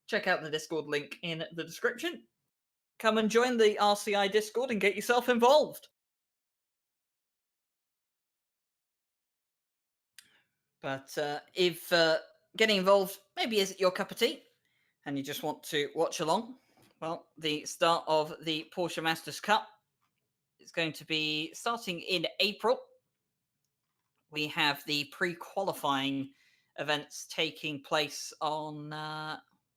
check out the Discord link in the description. Come and join the RCI Discord and get yourself involved. But if getting involved maybe isn't your cup of tea and you just want to watch along, well, the start of the Porsche Masters Cup is going to be starting in April. We have the pre-qualifying events taking place on,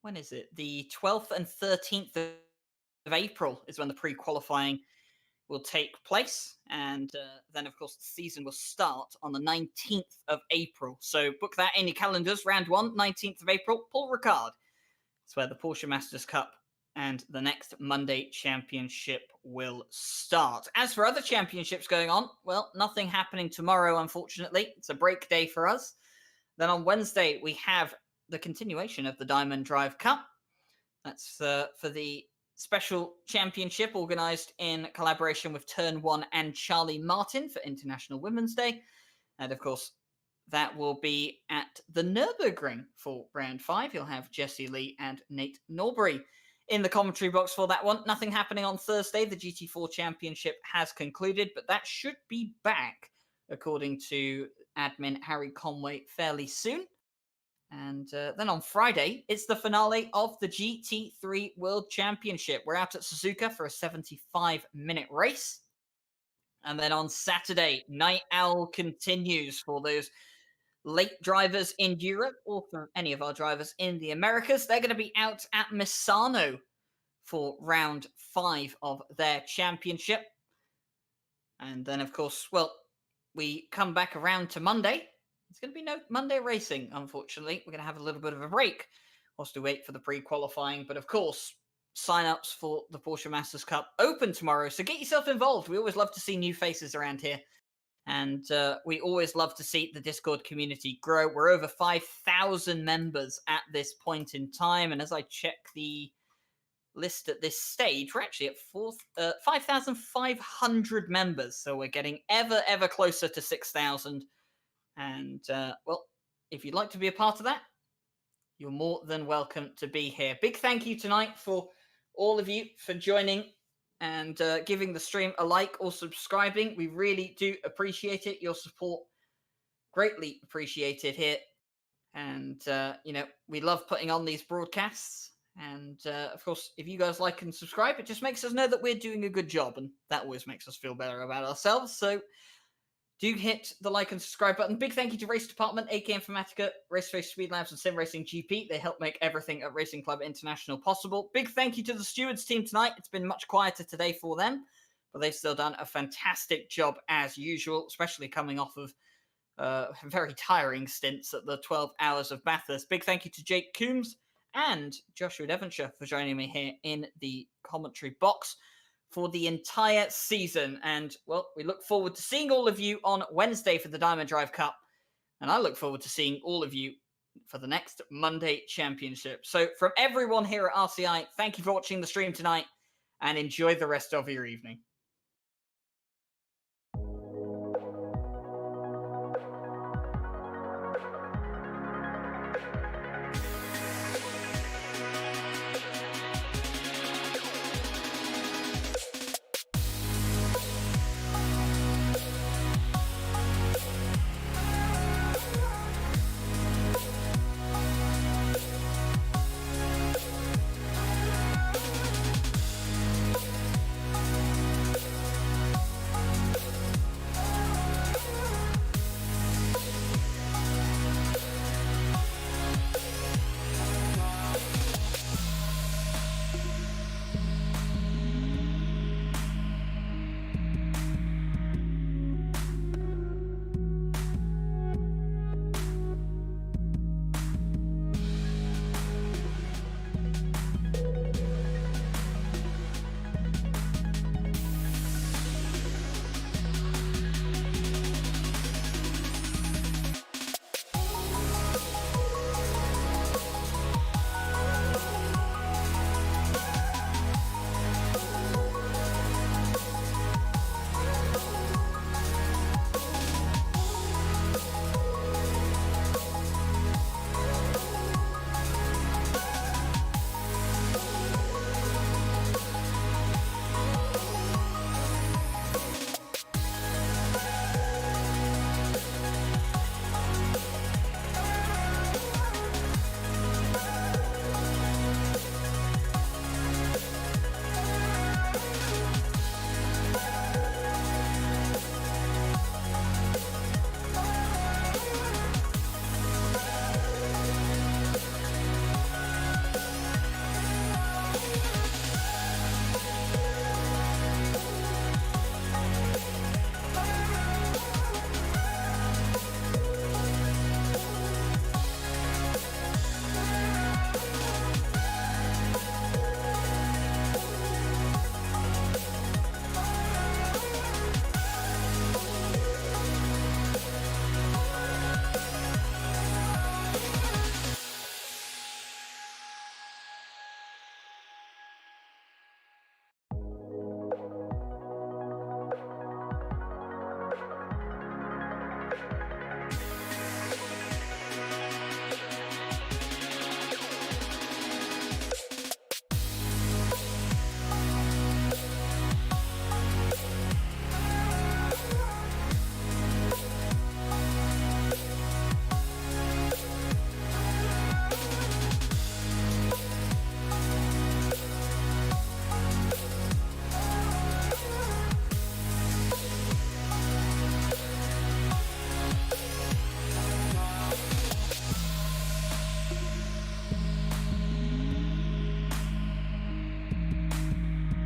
when is it? The 12th and 13th of April is when the pre-qualifying will take place. And then, of course, the season will start on the 19th of April. So book that in your calendars. Round 1, 19th of April, Paul Ricard. It's where the Porsche Masters Cup and the next Monday championship will start. As for other championships going on, well, nothing happening tomorrow, unfortunately. It's a break day for us. Then on Wednesday, we have the continuation of the Diamond Drive Cup. That's for the special championship organised in collaboration with Turn 1 and Charlie Martin for International Women's Day. And of course, that will be at the Nürburgring for round 5. You'll have Jessie Lee and Nate Norbury in the commentary box for that one. Nothing happening on Thursday. The GT4 Championship has concluded, but that should be back, according to admin Harry Conway, fairly soon. And then on Friday, it's the finale of the GT3 World Championship. We're out at Suzuka for a 75-minute race. And then on Saturday, Night Owl continues for those late drivers in Europe or for any of our drivers in the Americas. They're going to be out at Misano for round 5 of their championship. And then, of course, well, we come back around to Monday. It's going to be no Monday racing, unfortunately. We're going to have a little bit of a break whilst we wait for the pre-qualifying. But of course, sign-ups for the Porsche Masters Cup open tomorrow. So get yourself involved. We always love to see new faces around here. And we always love to see the Discord community grow. We're over 5,000 members at this point in time. And as I check the list at this stage, we're actually at 5,500 members. So we're getting ever closer to 6,000. And, well, if you'd like to be a part of that, you're more than welcome to be here. Big thank you tonight for all of you for joining and giving the stream a like or subscribing. We really do appreciate it. Your support, greatly appreciated here. And, we love putting on these broadcasts. And, of course, if you guys like and subscribe, it just makes us know that we're doing a good job. And that always makes us feel better about ourselves. So do hit the like and subscribe button. Big thank you to Race Department, AK Informatica, Raceface Speed Labs, and Sim Racing GP. They help make everything at Racing Club International possible. Big thank you to the stewards team tonight. It's been much quieter today for them, but they've still done a fantastic job as usual, especially coming off of very tiring stints at the 12 hours of Bathurst. Big thank you to Jake Coombs and Joshua Devonshire for joining me here in the commentary box for the entire season. And, well, we look forward to seeing all of you on Wednesday for the Diamond Drive Cup. And I look forward to seeing all of you for the next Monday Championship. So from everyone here at RCI, thank you for watching the stream tonight and enjoy the rest of your evening.